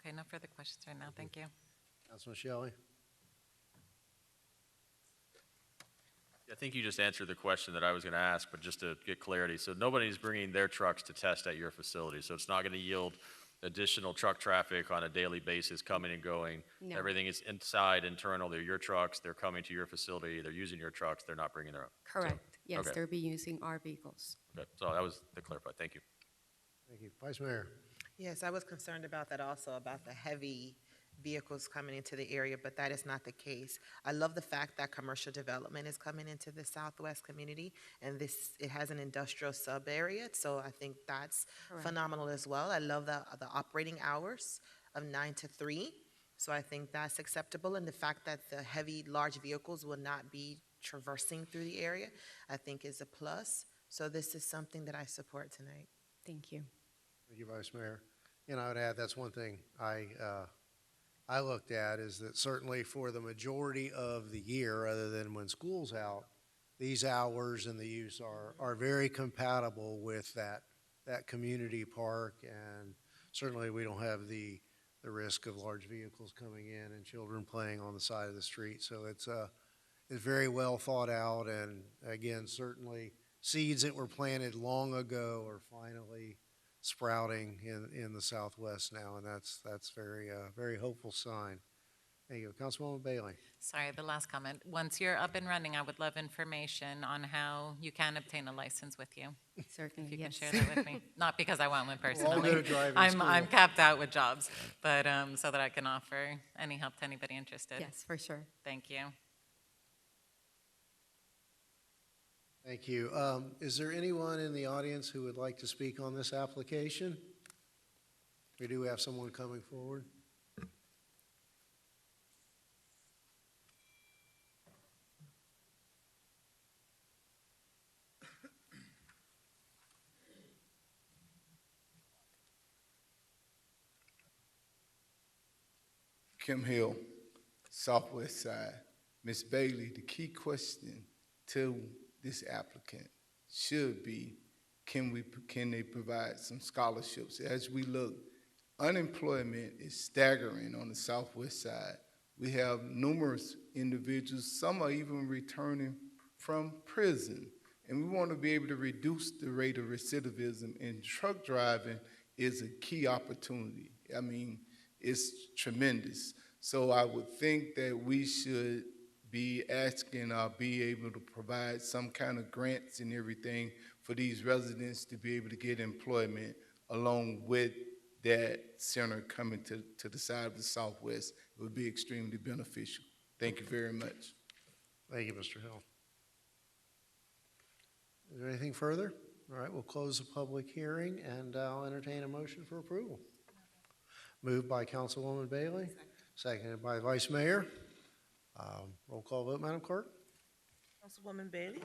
Okay, no further questions right now. Thank you. Councilman Shelley. I think you just answered the question that I was going to ask, but just to get clarity. So nobody's bringing their trucks to test at your facility, so it's not going to yield additional truck traffic on a daily basis coming and going? No. Everything is inside, internal, they're your trucks, they're coming to your facility, they're using your trucks, they're not bringing their own? Correct. Yes, okay. they'll be using our vehicles. Okay, so that was to clarify. Thank you. Thank you. Vice Mayor. Yes, I was concerned about that also, about the heavy vehicles coming into the area, but that is not the case. I love the fact that commercial development is coming into the Southwest community, and it has an industrial sub area, so I think that's Correct. phenomenal as well. I love the operating hours of 9 to 3, so I think that's acceptable, and the fact that the heavy, large vehicles will not be traversing through the area, I think is a plus. So this is something that I support tonight. Thank you. Thank you, Vice Mayor. And I would add, that's one thing I looked at, is that certainly for the majority of the year, other than when school's out, these hours and the use are very compatible with that community park, and certainly we don't have the risk of large vehicles coming in and children playing on the side of the street. So it's very well thought out, and again, certainly seeds that were planted long ago are finally sprouting in the Southwest now, and that's very hopeful sign. Thank you. Councilwoman Bailey. Sorry, the last comment. Once you're up and running, I would love information on how you can obtain a license with you. Certainly, If you yes. can share that with me. Not because I want one We'll all personally. go to driving I'm school. capped out with jobs, but so that I can offer any help to anybody interested. Yes, for sure. Thank you. Thank you. Is there anyone in the audience who would like to speak on this application? We do have someone coming forward. Kim Hill, Southwest Side. Ms. Bailey, the key question to this applicant should be, can they provide some scholarships? As we look, unemployment is staggering on the southwest side. We have numerous individuals, some are even returning from prison. And we want to be able to reduce the rate of recidivism, and truck driving is a key opportunity. I mean, it's tremendous. So I would think that we should be asking or be able to provide some kind of grants and everything for these residents to be able to get employment along with that center coming to the side of the Southwest. It would be extremely beneficial. Thank you very much. Thank you, Mr. Hill. Is there anything further? All right, we'll close the public hearing, and I'll entertain a motion for approval. Moved by Councilwoman Bailey, seconded by Vice Mayor. Roll call vote, Madam Clerk. Councilwoman Bailey? Yes.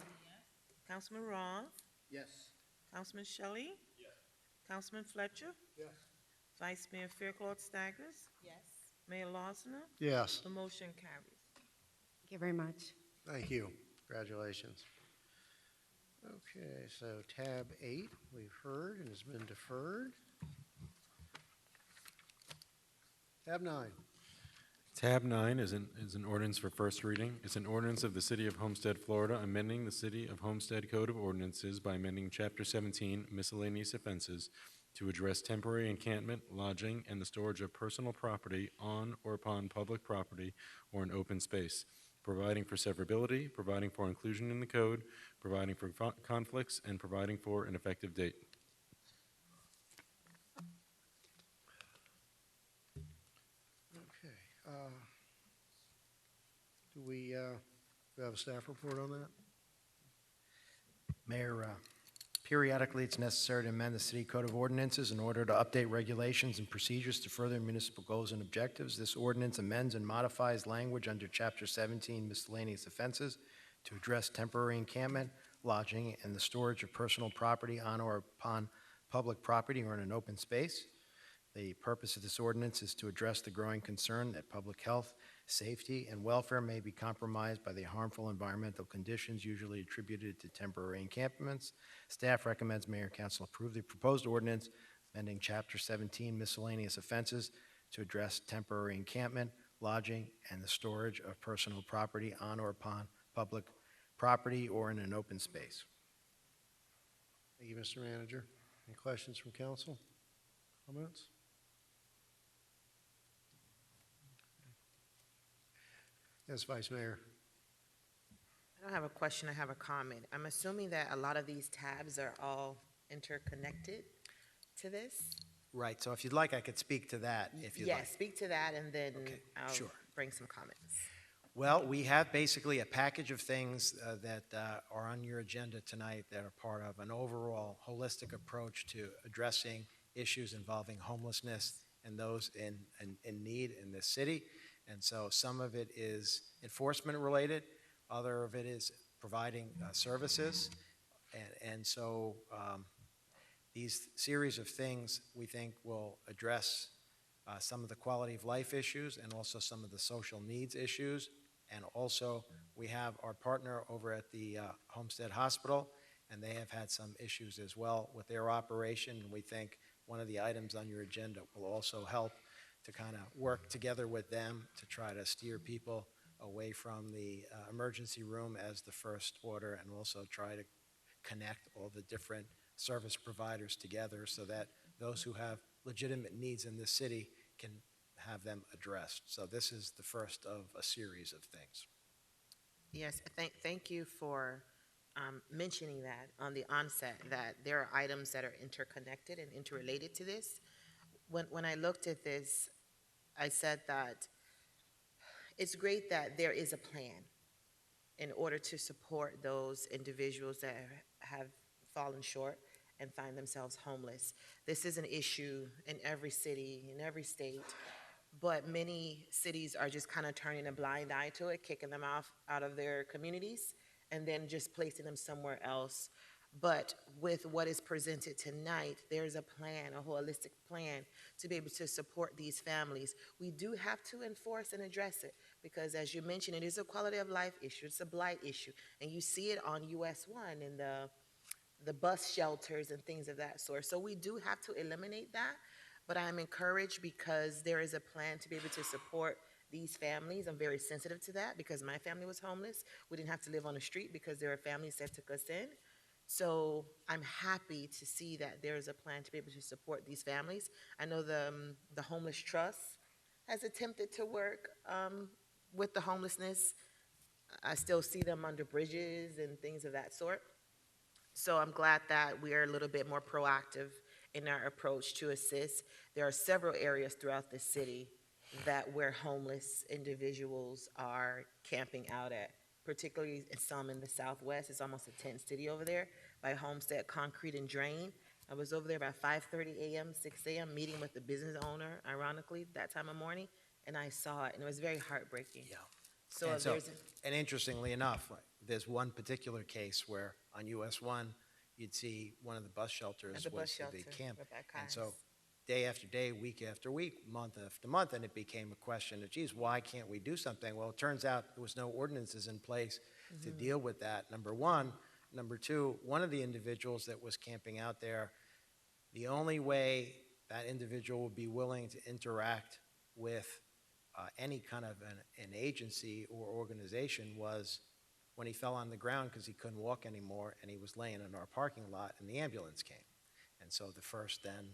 Councilman Roth? Yes. Councilman Shelley? Yes. Councilman Fletcher? Yes. Vice Mayor Fairclough Staggers? Yes. Mayor Lawsoner? Yes. The motion carries. Thank you very much. Thank you. Congratulations. Okay, so tab 8 we've heard and has been deferred. Tab 9. Tab 9 is an ordinance for first reading. It's an ordinance of the City of Homestead, Florida, amending the City of Homestead Code of Ordinances by amending Chapter 17, miscellaneous offenses, to address temporary encampment, lodging, and the storage of personal property on or upon public property or in open space, providing for severability, providing for inclusion in the code, providing for conflicts, and providing for an effective date. Okay. Do we have a staff report on that? Mayor, periodically, it's necessary to amend the city code of ordinances in order to update regulations and procedures to further municipal goals and objectives. This ordinance amends and modifies language under Chapter 17 miscellaneous offenses to address temporary encampment, lodging, and the storage of personal property on or upon public property or in an open space. The purpose of this ordinance is to address the growing concern that public health, safety, and welfare may be compromised by the harmful environmental conditions usually attributed to temporary encampments. Staff recommends Mayor and Council approve the proposed ordinance amending Chapter 17 miscellaneous offenses to address temporary encampment, lodging, and the storage of personal property on or upon public property or in an open space. Thank you, Mr. Manager. Any questions from council? Comments? Yes, Vice Mayor. I don't have a question, I have a comment. I'm assuming that a lot of these tabs are all interconnected to this? Right, so if you'd like, I could speak to that if you'd like. Yes, speak to that, and then I'll sure. bring some comments. Well, we have basically a package of things that are on your agenda tonight that are part of an overall holistic approach to addressing issues involving homelessness and those in need in this city. And so some of it is enforcement related, other of it is providing services. And so these series of things we think will address some of the quality of life issues and also some of the social needs issues. And also we have our partner over at the Homestead Hospital, and they have had some issues as well with their operation. And we think one of the items on your agenda will also help to kind of work together with them to try to steer people away from the emergency room as the first order, and also try to connect all the different service providers together so that those who have legitimate needs in this city can have them addressed. So this is the first of a series of things. Yes, thank you for mentioning that on the onset, that there are items that are interconnected and interrelated to this. When I looked at this, I said that it's great that there is a plan in order to support those individuals that have fallen short and find themselves homeless. This is an issue in every city, in every state, but many cities are just kind of turning a blind eye to it, kicking them out of their communities, and then just placing them somewhere else. But with what is presented tonight, there's a plan, a holistic plan to be able to support these families. We do have to enforce and address it because, as you mentioned, it is a quality of life issue. It's a blight issue. And you see it on US 1 in the the bus shelters and things of that sort. So we do have to eliminate that, but I'm encouraged because there is a plan to be able to support these families. I'm very sensitive to that because my family was homeless. We didn't have to live on the street because there are families that took us in. So I'm happy to see that there is a plan to be able to support these families. I know the Homeless Trust has attempted to work with the homelessness. I still see them under bridges and things of that sort. So I'm glad that we are a little bit more proactive in our approach to assist. There are several areas throughout the city that where homeless individuals are camping out at, particularly some in the Southwest. It's almost a tent city over there by Homestead, Concrete and Drain. I was over there by 5:30 a.m., 6 a.m., meeting with the business owner, ironically, that time of morning, and I saw it, and it was very heartbreaking. Yeah. So And if there's, and interestingly enough, there's one particular case where on US 1, you'd see one of the bus shelters At the bus was the shelter, camp. Rebecca And so Hines. day after day, week after week, month after month, and it became a question of, geez, why can't we do something? Well, it turns out there was no ordinances in place to Mhm. deal with that, number one. Number two, one of the individuals that was camping out there, the only way that individual would be willing to interact with any kind of an agency or organization was when he fell on the ground because he couldn't walk anymore and he was laying in our parking lot and the ambulance came. And so the first then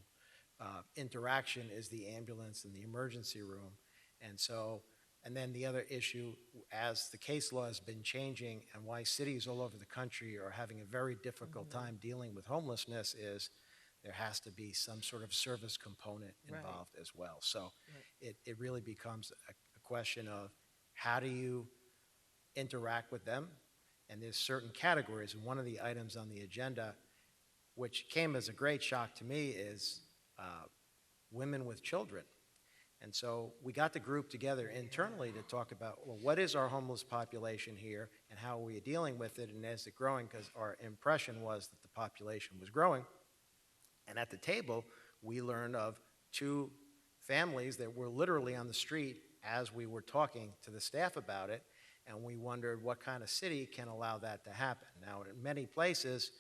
interaction is the ambulance in the emergency room. And so, and then the other issue, as the case law has been changing and why cities all over the country are having a very difficult time dealing with homelessness is there has to be some sort of service component Right. involved as well. So Right. it really becomes a question of how do you interact with them? And there's certain categories, and one of the items on the agenda, which came as a great shock to me, is women with children. And so we got the group together internally to talk about, well, what is our homeless population here and how are we dealing with it and is it growing? Because our impression was that the population was growing. And at the table, we learned of 2 families that were literally on the street as we were talking to the staff about it, and we wondered what kind of city can allow that to happen. Now, in many places,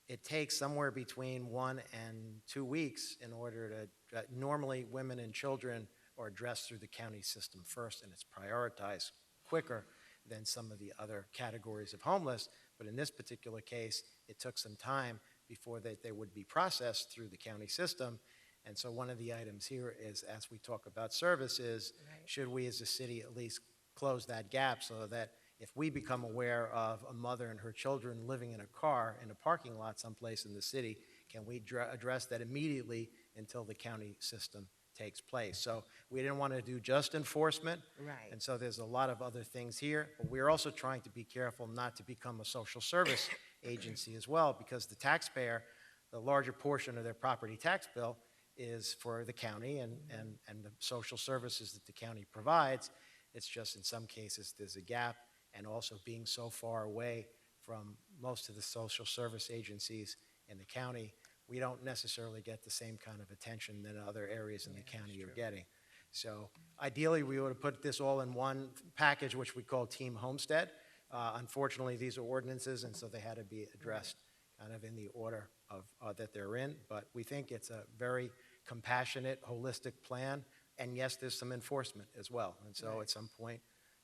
it takes somewhere between 1 and 2 weeks in order to, normally women and children are addressed through the county system first, and it's prioritized quicker than some of the other categories of homeless. But in this particular case, it took some time before they would be processed through the county system. And so one of the items here is, as we talk about services, should we as a city at least close that gap so that if we become aware of a mother and her children living in a car in a parking lot someplace in the city, can we address that immediately until the county system takes place? So we didn't want to do just enforcement. Right. And so there's a lot of other things here, but we're also trying to be careful not to become a social service agency as well, because the taxpayer, the larger portion of their property tax bill is for the county and the social services that the county provides. It's just in some cases there's a gap, and also being so far away from most of the social service agencies in the county, we don't necessarily get the same kind of attention that other areas in the county are getting. So ideally, we would have put this all in one package, which we call Team Homestead. Unfortunately, these are ordinances, and so they had to be addressed kind of in the order of that they're in. But we think it's a very compassionate, holistic plan. And yes, there's some enforcement as well. And so at some point,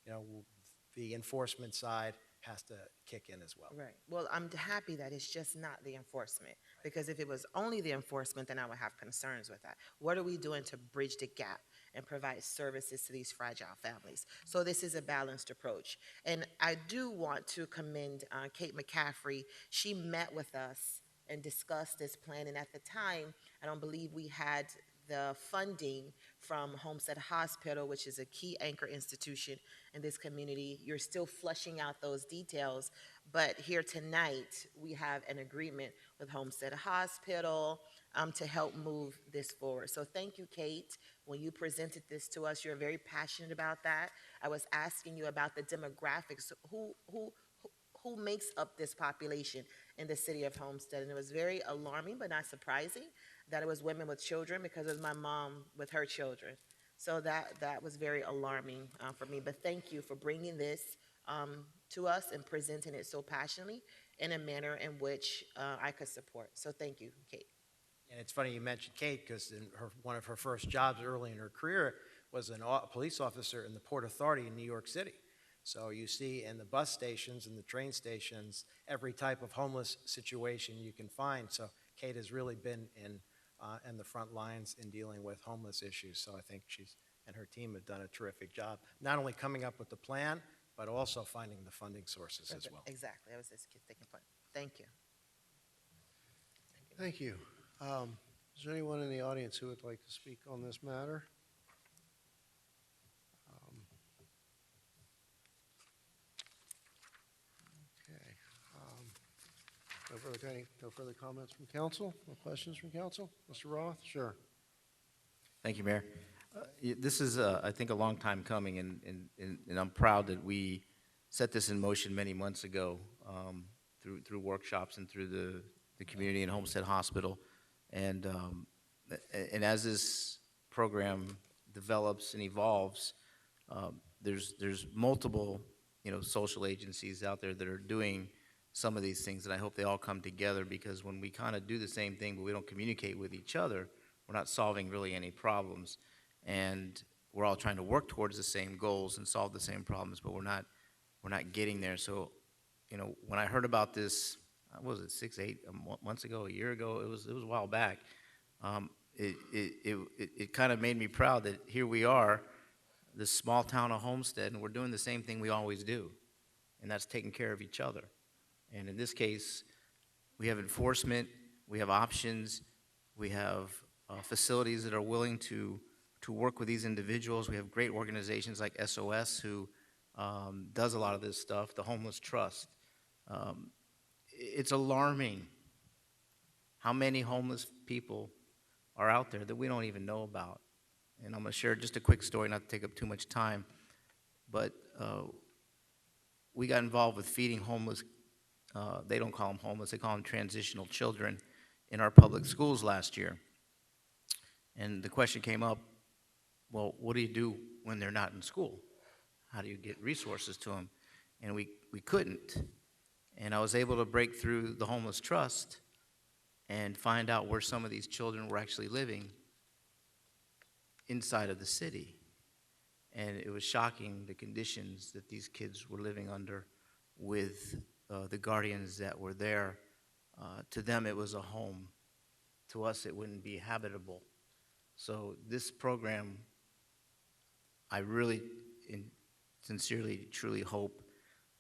you know, the enforcement side has to kick in as well. Right. Well, I'm happy that it's just not the enforcement, because if it was only the enforcement, then I would have concerns with that. What are we doing to bridge the gap and provide services to these fragile families? So this is a balanced approach. And I do want to commend Kate McCaffrey. She met with us and discussed this plan, and at the time, I don't believe we had the funding from Homestead Hospital, which is a key anchor institution in this community. You're still fleshing out those details, but here tonight, we have an agreement with Homestead Hospital to help move this forward. So thank you, Kate. When you presented this to us, you're very passionate about that. I was asking you about the demographics. Who makes up this population in the city of Homestead? And it was very alarming, but not surprising, that it was women with children, because it was my mom with her children. So that was very alarming for me. But thank you for bringing this to us and presenting it so passionately. in a manner in which I could support. So thank you, Kate. And it's funny you mentioned Kate, because one of her first jobs early in her career was a police officer in the Port Authority in New York City. So you see in the bus stations and the train stations, every type of homeless situation you can find. So Kate has really been in the front lines in dealing with homeless issues. So I think she's and her team have done a terrific job, not only coming up with the plan, but also finding the funding sources as well. Exactly. I was just taking point. Thank you. Thank you. Is there anyone in the audience who would like to speak on this matter? Okay. No further comments from council? No questions from council? Mr. Roth? Sure. Thank you, Mayor. This is, I think, a long time coming, and I'm proud that we set this in motion many months ago through workshops and through the community and Homestead Hospital. And as this program develops and evolves, there's multiple, social agencies out there that are doing some of these things, and I hope they all come together, because when we kind of do the same thing but we don't communicate with each other, we're not solving really any problems. And we're all trying to work towards the same goals and solve the same problems, but we're not getting there. So, when I heard about this, what was it, 6, 8 months ago, a year ago? It was a while back. It kind of made me proud that here we are, this small town of Homestead, and we're doing the same thing we always do, and that's taking care of each other. And in this case, we have enforcement, we have options, we have facilities that are willing to work with these individuals. We have great organizations like SOS who does a lot of this stuff, the Homeless Trust. It's alarming how many homeless people are out there that we don't even know about. And I'm going to share just a quick story, not to take up too much time, but we got involved with feeding homeless, they don't call them homeless, they call them transitional children, in our public schools last year. And the question came up, well, what do you do when they're not in school? How do you get resources to them? And we couldn't. And I was able to break through the Homeless Trust and find out where some of these children were actually living inside of the city. And it was shocking, the conditions that these kids were living under with the guardians that were there. To them, it was a home. To us, it wouldn't be habitable. So this program, I really sincerely, truly hope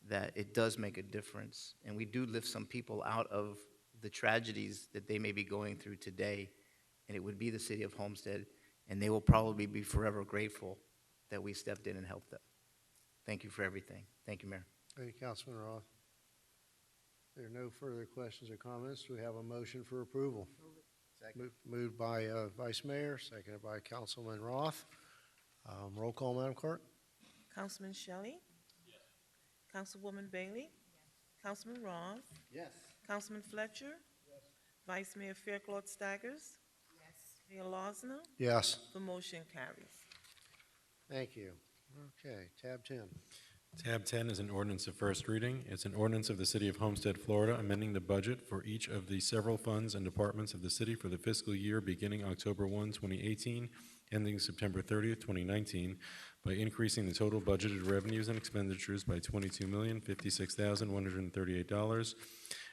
that it does make a difference, and we do lift some people out of the tragedies that they may be going through today, and it would be the city of Homestead, and they will probably be forever grateful that we stepped in and helped them. Thank you for everything. Thank you, Mayor. Thank you, Councilman Roth. There are no further questions or comments. Do we have a motion for approval? Moved by Vice Mayor, seconded by Councilman Roth. Roll call, Madam Clerk. Councilman Shelley? Yes. Councilwoman Bailey? Yes. Councilman Roth? Yes. Councilman Fletcher? Yes. Vice Mayor Fairclough Staggers? Yes. Mayor Losner? Yes. The motion carries. Thank you. Okay, tab 10. Tab 10 is an ordinance of first reading. It's an ordinance of the City of Homestead, Florida, amending the budget for each of the several funds and departments of the city for the fiscal year beginning October 1, 2018, ending September 30th, 2019, by increasing the total budgeted revenues and expenditures by $22,056,138,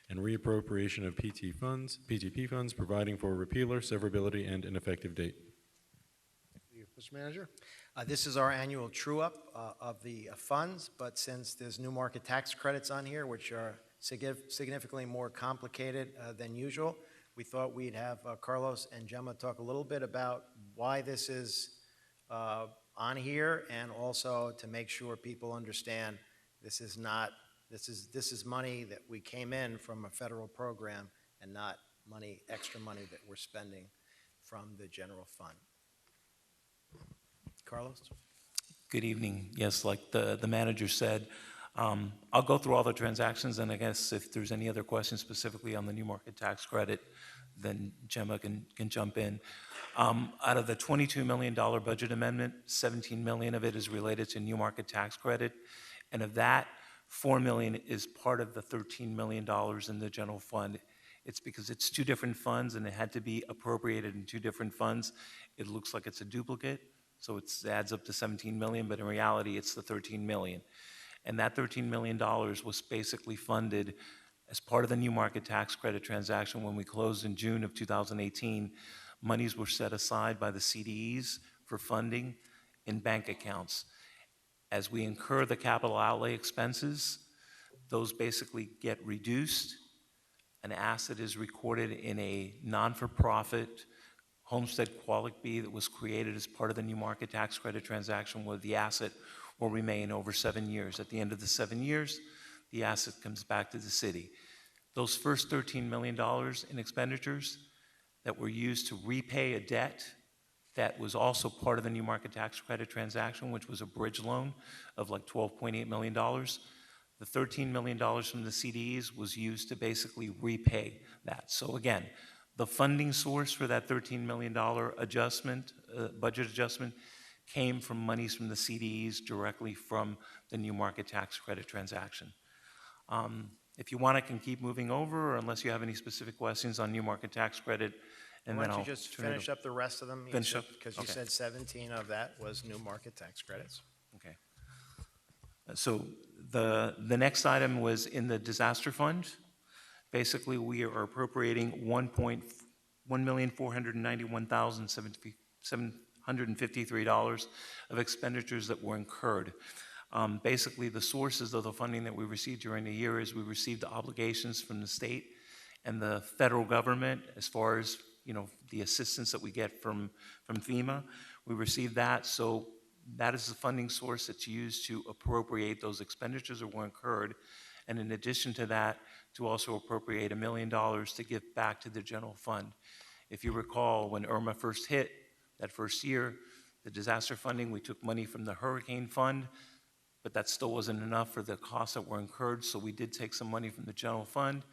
and reappropriation of PTP funds, providing for repealer, severability, and an effective date. Mr. Manager? This is our annual true-up of the funds, but since there's new market tax credits on here, which are significantly more complicated than usual, we thought we'd have Carlos and Gemma talk a little bit about why this is on here, and also to make sure people understand this is money that we came in from a federal program and not extra money that we're spending from the general fund. Carlos? Good evening. Yes, like the manager said, I'll go through all the transactions, and I guess if there's any other questions specifically on the new market tax credit, then Gemma can jump in. Out of the $22 million budget amendment, $17 million of it is related to new market tax credit, and of that, $4 million is part of the $13 million in the general fund. It's because it's two different funds and it had to be appropriated in two different funds. It looks like it's a duplicate, so it adds up to 17 million, but in reality, it's the 13 million. And that $13 million was basically funded as part of the new market tax credit transaction when we closed in June of 2018. Monies were set aside by the CDEs for funding in bank accounts. As we incur the capital outlay expenses, those basically get reduced. An asset is recorded in a non-for-profit Homestead quality that was created as part of the new market tax credit transaction where the asset will remain over 7 years. At the end of the 7 years, the asset comes back to the city. Those first $13 million in expenditures that were used to repay a debt that was also part of the new market tax credit transaction, which was a bridge loan of like $12.8 million. The $13 million from the CDs was used to basically repay that. So again, the funding source for that $13 million adjustment, budget adjustment, came from monies from the CDs directly from the new market tax credit transaction. If you want, I can keep moving over, or unless you have any specific questions on new market tax credit, and Why then don't I'll you just turn it finish over. up the rest of them? Finish up? Because you Okay. said 17 of that was new market tax credits. Okay. So the next item was in the disaster fund. Basically, we are appropriating $1,491,753 of expenditures that were incurred. Basically, the sources of the funding that we received during the year is we received obligations from the state and the federal government as far as, you know, the assistance that we get from FEMA. We received that, so that is the funding source that's used to appropriate those expenditures that were incurred. And in addition to that, to also appropriate $1 million to give back to the general fund. If you recall, when Irma first hit, that first year, the disaster funding, we took money from the hurricane fund, but that still wasn't enough for the costs that were incurred, so we did take some money from the general fund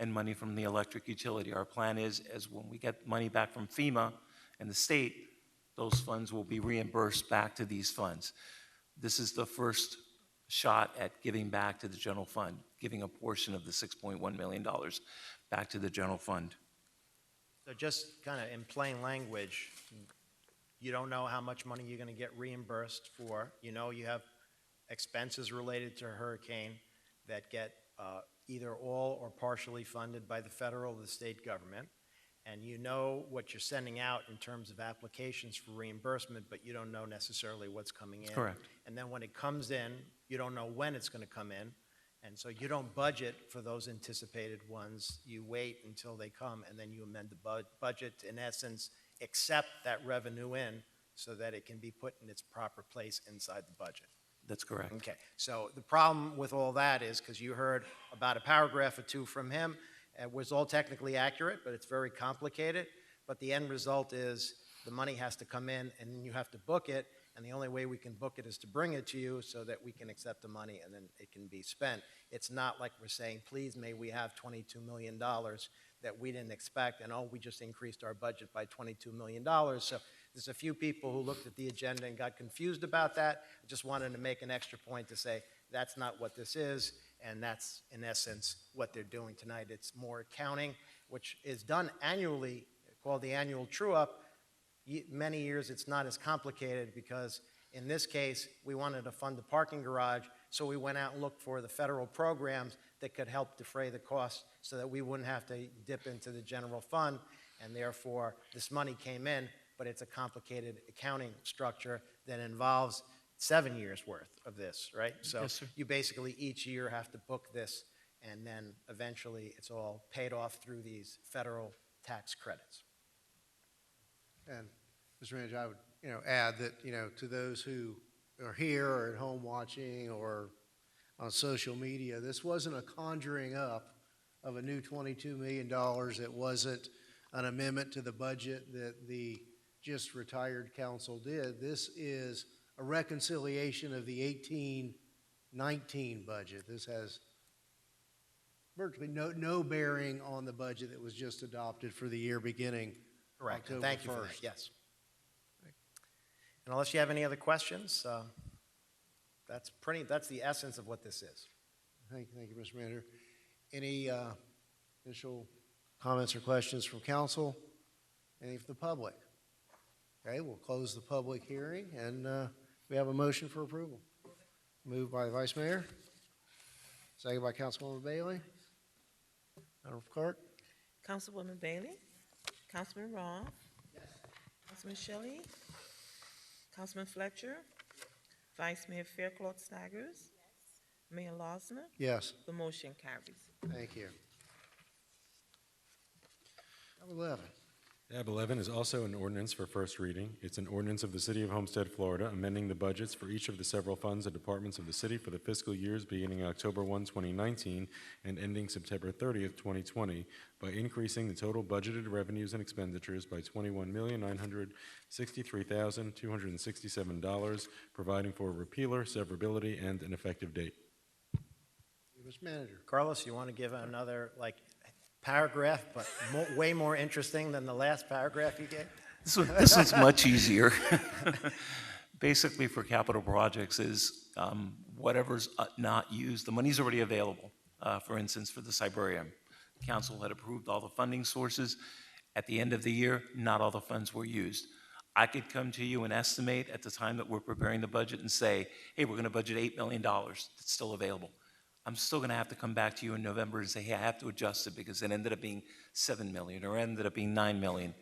and money from the electric utility. Our plan is when we get money back from FEMA and the state, those funds will be reimbursed back to these funds. This is the first shot at giving back to the general fund, giving a portion of the $6.1 million back to the general fund. So just kind of in plain language, you don't know how much money you're going to get reimbursed for. You know you have expenses related to a hurricane that get either all or partially funded by the federal or the state government. And you know what you're sending out in terms of applications for reimbursement, but you don't know necessarily what's coming in. Correct. And then when it comes in, you don't know when it's going to come in. And so you don't budget for those anticipated ones. You wait until they come, and then you amend the budget to, in essence, accept that revenue in so that it can be put in its proper place inside the budget. That's correct. Okay, so the problem with all that is, because you heard about a paragraph or two from him, it was all technically accurate, but it's very complicated. But the end result is the money has to come in, and then you have to book it, and the only way we can book it is to bring it to you so that we can accept the money and then it can be spent. It's not like we're saying, please, may we have $22 million that we didn't expect, and oh, we just increased our budget by $22 million. So there's a few people who looked at the agenda and got confused about that. I just wanted to make an extra point to say that's not what this is, and that's, in essence, what they're doing tonight. It's more accounting, which is done annually, called the annual true-up. Many years it's not as complicated because in this case, we wanted to fund the parking garage, so we went out and looked for the federal programs that could help defray the costs so that we wouldn't have to dip into the general fund, and therefore this money came in, but it's a complicated accounting structure that involves 7 years worth of this, right? So Yes, sir. you basically each year have to book this, and then eventually it's all paid off through these federal tax credits. And, Mr. Manager, I would, add that, to those who are here or at home watching or on social media, this wasn't a conjuring up of a new $22 million. It wasn't an amendment to the budget that the just retired council did. This is a reconciliation of the 18-19 budget. This has virtually no bearing on the budget that was just adopted for the year beginning Correct. October Thank you for 1st. that, yes. And unless you have any other questions, that's the essence of what this is. Thank you, Mr. Manager. Any initial comments or questions from council? Any from the public? Okay, we'll close the public hearing, and we have a motion for approval. Moved by the Vice Mayor, second by Councilwoman Bailey. Madam Clerk? Councilwoman Bailey? Councilman Roth? Yes. Councilman Shelley? Councilman Fletcher? Vice Mayor Faircloth Staggers? Yes. Mayor Losner? Yes. The motion carries. Thank you. Tab 11. Tab 11 is also an ordinance for first reading. It's an ordinance of the City of Homestead, Florida, amending the budgets for each of the several funds and departments of the city for the fiscal years beginning October 1, 2019 and ending September 30th, 2020 by increasing the total budgeted revenues and expenditures by $21,963,267, providing for a repealer, severability, and an effective date. Mr. Manager. Carlos, you want to give another, paragraph, but way more interesting than the last paragraph you gave? This one's much easier. Basically, for capital projects is whatever's not used, the money's already available. For instance, for the Cyberium, council had approved all the funding sources. At the end of the year, not all the funds were used. I could come to you and estimate at the time that we're preparing the budget and say, hey, we're going to budget $8 million. It's still available. I'm still going to have to come back to you in November and say, hey, I have to adjust it because it ended up being $7 million or ended up being $9 million.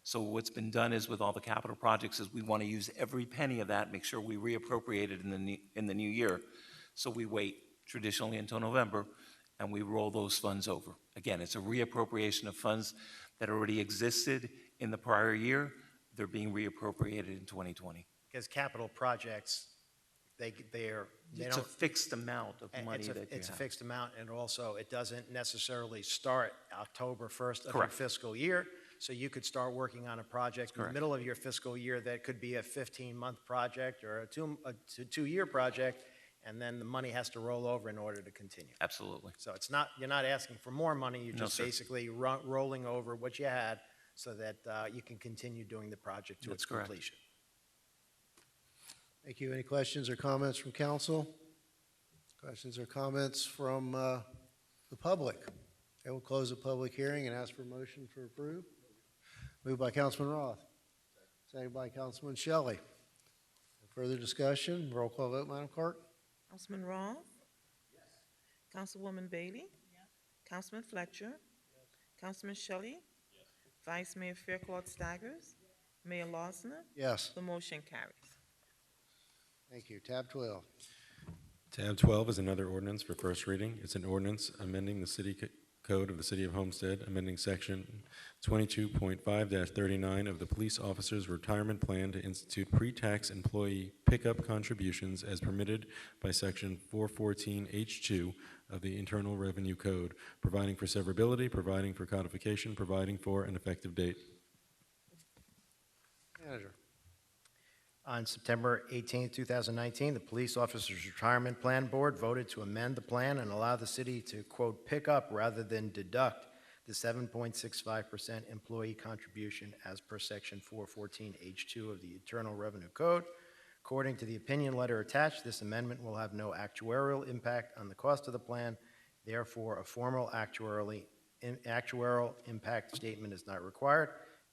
So what's been done is with all the capital projects is we want to use every penny of that, make sure we reappropriate it in the new year. So we wait traditionally until November and we roll those funds over. Again, it's a reappropriation of funds that already existed in the prior year. They're being reappropriated in 2020. Because capital projects, It's a fixed amount of money that you have. It's a fixed amount, and also it doesn't necessarily start October 1st of your Correct. fiscal year. So you could start working on a project in the Correct. middle of your fiscal year that could be a 15-month project or a two-year project, and then the money has to roll over in order to continue. Absolutely. So it's not, you're not asking for more money, you're No, just sir. basically rolling over what you had so that you can continue doing the project to its That's correct. completion. Thank you. Any questions or comments from council? Questions or comments from the public? Okay, we'll close the public hearing and ask for a motion for approve. Moved by Councilman Roth. Second by Councilman Shelley. Further discussion? Roll call vote, Madam Clerk? Councilman Roth? Yes. Councilwoman Bailey? Yes. Councilman Fletcher? Yes. Councilman Shelley? Yes. Vice Mayor Faircloth Staggers? Yes. Mayor Losner? Yes. The motion carries. Thank you. Tab 12. Tab 12 is another ordinance for first reading. It's an ordinance amending the city code of the City of Homestead, amending section 22.5-39 of the police officer's retirement plan to institute pre-tax employee pickup contributions as permitted by section 414H2 of the Internal Revenue Code, providing for severability, providing for codification, providing for an effective date. Manager. On September 18, 2019, the Police Officers Retirement Plan Board voted to amend the plan and allow the city to, quote, pick up rather than deduct the 7.65% employee contribution as per Section 414H2 of the Internal Revenue Code. According to the opinion letter attached, this amendment will have no actuarial impact on the cost of the plan. Therefore, a formal actuarial impact statement is not required.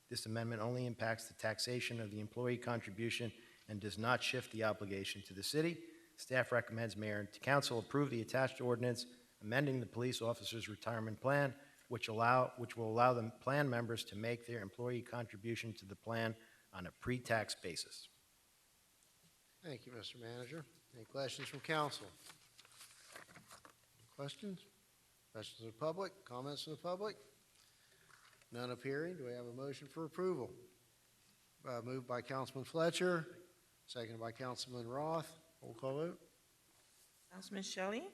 This amendment only impacts the taxation of the employee contribution and does not shift the obligation to the city. Staff recommends Mayor and Council approve the attached ordinance amending the police officers' retirement plan, which will allow the plan members to make their employee contribution to the plan on a pre-tax basis. Thank you, Mr. Manager. Any questions from council? Questions? Questions of the public? Comments from the public? None appearing. Do we have a motion for approval? Moved by Councilman Fletcher, seconded by Councilman Roth. Roll call vote. Councilman Shelley? Yes.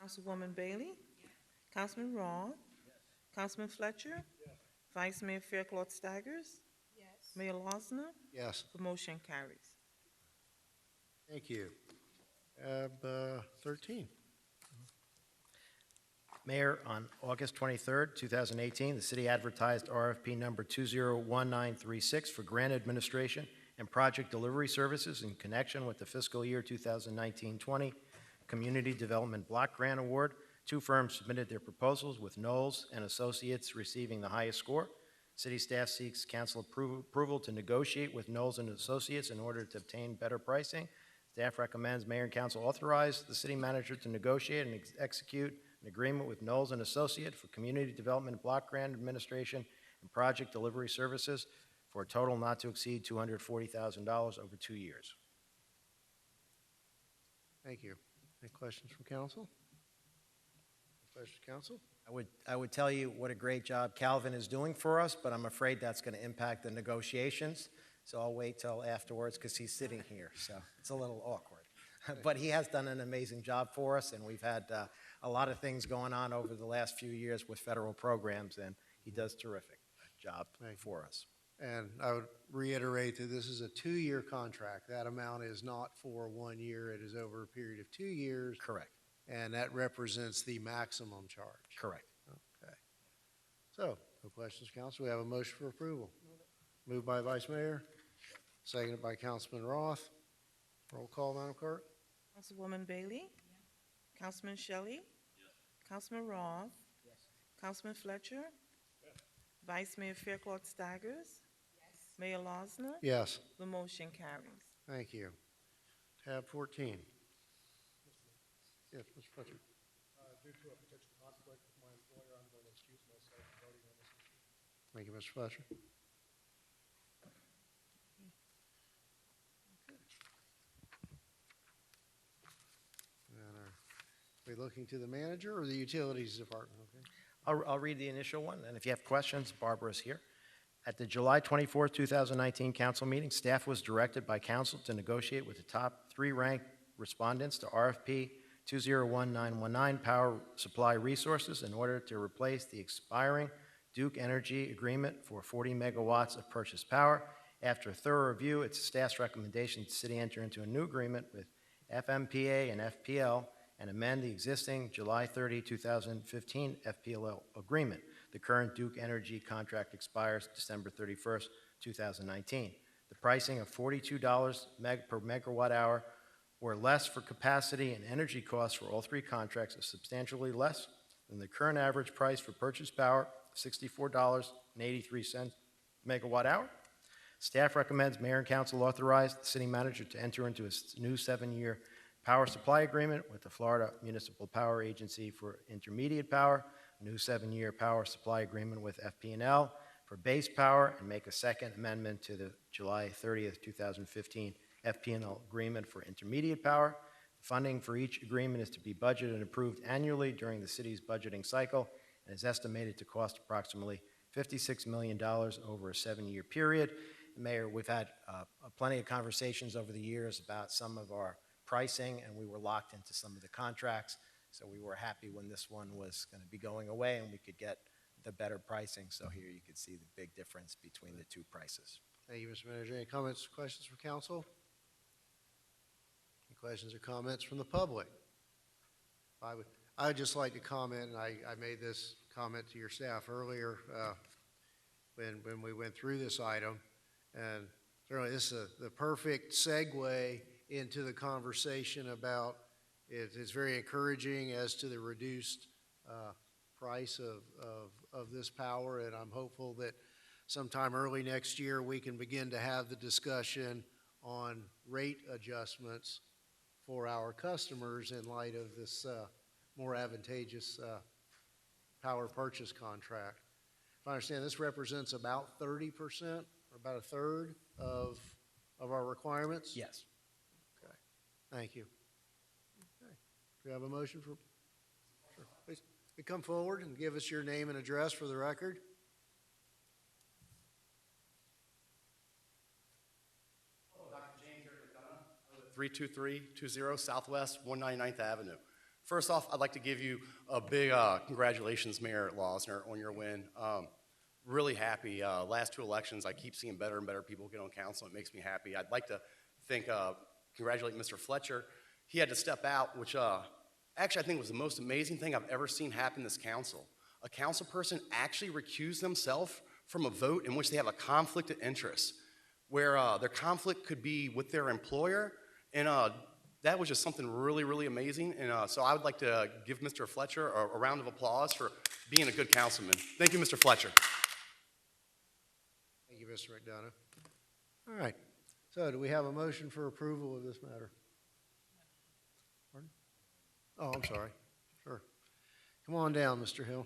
Councilwoman Bailey? Yes. Councilman Roth? Yes. Councilman Fletcher? Yes. Vice Mayor Faircloth Staggers? Yes. Mayor Losner? Yes. The motion carries. Thank you. 13. Mayor, on August 23rd, 2018, the city advertised RFP number 201936 for grant administration and project delivery services in connection with the fiscal year 2019-20 Community Development Block Grant Award. 2 firms submitted their proposals, with Knowles and Associates receiving the highest score. City staff seeks council approval to negotiate with Knowles and Associates in order to obtain better pricing. Staff recommends mayor and council authorize the city manager to negotiate and execute an agreement with Knowles and Associates for community development, block grant administration, and project delivery services for a total not to exceed $240,000 over 2 years. Thank you. Any questions from council? Questions, council? I would tell you what a great job Calvin is doing for us, but I'm afraid that's going to impact the negotiations. So I'll wait till afterwards because he's sitting here, so it's a little awkward. But he has done an amazing job for us, and we've had a lot of things going on over the last few years with federal programs, and he does a terrific job for us. And I would reiterate that this is a 2-year contract. That amount is not for 1 year. It is over a period of 2 years. Correct. And that represents the maximum charge. Correct. Okay. So, no questions, council. We have a motion for approval. Moved by Vice Mayor, seconded by Councilman Roth. Roll call, Madam Clerk. Councilwoman Bailey? Councilman Shelley? Councilman Roth? Councilman Fletcher? Vice Mayor Fairclough Staggers? Mayor Losner? Yes. The motion carries. Thank you. Tab 14. Yes, Mr. Fletcher. Due to a potential conflict with my employer, I'm going to excuse myself from voting on this issue. Thank you, Mr. Fletcher. And are we looking to the manager or the utilities department? Okay. I'll read the initial one, and if you have questions, Barbara is here. At the July 24, 2019 council meeting, staff was directed by council to negotiate with the top 3 ranked respondents to RFP 201919 Power Supply Resources in order to replace the expiring Duke Energy agreement for 40 megawatts of purchased power. After a thorough review, it's staff's recommendation that the city enter into a new agreement with FMPA and FPL and amend the existing July 30, 2015 FPL agreement. The current Duke Energy contract expires December 31st, 2019. The pricing of $42 per megawatt hour or less for capacity and energy costs for all 3 contracts is substantially less than the current average price for purchased power, $64.83 megawatt hour. Staff recommends mayor and council authorize the city manager to enter into a new 7-year power supply agreement with the Florida Municipal Power Agency for intermediate power, a new 7-year power supply agreement with FP&L for base power, and make a second amendment to the July 30th, 2015 FP&L agreement for intermediate power. Funding for each agreement is to be budgeted and approved annually during the city's budgeting cycle and is estimated to cost approximately $56 million over a 7-year period. Mayor, we've had plenty of conversations over the years about some of our pricing, and we were locked into some of the contracts, so we were happy when this one was going to be going away and we could get the better pricing. So here you could see the big difference between the 2 prices. Thank you, Mr. Manager. Any comments, questions from council? Any questions or comments from the public? I would just like to comment, and I made this comment to your staff earlier when we went through this item, and certainly this is the perfect segue into the conversation about it's very encouraging as to the reduced price of this power, and I'm hopeful that sometime early next year we can begin to have the discussion on rate adjustments for our customers in light of this more advantageous power purchase contract. If I understand, this represents about 30% or about a third of our requirements? Yes. Okay. Thank you. Okay. Do we have a motion for? Sure. Please come forward and give us your name and address for the record. Hello, Dr. James Eric, 32320 Southwest 199th Avenue. First off, I'd like to give you a big congratulations, Mayor Losner, on your win. Really happy. Last 2 elections, I keep seeing better and better people get on council. It makes me happy. I'd like to congratulate Mr. Fletcher. He had to step out, which actually I think was the most amazing thing I've ever seen happen in this council. A council person actually recused themselves from a vote in which they have a conflict of interest, where their conflict could be with their employer and that was just something really, really amazing. And so I would like to give Mr. Fletcher a round of applause for being a good councilman. Thank you, Mr. Fletcher. Thank you, Mr. McDonough. All right. So do we have a motion for approval of this matter? Pardon? Oh, I'm sorry. Sure. Come on down, Mr. Hill.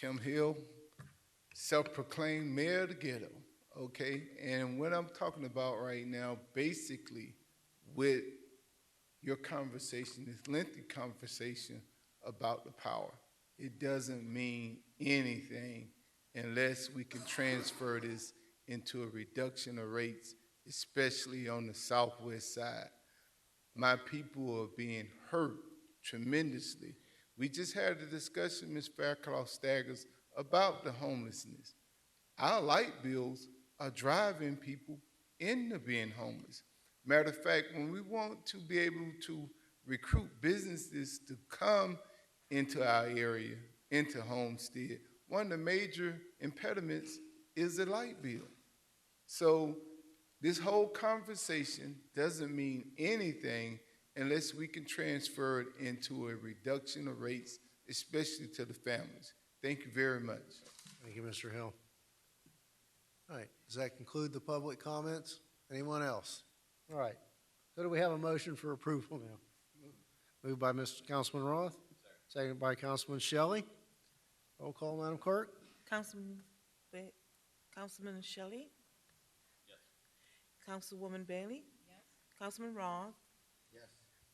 Kim Hill, self-proclaimed mayor of the ghetto, okay? And what I'm talking about right now, basically, with your conversation, this lengthy conversation about the power, it doesn't mean anything unless we can transfer this into a reduction of rates, especially on the southwest side. My people are being hurt tremendously. We just had a discussion, Ms. Fairclough-Staggers, about the homelessness. Our light bills are driving people into being homeless. Matter of fact, when we want to be able to recruit businesses to come into our area, into Homestead, one of the major impediments is the light bill. So this whole conversation doesn't mean anything unless we can transfer it into a reduction of rates, especially to the families. Thank you very much. Thank you, Mr. Hill. All right, does that conclude the public comments? Anyone else? All right, so do we have a motion for approval now? Moved by Mr. Councilman Roth, seconded by Councilman Shelley. Roll call, Madam Clerk. Councilman Shelley? Yes. Councilwoman Bailey? Yes. Councilman Roth? Yes.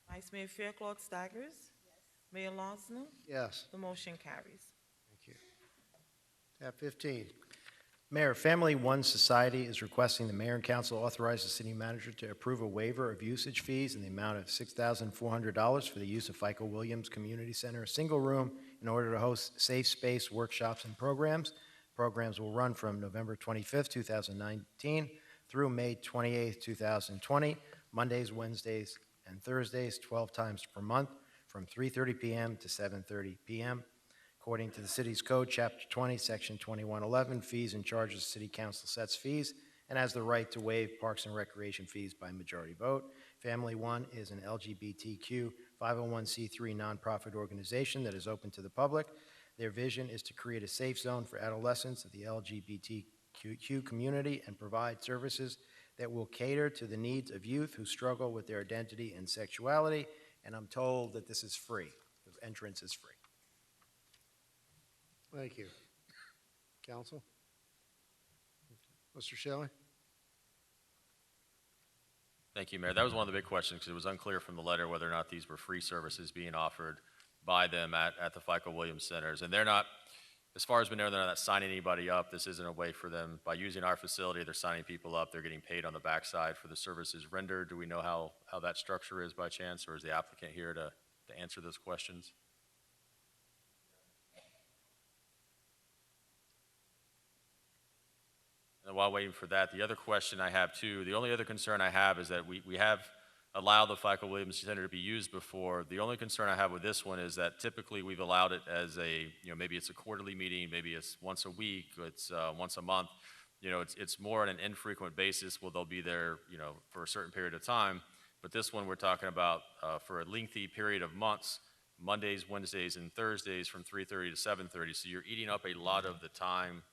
Vice Mayor Fairclough-Staggers? Yes. Mayor Losner? Yes, The motion carries. thank you. Tab 15. Mayor, Family One Society is requesting the mayor and council authorize the city manager to approve a waiver of usage fees in the amount of $6,400 for the use of FICO Williams Community Center, a single room, in order to host safe space workshops and programs. Programs will run from November 25th, 2019 through May 28th, 2020, Mondays, Wednesdays, and Thursdays, 12 times per month, from 3:30 p.m. to 7:30 p.m. According to the city's code, Chapter 20, Section 2111, fees and charges, city council sets fees and has the right to waive parks and recreation fees by majority vote. Family One is an LGBTQ 501c3 nonprofit organization that is open to the public. Their vision is to create a safe zone for adolescents of the LGBTQ community and provide services that will cater to the needs of youth who struggle with their identity and sexuality. And I'm told that this is free. The entrance is free. Thank you. Council? Mr. Shelley? Thank you, Mayor. That was one of the big questions, because it was unclear from the letter whether or not these were free services being offered by them at the FICO Williams Centers. And they're not, as far as we know, they're not signing anybody up. This isn't a way for them, by using our facility, they're signing people up. They're getting paid on the backside for the services rendered. Do we know how that structure is by chance, or is the applicant here to answer those questions? And while waiting for that, the other question I have too, the only other concern I have is that we have allowed the FICO Williams Center to be used before. The only concern I have with this one is that typically we've allowed it as a, maybe it's a quarterly meeting, maybe it's once a week, it's once a month. It's more on an infrequent basis. Well, they'll be there, for a certain period of time. But this one we're talking about for a lengthy period of months, Mondays, Wednesdays, and Thursdays from 3:30 to 7:30. So you're eating up a lot of the time,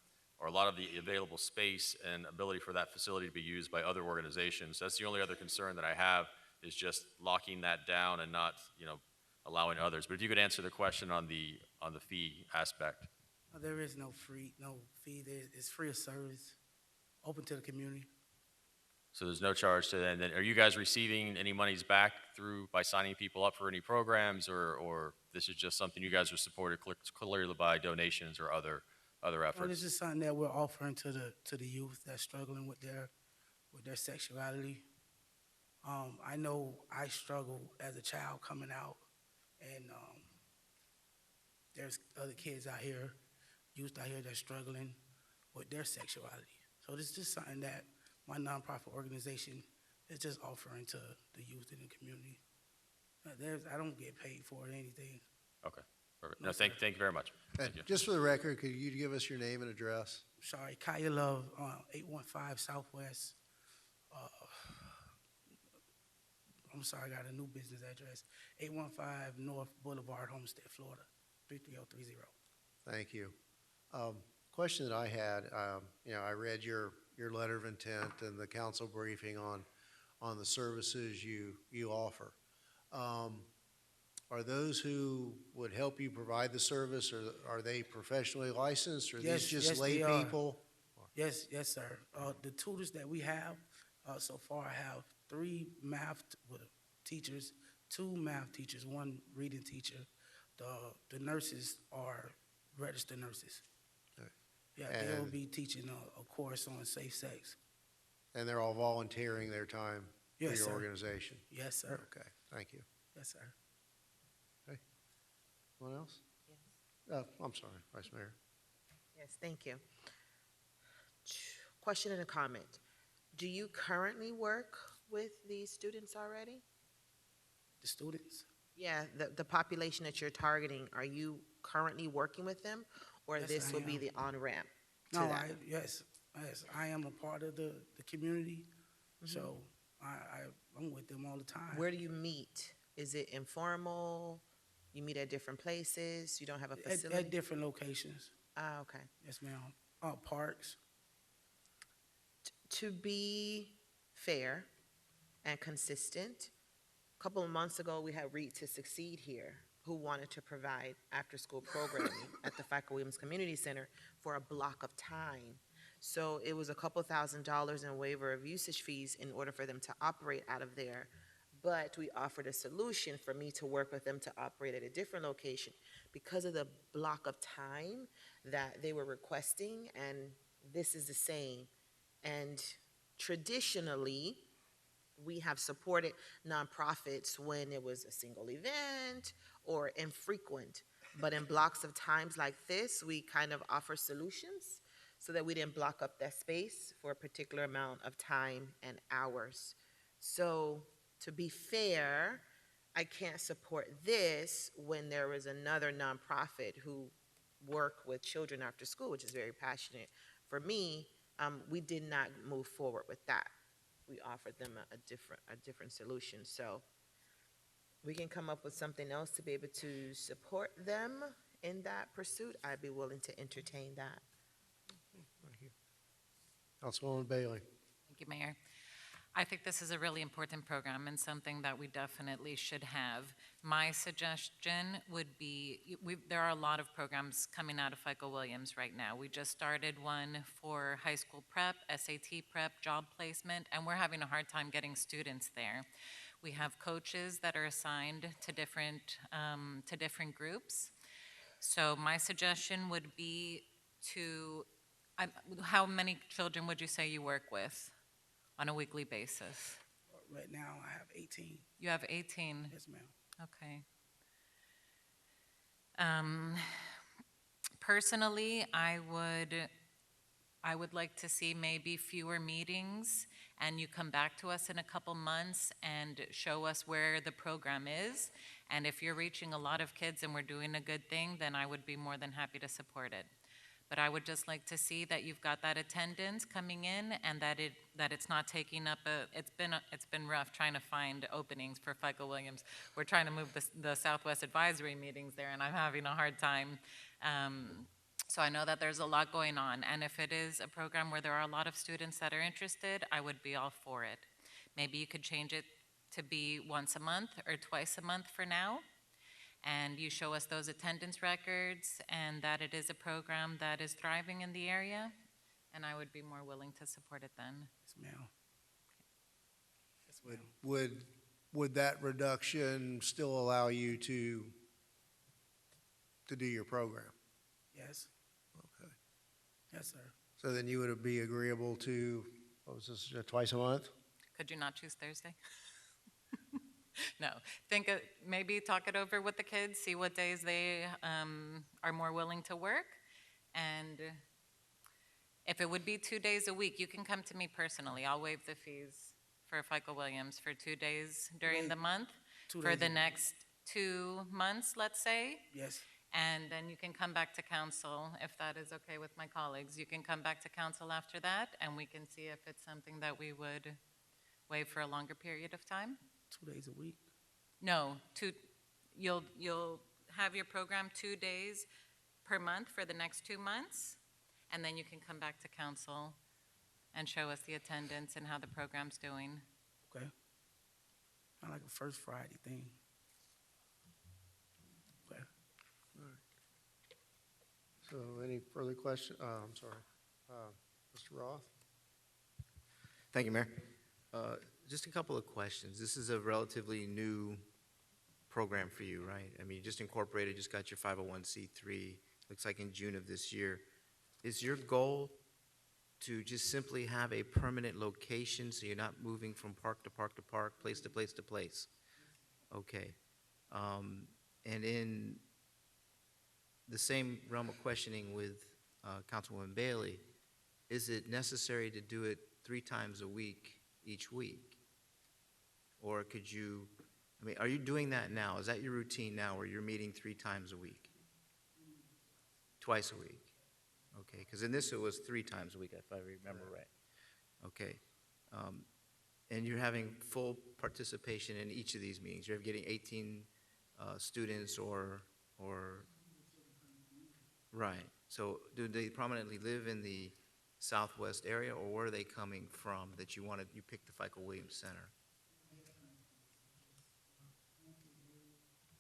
or a lot of the available space and ability for that facility to be used by other organizations. That's the only other concern that I have, is just locking that down and not, allowing others. But if you could answer the question on the fee aspect. There is no fee. It's free of service, open to the community. So there's no charge to that. And then are you guys receiving any monies back by signing people up for any programs, or this is just something you guys are supported clearly by donations or other efforts? Well, this is something that we're offering to the youth that's struggling with their sexuality. I know I struggled as a child coming out, and there's other kids out here, youth out here that's struggling with their sexuality. So this is just something that my nonprofit organization is just offering to the youth in the community. I don't get paid for it or anything. Okay, perfect. No, thank you very much. Thank you. Just for the record, could you give us your name and address? Sorry, Kaya Love, 815 Southwest. I'm sorry, I got a new business address. 815 North Boulevard, Homestead, Florida, 33030. Thank you. Question that I had, I read your letter of intent and the council briefing on the services you offer. Are those who would help you provide the service, or are they professionally licensed, or are these just lay they are. people? Yes, sir. The tutors that we have, so far I have 3 math teachers, 2 math teachers, 1 reading teacher. The nurses are registered nurses. Okay. Yeah, And- they'll be teaching a course on safe sex. And they're all volunteering their time for Yes, your sir. organization? Yes, sir. Okay, thank you. Yes, sir. Anyone else? Yes. I'm sorry, Vice Mayor. Yes, thank you. Question and a comment. Do you currently work with these students already? The students? Yeah, the population that you're targeting, are you currently working with them? Or Yes, this I will be am. the on-ramp to No, that? yes, I am a part of the community, so I'm with them all the time. Where do you meet? Is it informal? You meet at different places? You don't have a facility? At different locations. Ah, okay. Yes, ma'am. Parks. To be fair and consistent, a couple of months ago, we had Read to Succeed here, who wanted to provide after-school programming at the FICA Williams Community Center for a block of time. So it was a couple $1,000s in waiver of usage fees in order for them to operate out of there. But we offered a solution for me to work with them to operate at a different location because of the block of time that they were requesting, and this is the same. And traditionally, we have supported nonprofits when it was a single event or infrequent. But in blocks of times like this, we kind of offer solutions so that we didn't block up that space for a particular amount of time and hours. So to be fair, I can't support this when there is another nonprofit who work with children after school, which is very passionate. For me, we did not move forward with that. We offered them a different solution. So we can come up with something else to be able to support them in that pursuit. I'd be willing to entertain that. Thank you. Councilwoman Bailey. Thank you, Mayor. I think this is a really important program and something that we definitely should have. My suggestion would be, there are a lot of programs coming out of FICA Williams right now. We just started one for high school prep, SAT prep, job placement, and we're having a hard time getting students there. We have coaches that are assigned to different groups. So my suggestion would be how many children would you say you work with on a weekly basis? Right now, I have 18. You have 18? Yes, ma'am. Okay. Personally, I would like to see maybe fewer meetings, and you come back to us in a couple months and show us where the program is. And if you're reaching a lot of kids and we're doing a good thing, then I would be more than happy to support it. But I would just like to see that you've got that attendance coming in, and that it's not taking up it's been rough trying to find openings for FICA Williams. We're trying to move the Southwest Advisory meetings there, and I'm having a hard time. So I know that there's a lot going on, and if it is a program where there are a lot of students that are interested, I would be all for it. Maybe you could change it to be once a month or twice a month for now, and you show us those attendance records and that it is a program that is thriving in the area, and I would be more willing to support it then. Yes, ma'am. Yes, ma'am. Would that reduction still allow you to do your program? Yes. Okay. Yes, sir. So then you would be agreeable to, what was this, twice a month? Could you not choose Thursday? No, maybe talk it over with the kids, see what days they are more willing to work. And if it would be 2 days a week, you can come to me personally. I'll waive the fees for FICA Williams for 2 days during the month for the next 2 months, let's say. Yes. And then you can come back to council, if that is okay with my colleagues. You can come back to council after that, and we can see if it's something that we would waive for a longer period of time. 2 days a week. No, you'll have your program 2 days per month for the next 2 months, and then you can come back to council and show us the attendance and how the program's doing. Okay. Not like a first Friday thing. Okay. So any further question? I'm sorry. Mr. Roth? Thank you, Mayor. Just a couple of questions. This is a relatively new program for you, right? I mean, you just incorporated, just got your 501c3, looks like in June of this year. Is your goal to just simply have a permanent location so you're not moving from park to park to park, place to place to place? Okay. And in the same realm of questioning with Councilwoman Bailey, is it necessary to do it 3 times a week each week? Or could you, I mean, are you doing that now? Is that your routine now where you're meeting 3 times a week? Twice a week? Okay, because in this it was 3 times a week, if I remember right. Okay. And you're having full participation in each of these meetings? You're getting 18 students or, right. So do they prominently live in the southwest area, or where are they coming from that you wanted, you picked the FICA Williams Center?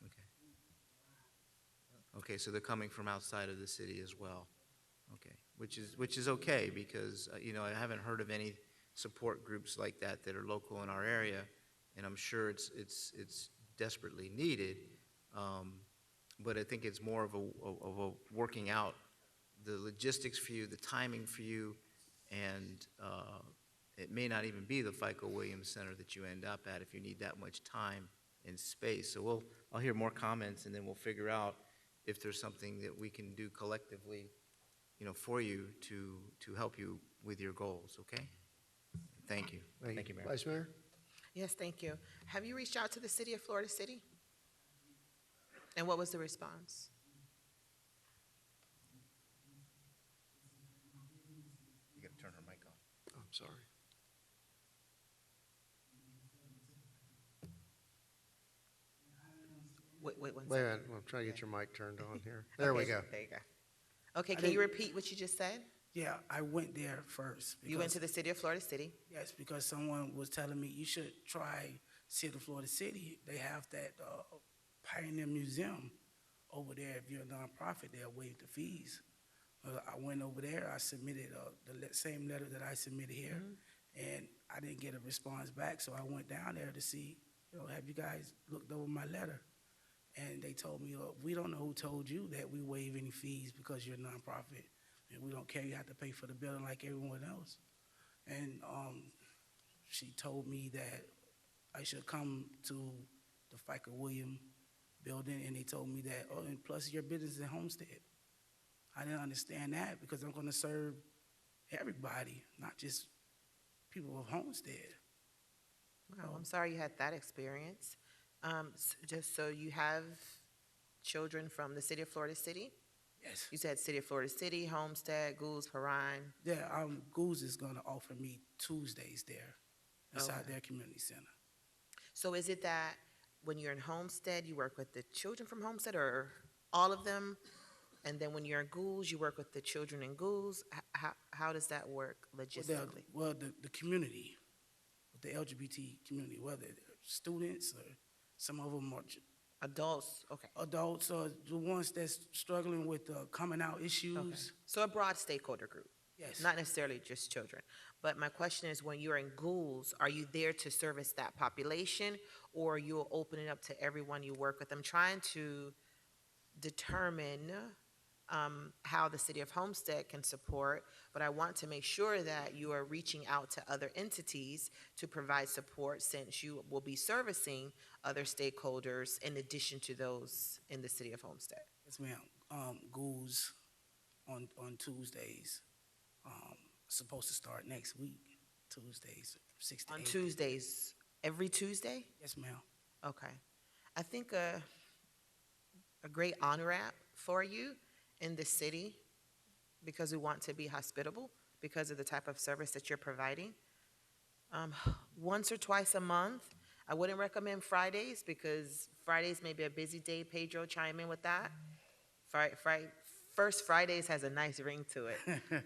Okay. Okay, so they're coming from outside of the city as well. Okay, which is okay, because you know, I haven't heard of any support groups like that that are local in our area, and I'm sure it's desperately needed. But I think it's more of a working out the logistics for you, the timing for you, and it may not even be the FICA Williams Center that you end up at if you need that much time and space. So I'll hear more comments, and then we'll figure out if there's something that we can do collectively, you know, for you to help you with your goals, okay? Thank you. Thank you, Mayor. Vice Mayor? Yes, thank you. Have you reached out to the city of Florida City? And what was the response? You gotta turn her mic on. Oh, I'm sorry. Wait one Wait a second. minute, I'm trying to get your mic turned on here. There we Okay, go. There you go. Okay, can you repeat what you just said? Yeah, I went there first. You went to because- the city of Florida City? Yes, because someone was telling me you should try City of Florida City. They have that Pioneer Museum over there. If you're a nonprofit, they'll waive the fees. I went over there. I submitted the same letter that I submitted here, and I didn't get a response back. So I went down there to see, you know, have you guys looked over my letter? And they told me, we don't know who told you that we waive any fees because you're a nonprofit, and we don't care. You have to pay for the building like everyone else. And she told me that I should come to the FICA Williams building, and they told me that, oh, and plus your business is in Homestead. I didn't understand that because I'm going to serve everybody, not just people of Homestead. Wow, I'm sorry you had that experience. Just so you have children from the city of Florida City? Yes. You said city of Florida City, Homestead, Goulds, Perrine. Yeah, Goulds is going to offer me Tuesdays there inside Okay. their community center. So is it that when you're in Homestead, you work with the children from Homestead, or all of them? And then when you're in Goulds, you work with the children in Goulds? How does that work logistically? Well, the community, the LGBT community, whether they're students or some of them are adults. Okay. Adults are the ones that's struggling with coming out issues. Okay. So a broad stakeholder group. Yes. Not necessarily just children. But my question is, when you're in Goulds, are you there to service that population, or you'll open it up to everyone you work with? I'm trying to determine how the city of Homestead can support, but I want to make sure that you are reaching out to other entities to provide support, since you will be servicing other stakeholders in addition to those in the city of Homestead. Yes, ma'am. Goulds on Tuesdays, supposed to start next week, Tuesdays, 6 to 8. On Tuesdays, every Tuesday? Yes, ma'am. Okay. I think a great on-ramp for you in the city because we want to be hospitable because of the type of service that you're providing. Once or twice a month. I wouldn't recommend Fridays because Fridays may be a busy day. Pedro, chime in with that. First Fridays has a nice ring to it,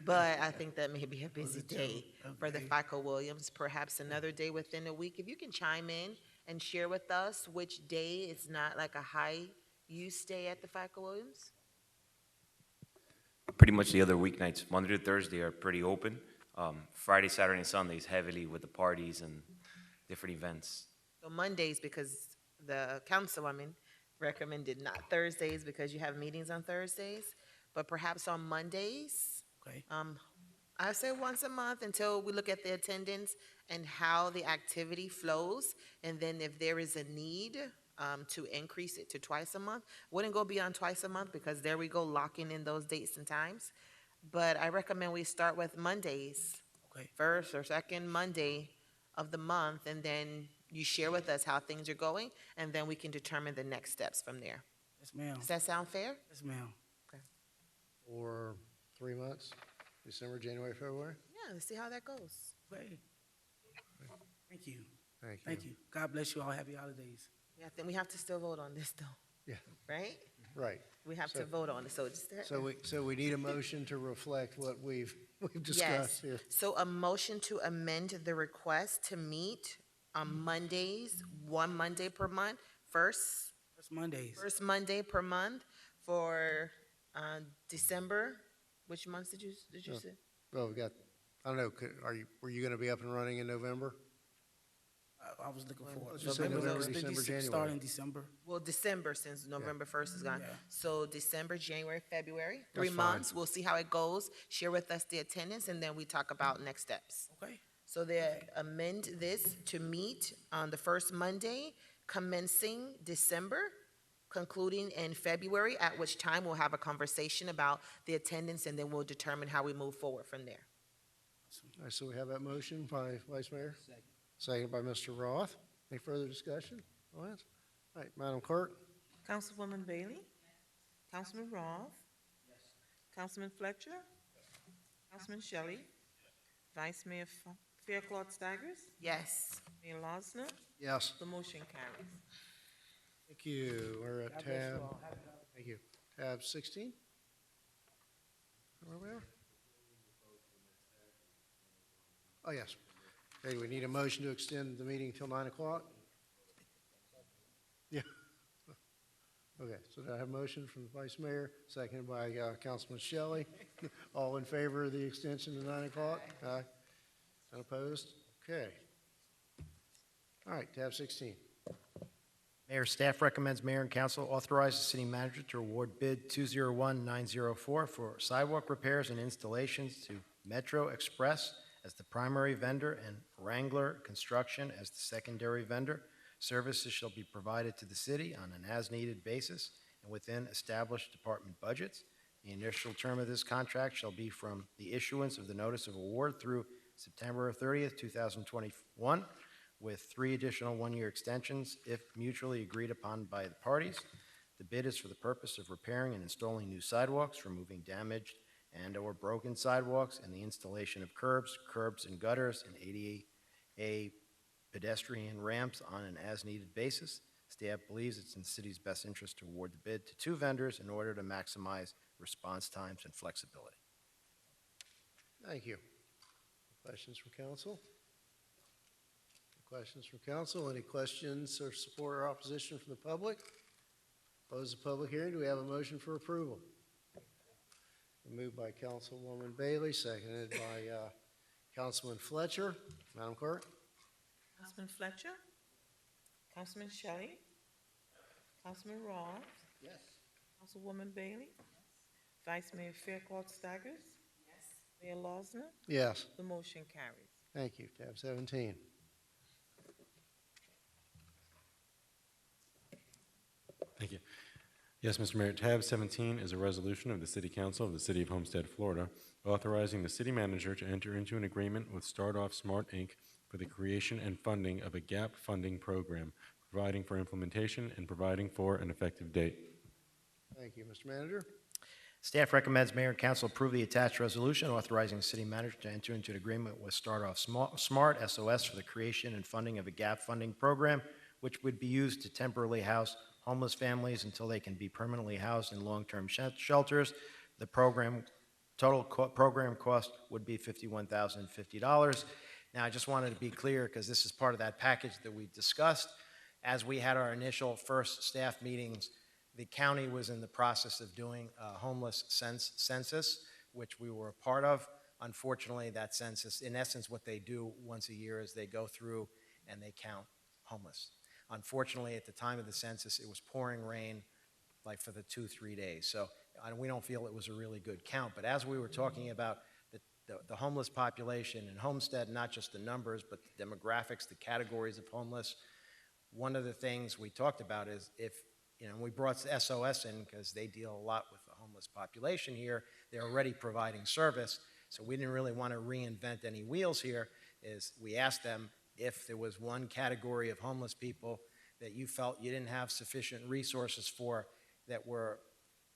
but I think that may be a busy day for the FICO Williams. Perhaps another day within the week. If you can chime in and share with us which day is not like a high use day at the FICO Williams. Pretty much the other weeknights, Monday to Thursday, are pretty open. Friday, Saturday, and Sundays heavily with the parties and different events. So Mondays, because the councilwoman recommended not Thursdays because you have meetings on Thursdays, but perhaps on Mondays. Okay. I say once a month until we look at the attendance and how the activity flows, and then if there is a need to increase it to twice a month. Wouldn't go beyond twice a month because there we go, locking in those dates and times. But I recommend we start with Mondays, Okay. first or second Monday of the month, and then you share with us how things are going, and then we can determine the next steps from there. Yes, ma'am. Does that sound fair? Yes, ma'am. For 3 months, December, January, February? Yeah, let's see how that goes. Okay. Thank you. Thank you. Thank you. God bless you all. Happy holidays. Yeah, then we have to still vote on this though, Yeah, right? right. We have So- to vote on it, so just. So we need a motion to reflect what we've discussed Yes, here. so a motion to amend the request to meet on Mondays, one Monday per month, First Mondays. first Monday per month for December. Which months did you Oh. say? Well, we got, I don't know, were you gonna be up and running in November? I was looking forward. Let's just say November, December, Start January. in December. Well, December, since November 1st is gone. Yeah. So December, January, February, 3 That's fine. months. We'll see how it goes. Share with us the attendance, and then we talk about next steps. Okay. So they amend this to meet on the first Monday commencing December, concluding in February, at which time we'll have a conversation about the attendance, and then we'll determine how we move forward from there. All right, so we have that motion by Vice Mayor? Second by Mr. Roth. Any further discussion? All right, Madam Clerk? Councilwoman Bailey? Councilman Roth? Councilman Fletcher? Councilman Shelley? Vice Mayor Fairclough Staggers? Yes. Mayor Losner? Yes. The motion carries. Thank you. We're at God bless you tab, all. Happy holidays. thank you. Tab 16? Where we are? Oh, yes. Okay, we need a motion to extend the meeting till 9 o'clock? Yeah. Okay, so do I have a motion from the Vice Mayor, seconded by Councilman Shelley? All in favor of the extension to 9 o'clock? Aye. Unopposed? Okay. All right, tab 16. Mayor, staff recommends mayor and council authorize the city manager to award bid 201904 for sidewalk repairs and installations to Metro Express as the primary vendor and Wrangler Construction as the secondary vendor. Services shall be provided to the city on an as-needed basis and within established department budgets. The initial term of this contract shall be from the issuance of the notice of award through September 30th, 2021, with 3 additional one-year extensions if mutually agreed upon by the parties. The bid is for the purpose of repairing and installing new sidewalks, removing damaged and/or broken sidewalks, and the installation of curbs and gutters, and ADA pedestrian ramps on an as-needed basis. Staff believes it's in the city's best interest to award the bid to 2 vendors in order to maximize response times and flexibility. Thank you. Questions from council? Questions from council? Any questions or support or opposition from the public? Close the public hearing. Do we have a motion for approval? Moved by Councilwoman Bailey, seconded by Councilman Fletcher. Madam Clerk? Councilman Fletcher? Councilman Shelley? Councilman Roth? Yes. Councilwoman Bailey? Vice Mayor Fairclough Staggers? Yes. Mayor Losner? Yes. The motion carries. Thank you. Tab 17. Thank you. Yes, Mr. Mayor, tab 17 is a resolution of the City Council of the City of Homestead, Florida, authorizing the city manager to enter into an agreement with Start Off Smart, Inc. for the creation and funding of a gap funding program, providing for implementation and providing for an effective date. Thank you. Mr. Manager? Staff recommends Mayor and Council approve the attached resolution authorizing the city manager to enter into an agreement with Start Off Smart SOS for the creation and funding of a gap funding program, which would be used to temporarily house homeless families until they can be permanently housed in long-term shelters. The program, program cost would be $51,050. Now, I just wanted to be clear, because this is part of that package that we discussed. As we had our initial first staff meetings, the county was in the process of doing a homeless census, which we were a part of. Unfortunately, that census, in essence, what they do once a year is they go through and they count homeless. Unfortunately, at the time of the census, it was pouring rain like for the 2-3 days. So we don't feel it was a really good count. But as we were talking about the homeless population in Homestead, not just the numbers, but the demographics, the categories of homeless, one of the things we talked about is if, we brought SOS in because they deal a lot with the homeless population here. They're already providing service, so we didn't really want to reinvent any wheels here. Is we asked them if there was one category of homeless people that you felt you didn't have sufficient resources for, that were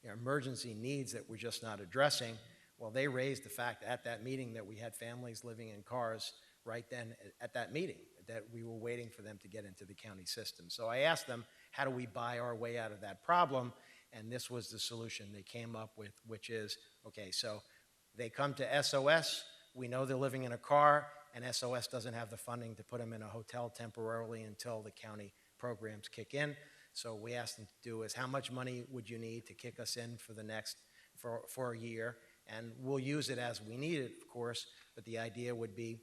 emergency needs that we're just not addressing. Well, they raised the fact at that meeting that we had families living in cars right then at that meeting, that we were waiting for them to get into the county system. So I asked them, how do we buy our way out of that problem? And this was the solution they came up with, which is, okay, so they come to SOS, we know they're living in a car, and SOS doesn't have the funding to put them in a hotel temporarily until the county programs kick in. So we asked them to do is, how much money would you need to kick us in for the next, for a year? And we'll use it as we need it, of course, but the idea would be,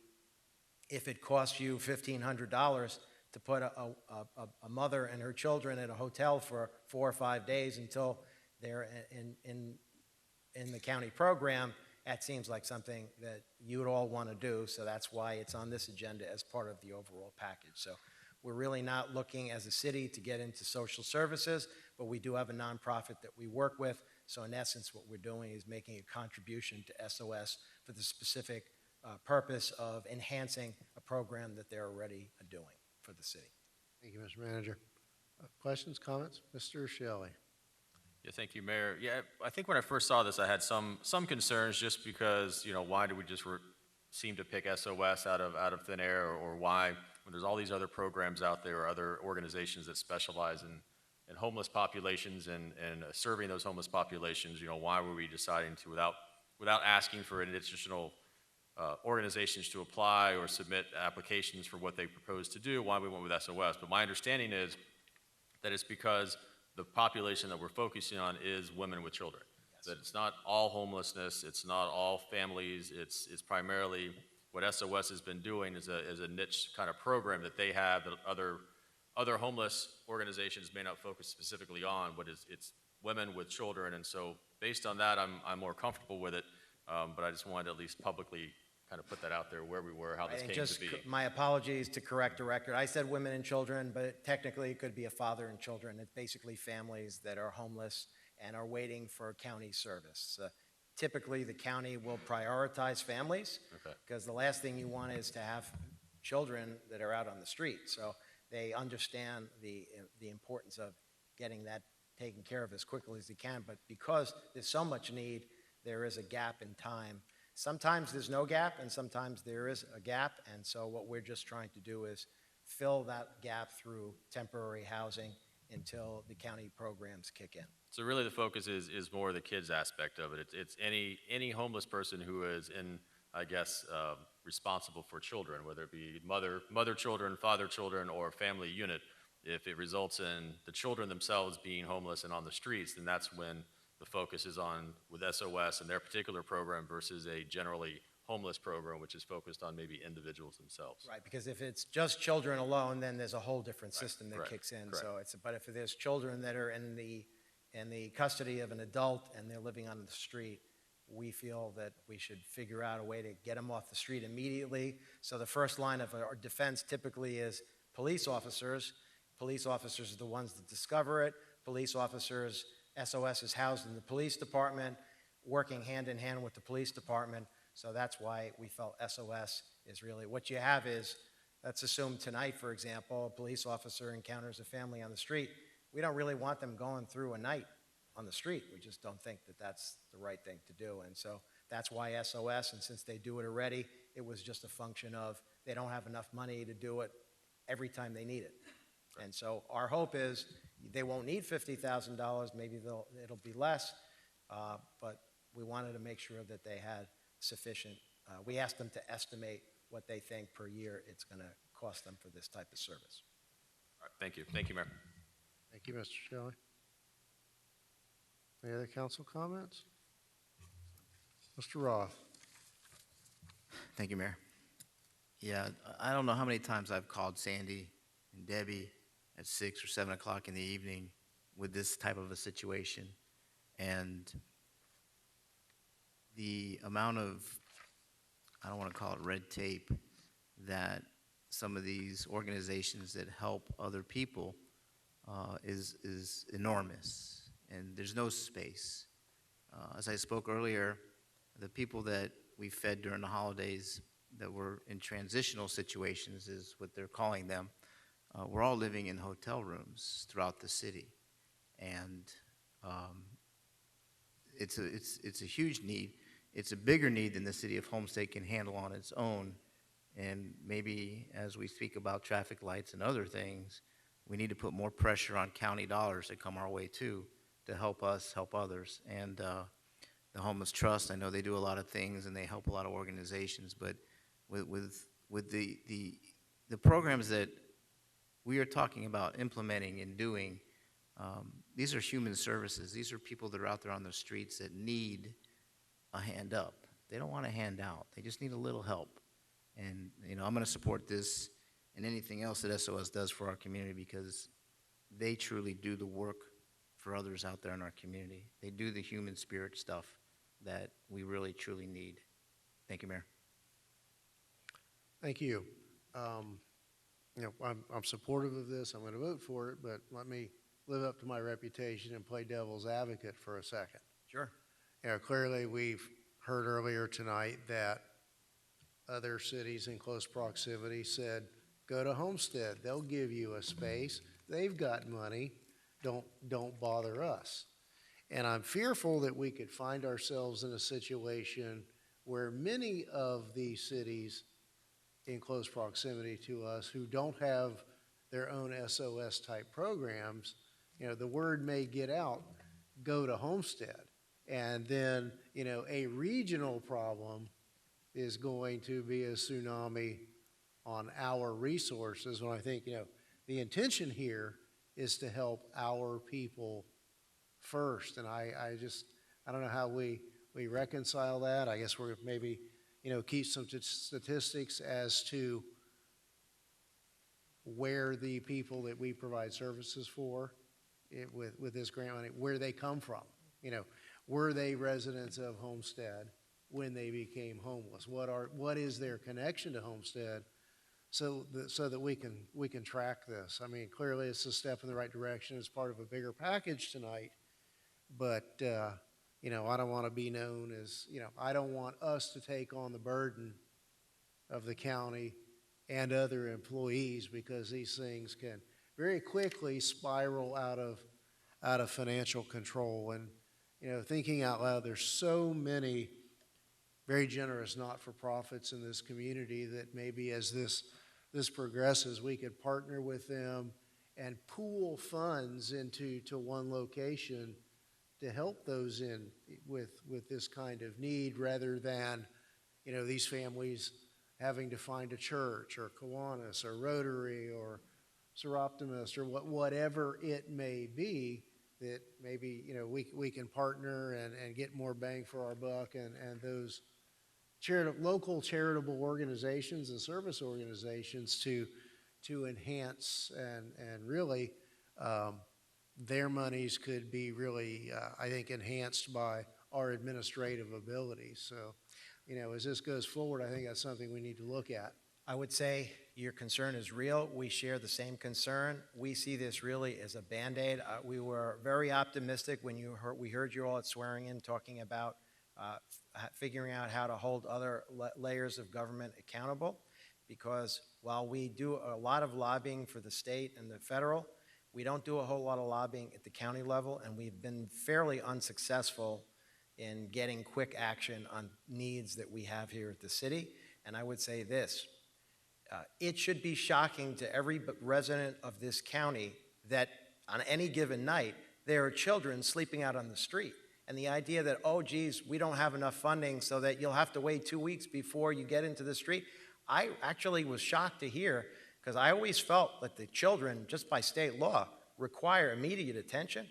if it costs you $1,500 to put a mother and her children at a hotel for 4 or 5 days until they're in the county program, that seems like something that you would all want to do, so that's why it's on this agenda as part of the overall package. So we're really not looking as a city to get into social services, but we do have a nonprofit that we work with, so in essence what we're doing is making a contribution to SOS for the specific purpose of enhancing a program that they're already doing for the city. Thank you, Mr. Manager. Questions, comments? Mr. Shelley. Yeah, thank you, Mayor. Yeah, I think when I first saw this, I had some concerns just because, why do we just seem to pick SOS out of thin air, or why, when there's all these other programs out there or other organizations that specialize in homeless populations and serving those homeless populations, why were we deciding to, without asking for additional organizations to apply or submit applications for what they propose to do, why we went with SOS. But my understanding is that it's because the population that we're focusing on is women with children. Yes. That it's not all homelessness, it's not all families, it's primarily what SOS has been doing is a niche kind of program that they have that other homeless organizations may not focus specifically on, but it's women with children. And so based on that, I'm more comfortable with it, but I just wanted to at least publicly kind of put that out there where we were, how this came to be. My apologies to correct the record. I said women and children, but technically it could be a father and children. It's basically families that are homeless and are waiting for county service. Typically, the county will prioritize families because the last thing you want is to have children that are out on the street. So they understand the importance of getting that taken care of as quickly as they can. But because there's so much need, there is a gap in time. Sometimes there's no gap, and sometimes there is a gap, and so what we're just trying to do is fill that gap through temporary housing until the county programs kick in. So really the focus is more the kids aspect of it. It's any homeless person who is responsible for children, whether it be mother children, father children, or family unit. If it results in the children themselves being homeless and on the streets, then that's when the focus is on with SOS and their particular program versus a generally homeless program, which is focused on maybe individuals themselves. Right, because if it's just children alone, then there's a whole different system that kicks in. Correct. So but if there's children that are in the custody of an adult and they're living on the street, we feel that we should figure out a way to get them off the street immediately. So the first line of our defense typically is police officers. Police officers are the ones that discover it. Police officers, SOS is housed in the police department, working hand in hand with the police department. So that's why we felt SOS is really, what you have is, let's assume tonight, for example, a police officer encounters a family on the street. We don't really want them going through a night on the street. We just don't think that that's the right thing to do. And so that's why SOS, and since they do it already, it was just a function of they don't have enough money to do it every time they need it. And so our hope is they won't need $50,000, maybe it'll be less, but we wanted to make sure that they had sufficient, we asked them to estimate what they think per year it's going to cost them for this type of service. All right, thank you. Thank you, Mayor. Thank you, Mr. Shelley. Any other council comments? Mr. Roth. Thank you, Mayor. Yeah, I don't know how many times I've called Sandy and Debbie at 6 or 7 o'clock in the evening with this type of a situation. And the amount of, I don't want to call it red tape, that some of these organizations that help other people is enormous, and there's no space. As I spoke earlier, the people that we fed during the holidays that were in transitional situations, is what they're calling them, we're all living in hotel rooms throughout the city, and it's a huge need. It's a bigger need than the city of Homestead can handle on its own. And maybe as we speak about traffic lights and other things, we need to put more pressure on county dollars that come our way too, to help us help others. And the Homeless Trust, I know they do a lot of things and they help a lot of organizations, but with the programs that we are talking about implementing and doing, these are human services. These are people that are out there on the streets that need a hand up. They don't want a hand out. They just need a little help. And, you know, I'm going to support this and anything else that SOS does for our community, because they truly do the work for others out there in our community. They do the human spirit stuff that we really, truly need. Thank you, Mayor. Thank you. You know, I'm supportive of this. I'm going to vote for it, but let me live up to my reputation and play devil's advocate for a second. Sure. You know, clearly we've heard earlier tonight that other cities in close proximity said, go to Homestead. They'll give you a space. They've got money. Don't bother us. And I'm fearful that we could find ourselves in a situation where many of these cities in close proximity to us who don't have their own SOS type programs, you know, the word may get out, go to Homestead. And then, you know, a regional problem is going to be a tsunami on our resources, when I think, you know, the intention here is to help our people first. And I don't know how we reconcile that. I guess we're maybe, you know, keep some statistics as to where the people that we provide services for with this grant money, where they come from. You know, were they residents of Homestead when they became homeless? What is their connection to Homestead, so that we can track this? I mean, clearly it's a step in the right direction. It's part of a bigger package tonight, but you know, I don't want to be known as, you know, I don't want us to take on the burden of the county and other employees, because these things can very quickly spiral out of financial control. And you know, thinking out loud, there's so many very generous not-for-profits in this community that maybe as this progresses, we could partner with them and pool funds into one location to help those with this kind of need, rather than, you know, these families having to find a church or Kiwanis or Rotary or Seroptimus or whatever it may be, that maybe, you know, we can partner and get more bang for our buck, and those local charitable organizations and service organizations to enhance and really their monies could be really, I think, enhanced by our administrative abilities. So, you know, as this goes forward, I think that's something we need to look at. I would say your concern is real. We share the same concern. We see this really as a Band-Aid. We were very optimistic when we heard you all at swearing in talking about figuring out how to hold other layers of government accountable, because while we do a lot of lobbying for the state and the federal, We don't do a whole lot of lobbying at the county level, and we've been fairly unsuccessful in getting quick action on needs that we have here at the city. And I would say this, it should be shocking to every resident of this county that on any given night, there are children sleeping out on the street. And the idea that, oh, geez, we don't have enough funding so that you'll have to wait 2 weeks before you get into the street. I actually was shocked to hear, because I always felt that the children, just by state law, require immediate attention.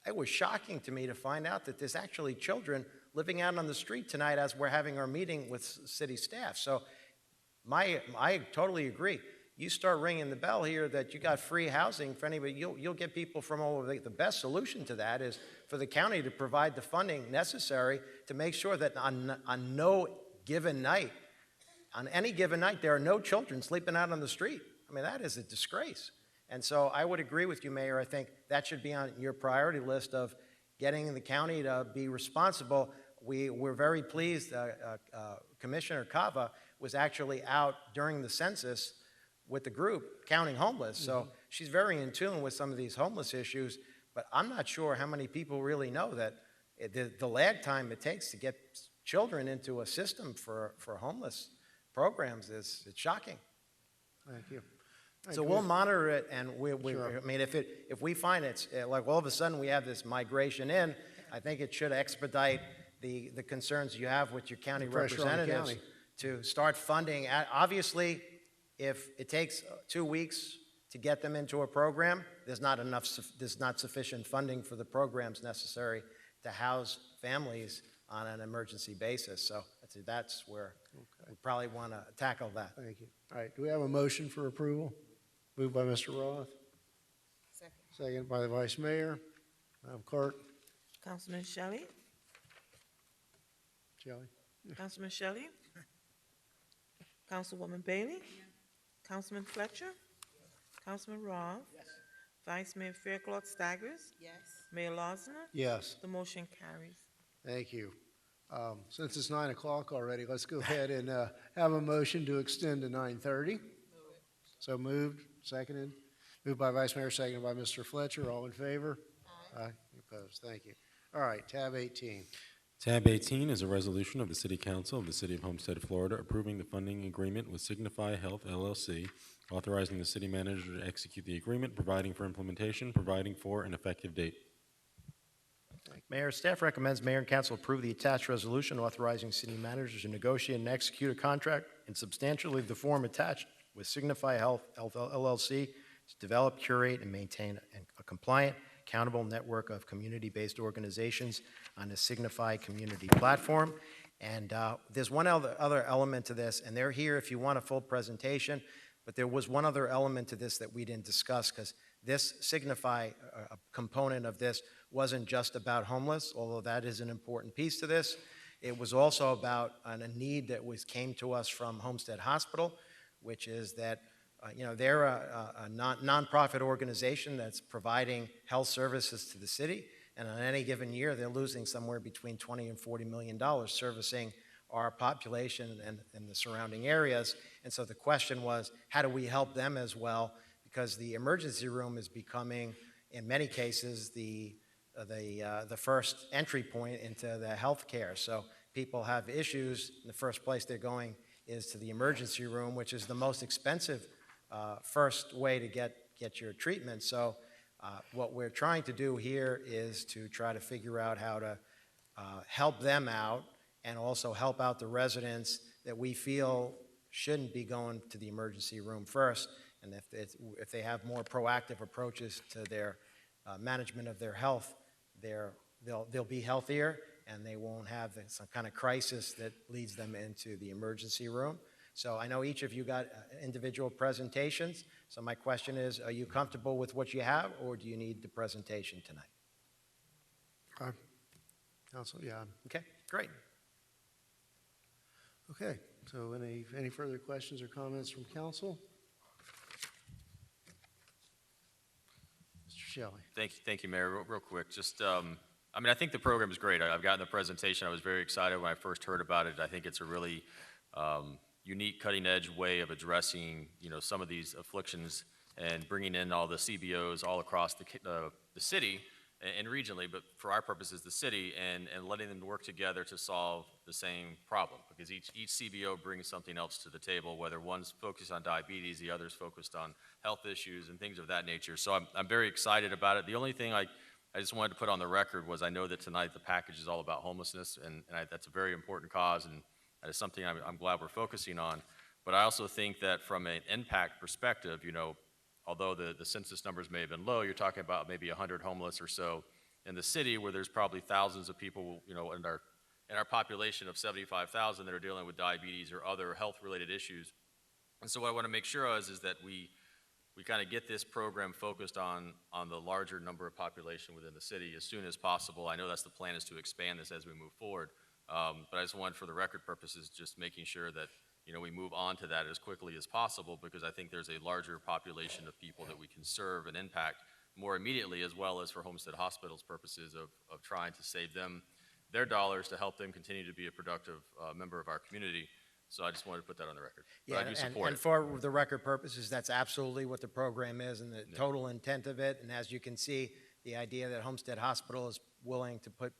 It was shocking to me to find out that there's actually children living out on the street tonight as we're having our meeting with city staff. So I totally agree. You start ringing the bell here that you got free housing for anybody, you'll get people from all over. The best solution to that is for the county to provide the funding necessary to make sure that on no given night, on any given night, there are no children sleeping out on the street. I mean, that is a disgrace. And so I would agree with you, Mayor. I think that should be on your priority list of getting the county to be responsible. We're very pleased Commissioner Cava was actually out during the census with the group counting homeless. So she's very in tune with some of these homeless issues, but I'm not sure how many people really know that the lag time it takes to get children into a system for homeless programs it's shocking. Thank you. So we'll monitor it, and I mean, if we find it's like all of a sudden we have this migration in, I think it should expedite the concerns you have with your county Pressure on the representatives county. to start funding. Obviously, if it takes 2 weeks to get them into a program, there's not sufficient funding for the programs necessary to house families on an emergency basis. So that's where we probably want to tackle that. Thank you. All right, do we have a motion for approval? Moved by Mr. Roth. Second. Second by the Vice Mayor. Madam Clerk. Councilman Shelley? Shelley? Councilman Shelley? Councilwoman Bailey? Councilman Fletcher? Councilman Roth? Yes. Vice Mayor Fairclough Staggers? Yes. Mayor Losner? Yes. The motion carries. Thank you. Since it's 9 o'clock already, let's go ahead and have a motion to extend to 9:30. So moved, seconded. Moved by Vice Mayor, seconded by Mr. Fletcher. All in favor? Aye. Opposed? Thank you. All right, tab 18. Tab 18 is a resolution of the City Council of the City of Homestead, Florida, approving the funding agreement with Signify Health LLC, authorizing the city manager to execute the agreement, providing for implementation, providing for an effective date. Mayor, staff recommends Mayor and Council approve the attached resolution authorizing city managers to negotiate and execute a contract in substantially the form attached with Signify Health LLC to develop, curate, and maintain a compliant, accountable network of community-based organizations on the Signify community platform. And there's one other element to this, and they're here if you want a full presentation, but there was one other element to this that we didn't discuss, because this Signify component of this wasn't just about homeless, although that is an important piece to this. It was also about a need that came to us from Homestead Hospital, which is that they're a nonprofit organization that's providing health services to the city, and on any given year, they're losing somewhere between $20 and $40 million servicing our population and the surrounding areas. And so the question was, how do we help them as well? Because the emergency room is becoming, in many cases, the first entry point into the health care. So people have issues, in the first place they're going is to the emergency room, which is the most expensive first way to get your treatment. So what we're trying to do here is to try to figure out how to help them out and also help out the residents that we feel shouldn't be going to the emergency room first. And if they have more proactive approaches to their management of their health, they'll be healthier, and they won't have some kind of crisis that leads them into the emergency room. So I know each of you got individual presentations. So my question is, are you comfortable with what you have, or do you need the presentation tonight? Council, yeah. Okay, great. Okay, so any further questions or comments from council? Mr. Shelley. Thank you, Mayor. Real quick, just, I think the program is great. I've gotten the presentation. I was very excited when I first heard about it. I think it's a really unique, cutting-edge way of addressing, some of these afflictions and bringing in all the CBOs all across the city and regionally, but for our purposes, the city, and letting them work together to solve the same problem. Because each CBO brings something else to the table, whether one's focused on diabetes, the other's focused on health issues and things of that nature. So I'm very excited about it. The only thing I just wanted to put on the record was I know that tonight the package is all about homelessness, and that's a very important cause, and that is something I'm glad we're focusing on. But I also think that from an impact perspective, although the census numbers may have been low, you're talking about maybe 100 homeless or so in the city, where there's probably thousands of people, in our population of 75,000 that are dealing with diabetes or other health-related issues. And so what I want to make sure of is that we kind of get this program focused on the larger number of population within the city as soon as possible. I know that's the plan, is to expand this as we move forward. But I just wanted, for the record purposes, just making sure that we move on to that as quickly as possible, because I think there's a larger population of people that we can serve and impact more immediately, as well as for Homestead Hospital's purposes of trying to save them their dollars to help them continue to be a productive member of our community. So I just wanted to put that on the record. But Yeah, I do support and it. for the record purposes, that's absolutely what the program is and the total intent of it. And as you can see, the idea that Homestead Hospital is willing to put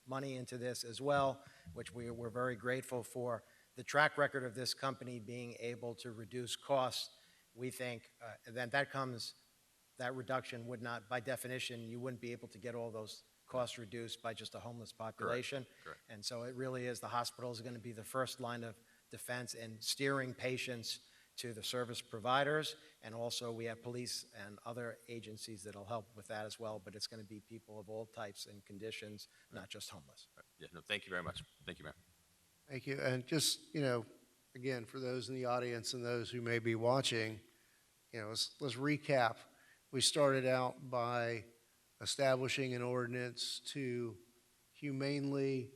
money into this as well, which we're very grateful for. The track record of this company being able to reduce costs, we think that reduction would not, by definition, you wouldn't be able to get all those costs reduced by just a homeless population. Correct. And so it really is, the hospital is going to be the first line of defense in steering patients to the service providers. And also we have police and other agencies that'll help with that as well, but it's going to be people of all types and conditions, not just homeless. Yeah, no, thank you very much. Thank you, Mayor. Thank you. And just, again, for those in the audience and those who may be watching, let's recap. We started out by establishing an ordinance to humanely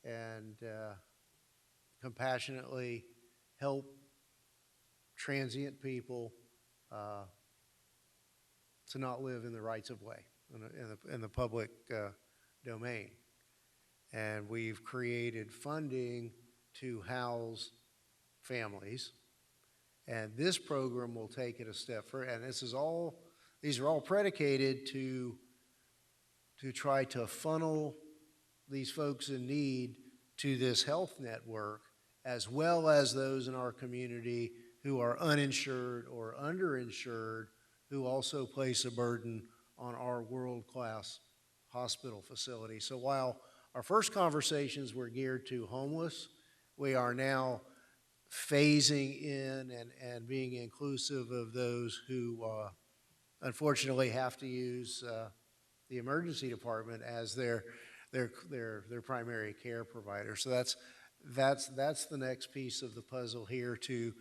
and compassionately help transient people to not live in the rights of way in the public domain. And we've created funding to house families. And this program will take it a step further. And these are all predicated to try to funnel these folks in need to this health network, as well as those in our community who are uninsured or underinsured, who also place a burden on our world-class hospital facility. So while our first conversations were geared to homeless, we are now phasing in and being inclusive of those who unfortunately have to use the emergency department as their primary care provider. So that's the next piece of the puzzle here to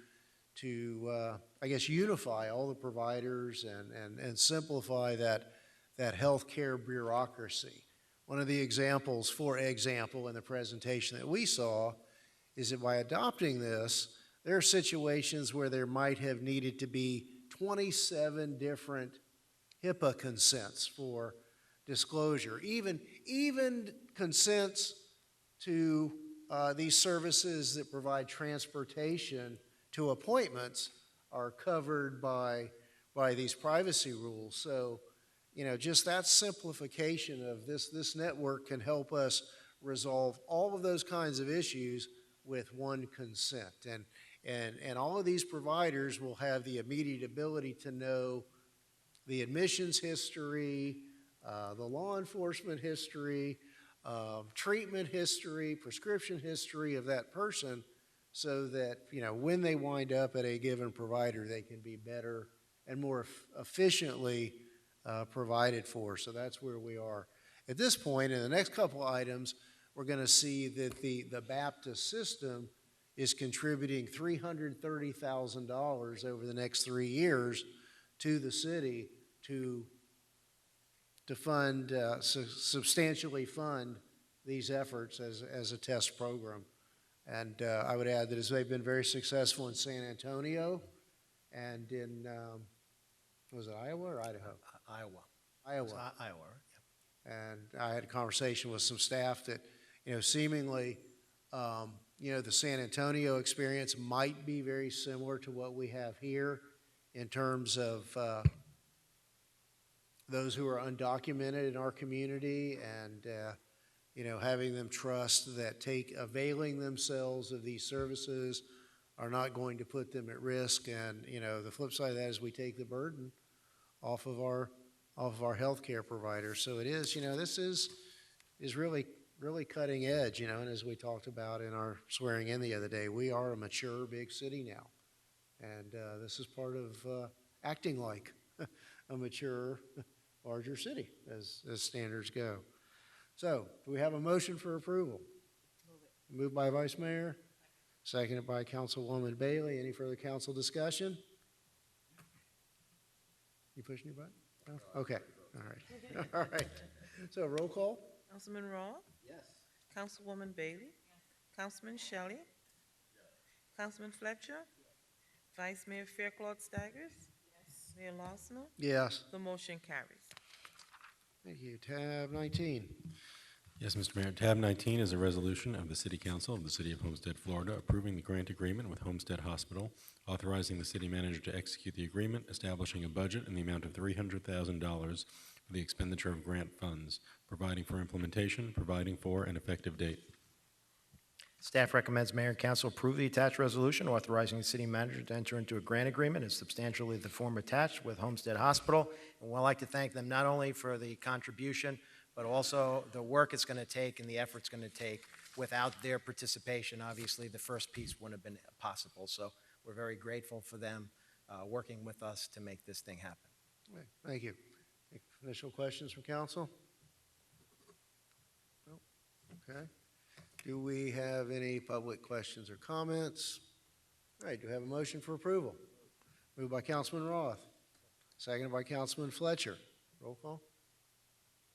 I guess unify all the providers and simplify that healthcare bureaucracy. One of the examples, for example, in the presentation that we saw is that by adopting this, there are situations where there might have needed to be 27 different HIPAA consents for disclosure, even consents to these services that provide transportation to appointments are covered by these privacy rules. So, just that simplification of this network can help us resolve all of those kinds of issues with one consent. And all of these providers will have the immediate ability to know the admissions history, the law enforcement history, treatment history, prescription history of that person, so that, when they wind up at a given provider, they can be better and more efficiently provided for. So that's where we are. At this point, in the next couple items, we're going to see that the Baptist system is contributing $330,000 over the next 3 years to the city to fund, substantially fund these efforts as a test program. And I would add that as they've been very successful in San Antonio and in, was it Iowa or Idaho? Iowa. Iowa. Iowa, yeah. And I had a conversation with some staff that, seemingly, the San Antonio experience might be very similar to what we have here in terms of those who are undocumented in our community and, having them trust that availing themselves of these services are not going to put them at risk. And, the flip side of that is we take the burden off of our healthcare providers. So it is, this is really, really cutting edge, and as we talked about in our swearing in the other day, we are a mature big city now. And this is part of acting like a mature, larger city as standards go. So, do we have a motion for approval? Moved by Vice Mayor, seconded by Councilwoman Bailey. Any further council discussion? You pushing your button? No? Okay, all right. All right. So, roll call? Councilman Roth? Yes. Councilwoman Bailey? Councilman Shelley? Councilman Fletcher? Vice Mayor Fairclough Staggers? Yes. Mayor Losner? Yes. The motion carries. Thank you. Tab 19. Yes, Mr. Mayor. Tab 19 is a resolution of the City Council of the City of Homestead, Florida, approving the grant agreement with Homestead Hospital, authorizing the city manager to execute the agreement, establishing a budget in the amount of $300,000 for the expenditure of grant funds, providing for implementation, providing for an effective date. Staff recommends Mayor and Council approve the attached resolution authorizing the city manager to enter into a grant agreement in substantially the form attached with Homestead Hospital. And we'd like to thank them not only for the contribution, but also the work it's going to take and the effort it's going to take. Without their participation, obviously, the first piece wouldn't have been possible. So we're very grateful for them working with us to make this thing happen. Right, thank you. Initial questions from council? No? Okay. Do we have any public questions or comments? All right, do we have a motion for approval? Moved by Councilman Roth, seconded by Councilman Fletcher. Roll call?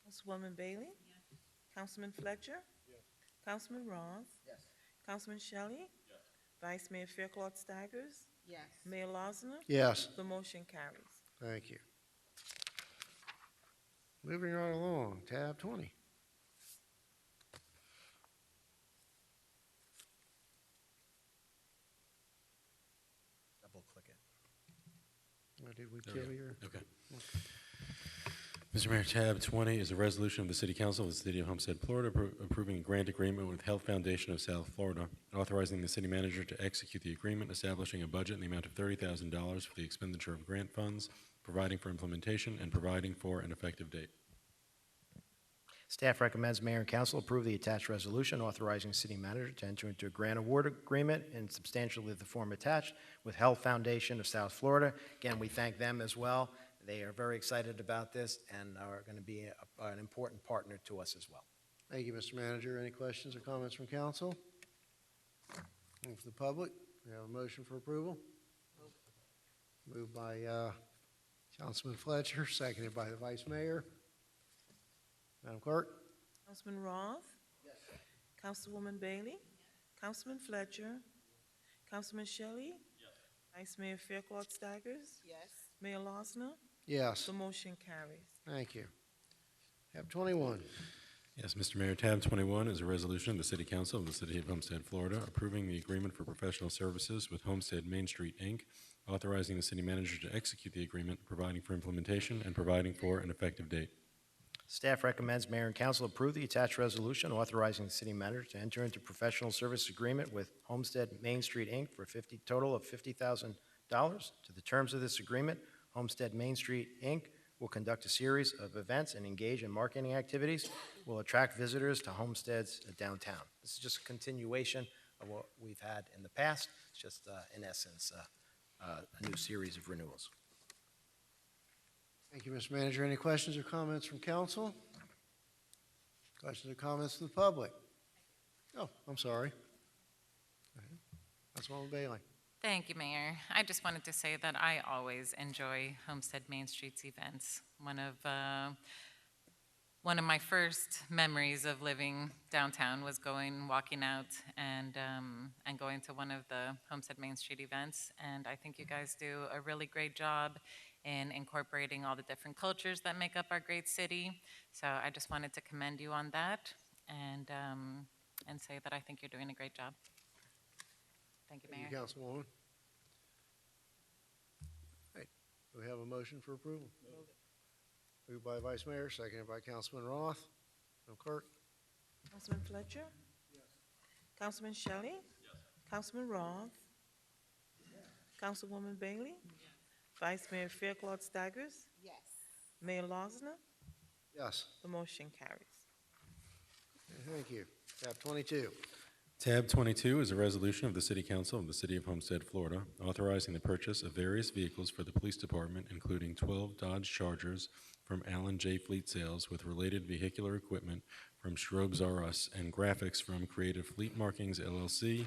Councilwoman Bailey? Yes. Councilman Fletcher? Yes. Councilman Roth? Yes. Councilman Shelley? Yes. Vice Mayor Fairclough Staggers? Yes. Mayor Losner? Yes. The motion carries. Thank you. Moving right along, tab 20. Double click it. Or did we There we kill go. your? Okay. Mr. Mayor, tab 20 is a resolution of the City Council of the City of Homestead, Florida, approving a grant agreement with Health Foundation of South Florida, authorizing the city manager to execute the agreement, establishing a budget in the amount of $30,000 for the expenditure of grant funds, providing for implementation, and providing for an effective date. Staff recommends Mayor and Council approve the attached resolution authorizing the city manager to enter into a grant award agreement in substantially the form attached with Health Foundation of South Florida. Again, we thank them as well. They are very excited about this and are going to be an important partner to us as well. Thank you, Mr. Manager. Any questions or comments from council? And from the public? We have a motion for approval. Moved by Councilman Fletcher, seconded by the Vice Mayor. Madam Clerk? Councilman Roth? Yes. Councilwoman Bailey? Yes. Councilman Fletcher? Councilman Shelley? Yes. Vice Mayor Fairclough Staggers? Yes. Mayor Losner? Yes. The motion carries. Thank you. Tab 21. Yes, Mr. Mayor, tab 21 is a resolution of the City Council of the City of Homestead, Florida, approving the agreement for professional services with Homestead Main Street, Inc., authorizing the city manager to execute the agreement, providing for implementation, and providing for an effective date. Staff recommends Mayor and Council approve the attached resolution authorizing the city manager to enter into professional service agreement with Homestead Main Street, Inc. for a total of $50,000. To the terms of this agreement, Homestead Main Street, Inc. will conduct a series of events and engage in marketing activities, will attract visitors to Homestead's downtown. This is just a continuation of what we've had in the past. It's just, in essence, a new series of renewals. Thank you, Mr. Manager. Any questions or comments from council? Questions or comments from the public? Oh, I'm sorry. Councilwoman Bailey. Thank you, Mayor. I just wanted to say that I always enjoy Homestead Main Street's events. One of my first memories of living downtown was walking out, and going to one of the Homestead Main Street events. And I think you guys do a really great job in incorporating all the different cultures that make up our great city. So I just wanted to commend you on that, and say that I think you're doing a great job. Thank you, Mayor. Thank you, Councilwoman. Right. Do we have a motion for approval? Moved by Vice Mayor, seconded by Councilman Roth. Madam Clerk? Councilman Fletcher? Yes. Councilman Shelley? Yes. Councilman Roth? Yes. Councilwoman Bailey? Yes. Vice Mayor Fairclough Staggers? Yes. Mayor Losner? Yes. The motion carries. Thank you. Tab 22. Tab 22 is a resolution of the City Council of the City of Homestead, Florida, authorizing the purchase of various vehicles for the police department, including 12 Dodge Chargers from Allen J. Fleet Sales with related vehicular equipment from Strobes R Us and graphics from Creative Fleet Markings, LLC,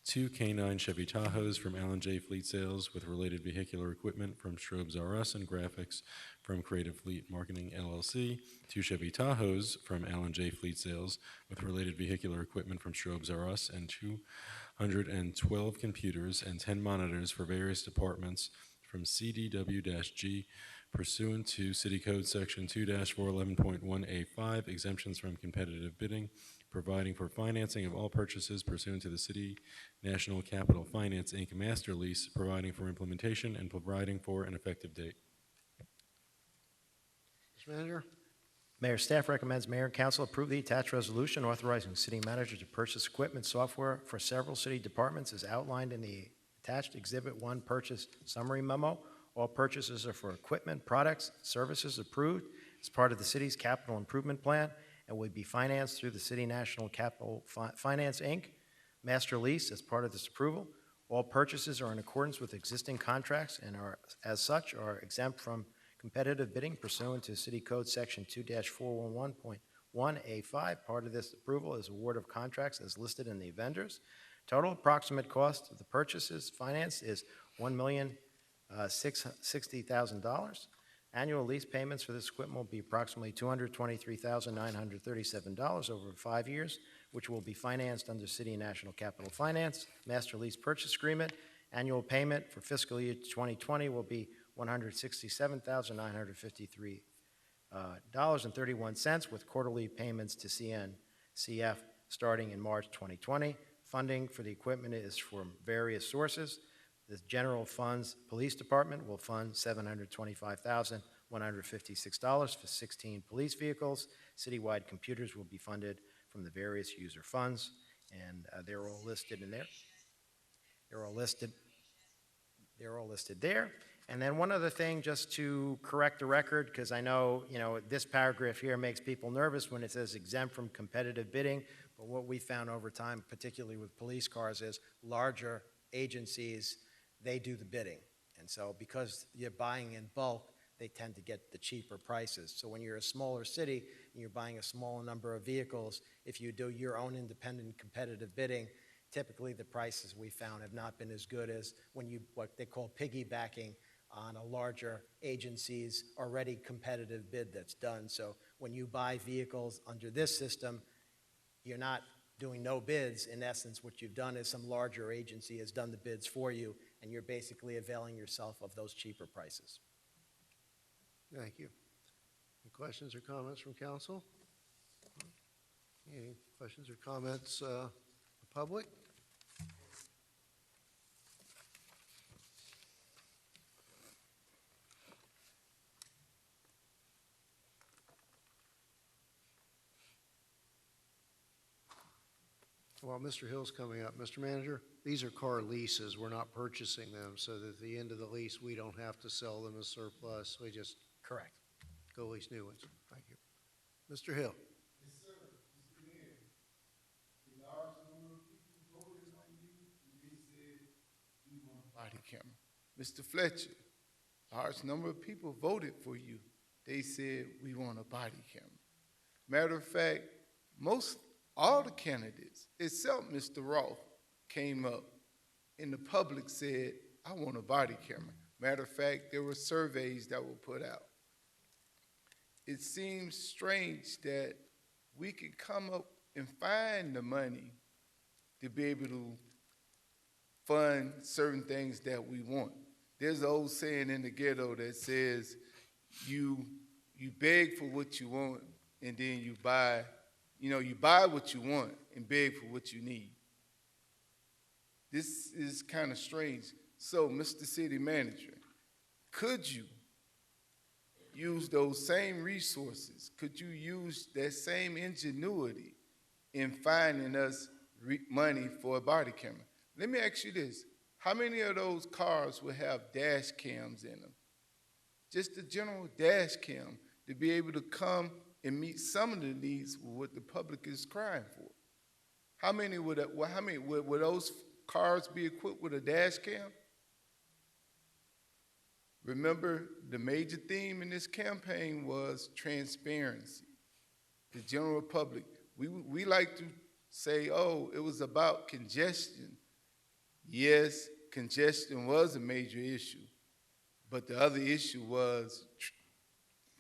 2 K9 Chevy Tahoes from Allen J. Fleet Sales with related vehicular equipment from Strobes R Us and graphics from Creative Fleet Marketing, LLC, 2 Chevy Tahoes from Allen J. Fleet Sales with related vehicular equipment from Strobes R Us, and 212 computers and 10 monitors for various departments from CDWG pursuant to City Code Section 2-411.1A5, exemptions from competitive bidding, providing for financing of all purchases pursuant to the City National Capital Finance, Inc. Master Lease, providing for implementation and providing for an effective date. Mr. Manager? Mayor, staff recommends mayor and council approve the attached resolution authorizing the city manager to purchase equipment software for several city departments as outlined in the attached Exhibit 1 purchase summary memo. All purchases are for equipment, products, services approved as part of the city's capital improvement plan and will be financed through the City National Capital Finance, Inc. master lease as part of this approval. All purchases are in accordance with existing contracts and are, as such, are exempt from competitive bidding pursuant to City Code Section 2-411.1A5. Part of this approval is award of contracts as listed in the vendors. Total approximate cost of the purchases financed is $1,660,000. Annual lease payments for this equipment will be approximately $223,937 over 5 years, which will be financed under City National Capital Finance Master Lease Purchase Agreement. Annual payment for fiscal year 2020 will be $167,953.31 with quarterly payments to CNCF starting in March 2020. Funding for the equipment is from various sources. The general funds police department will fund $725,156 for 16 police vehicles. Citywide computers will be funded from the various user funds, and they're all listed in there. They're all listed there. And then one other thing, just to correct the record, because I know, this paragraph here makes people nervous when it says exempt from competitive bidding, but what we found over time, particularly with police cars, is larger agencies, they do the bidding. And so because you're buying in bulk, they tend to get the cheaper prices. So when you're a smaller city and you're buying a smaller number of vehicles, if you do your own independent competitive bidding, typically the prices we found have not been as good as when you, what they call piggybacking on a larger agency's already competitive bid that's done. So when you buy vehicles under this system, you're not doing no bids. In essence, what you've done is some larger agency has done the bids for you, and you're basically availing yourself of those cheaper prices. Thank you. Any questions or comments from council? Any questions or comments from the public? While Mr. Hill's coming up, Mr. Manager, these are car leases. We're not purchasing them, so that at the end of the lease, we don't have to sell them as surplus. We just Correct. go lease new ones. Thank you. Mr. Hill. Yes, sir. Mr. Mayor, a large number of people voted on you, and they said we want a body camera. Mr. Fletcher, a large number of people voted for you. They said we want a body camera. Matter of fact, all the candidates, except Mr. Roth, came up, and the public said, I want a body camera. Matter of fact, there were surveys that were put out. It seems strange that we could come up and find the money to be able to fund certain things that we want. There's an old saying in the ghetto that says, you beg for what you want, and then you buy what you want and beg for what you need. This is kind of strange. So, Mr. City Manager, Could you use those same resources? Could you use that same ingenuity in finding us money for a body camera? Let me ask you this. How many of those cars will have dash cams in them? Just a general dash cam to be able to come and meet some of the needs of what the public is crying for. How many would those cars be equipped with a dash cam? Remember, the major theme in this campaign was transparency. The general public, we like to say, oh, it was about congestion. Yes, congestion was a major issue, but the other issue was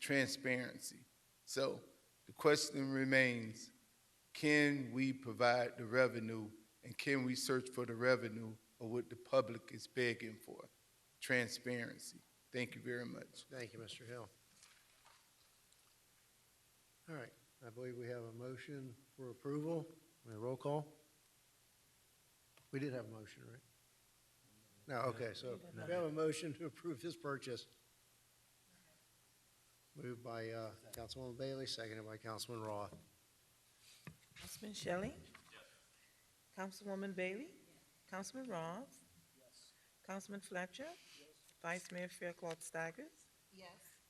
transparency. So the question remains, can we provide the revenue, and can we search for the revenue of what the public is begging for? Transparency. Thank you very much. Thank you, Mr. Hill. All right, I believe we have a motion for approval. A roll call? We did have a motion, right? No, okay, so we have a motion to approve this purchase. Moved by Councilwoman Bailey, seconded by Councilman Roth. Councilman Shelley? Councilwoman Bailey? Councilman Roth? Councilman Fletcher? Vice Mayor Fairclough Staggers? Yes.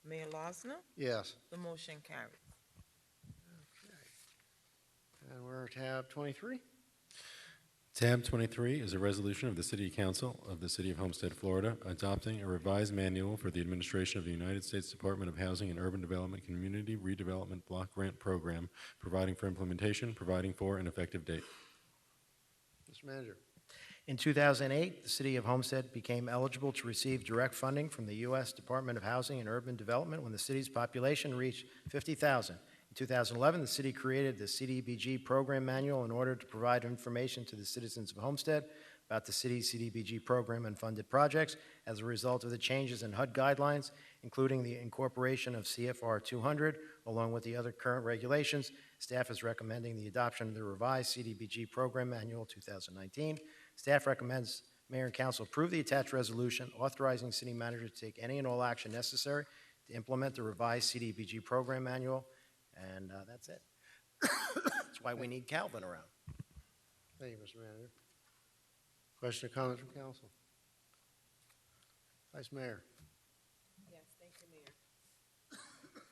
Mayor Losner? Yes. The motion carries. And we're at tab 23. Tab 23 is a resolution of the City Council of the City of Homestead, Florida, adopting a revised manual for the administration of the United States Department of Housing and Urban Development Community Redevelopment Block Grant Program, providing for implementation, providing for an effective date. Mr. Manager. In 2008, the City of Homestead became eligible to receive direct funding from the U.S. Department of Housing and Urban Development when the city's population reached 50,000. In 2011, the city created the CDBG program manual in order to provide information to the citizens of Homestead about the city's CDBG program and funded projects as a result of the changes in HUD guidelines, including the incorporation of CFR 200, along with the other current regulations. Staff is recommending the adoption of the revised CDBG program manual 2019. Staff recommends Mayor and Council approve the attached resolution authorizing city manager to take any and all action necessary to implement the revised CDBG program manual. And that's it. That's why we need Calvin around. Thank you, Mr. Manager. Question or comment from council? Vice Mayor. Yes, thank you, Mayor.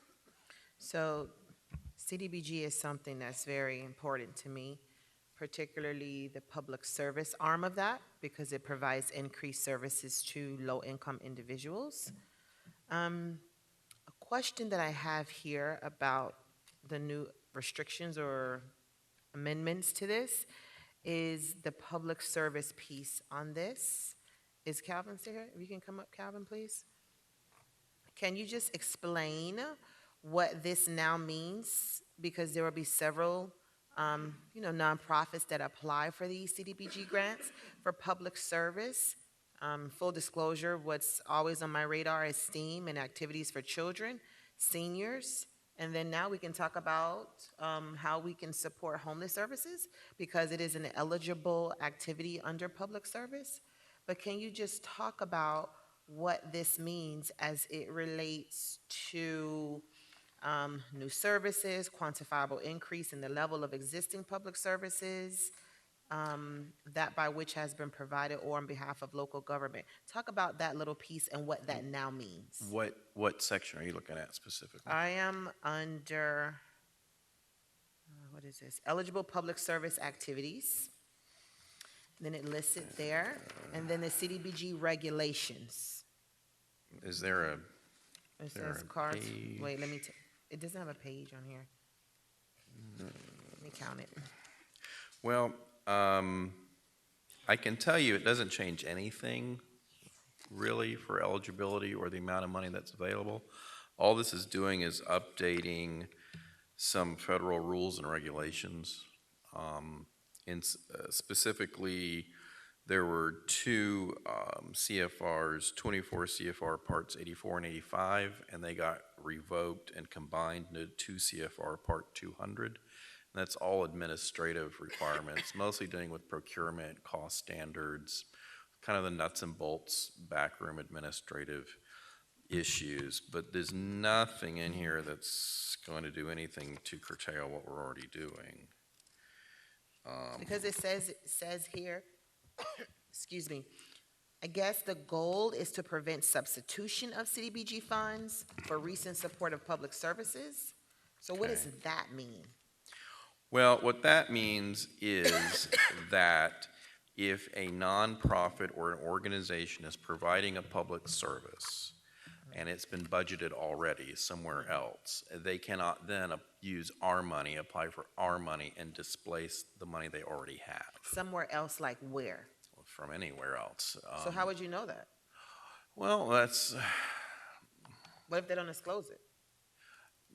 So CDBG is something that's very important to me, particularly the public service arm of that, because it provides increased services to low-income individuals. A question that I have here about the new restrictions or amendments to this is the public service piece on this. Is Calvin still here? If you can come up, Calvin, please. Can you just explain what this now means? Because there will be several nonprofits that apply for these CDBG grants for public service. Full disclosure, what's always on my radar is STEAM and activities for children, seniors, and then now we can talk about how we can support homeless services because it is an eligible activity under public service. But can you just talk about what this means as it relates to new services, quantifiable increase in the level of existing public services, that by which has been provided or on behalf of local government? Talk about that little piece and what that now means. What section are you looking at specifically? I am under, what is this? Eligible public service activities. Then it lists it there. And then the CDBG regulations. Is there a It says cards. Wait, let me, it doesn't have a page on here. Let me count it. Well, I can tell you it doesn't change anything really for eligibility or the amount of money that's available. All this is doing is updating some federal rules and regulations. Specifically, there were two CFRs, 24 CFR Parts 84 and 85, and they got revoked and combined into 2 CFR Part 200. And that's all administrative requirements, mostly dealing with procurement, cost standards, kind of the nuts and bolts, backroom administrative issues, but there's nothing in here that's going to do anything to curtail what we're already doing. Because it says here, excuse me, I guess the goal is to prevent substitution of CDBG funds for recent support of public services. So what does that mean? Well, what that means is that if a nonprofit or an organization is providing a public service and it's been budgeted already somewhere else, they cannot then use our money, apply for our money, and displace the money they already have. Somewhere else, like where? From anywhere else. So how would you know that? Well, that's... What if they don't disclose it?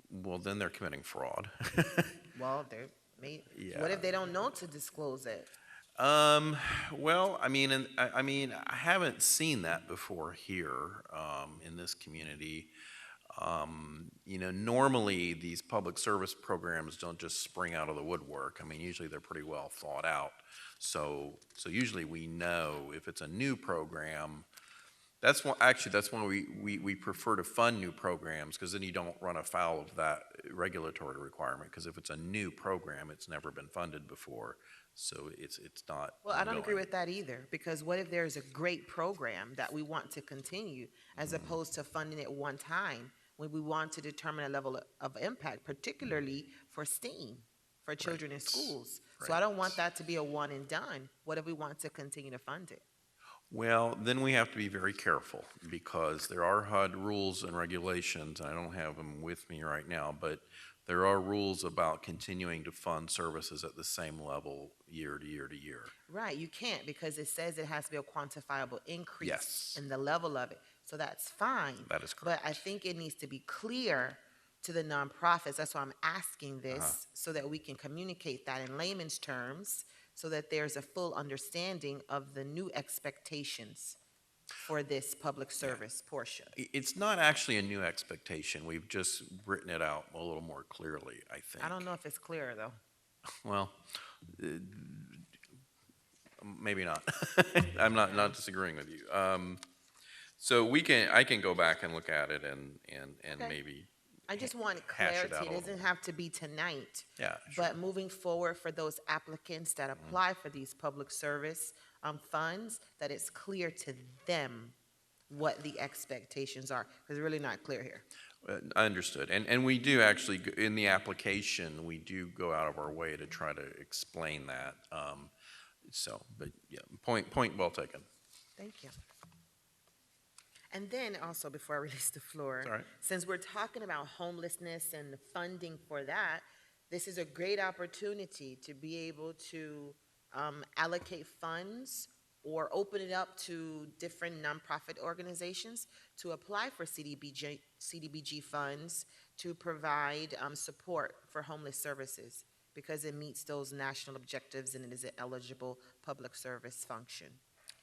Well, then they're committing fraud. Well, what if they don't know to disclose it? Well, I mean, I haven't seen that before here in this community. You know, normally these public service programs don't just spring out of the woodwork. I mean, usually they're pretty well thought out. So usually we know if it's a new program. That's why we prefer to fund new programs, because then you don't run afoul of that regulatory requirement. Because if it's a new program, it's never been funded before, so it's not. Well, I don't agree with that either, because what if there's a great program that we want to continue, as opposed to funding it one time, when we want to determine a level of impact, particularly for STEAM, for children in schools. So I don't want that to be a one and done. What if we want to continue to fund it? Well, then we have to be very careful, because there are HUD rules and regulations, and I don't have them with me right now, but there are rules about continuing to fund services at the same level year to year to year. Right, you can't, because it says it has to be a quantifiable increase in the level of it. So that's fine. That is correct. But I think it needs to be clear to the nonprofits. That's why I'm asking this, so that we can communicate that in layman's terms, so that there's a full understanding of the new expectations for this public service portion. It's not actually a new expectation. We've just written it out a little more clearly, I think. I don't know if it's clear, though. Well, maybe not. I'm not disagreeing with you. So I can go back and look at it and maybe. I just want hash it clarity. out a It little doesn't have to be tonight. Yeah, sure. But moving forward, for those applicants that apply for these public service funds, that it's clear to them what the expectations are, because it's really not clear here. I understood. And we do actually, in the application, we do go out of our way to try to explain that. But yeah, point well taken. Thank you. And then also, before I release the floor, All right. since we're talking about homelessness and the funding for that, this is a great opportunity to be able to allocate funds or open it up to different nonprofit organizations to apply for CDBG funds to provide support for homeless services, because it meets those national objectives and it is an eligible public service function.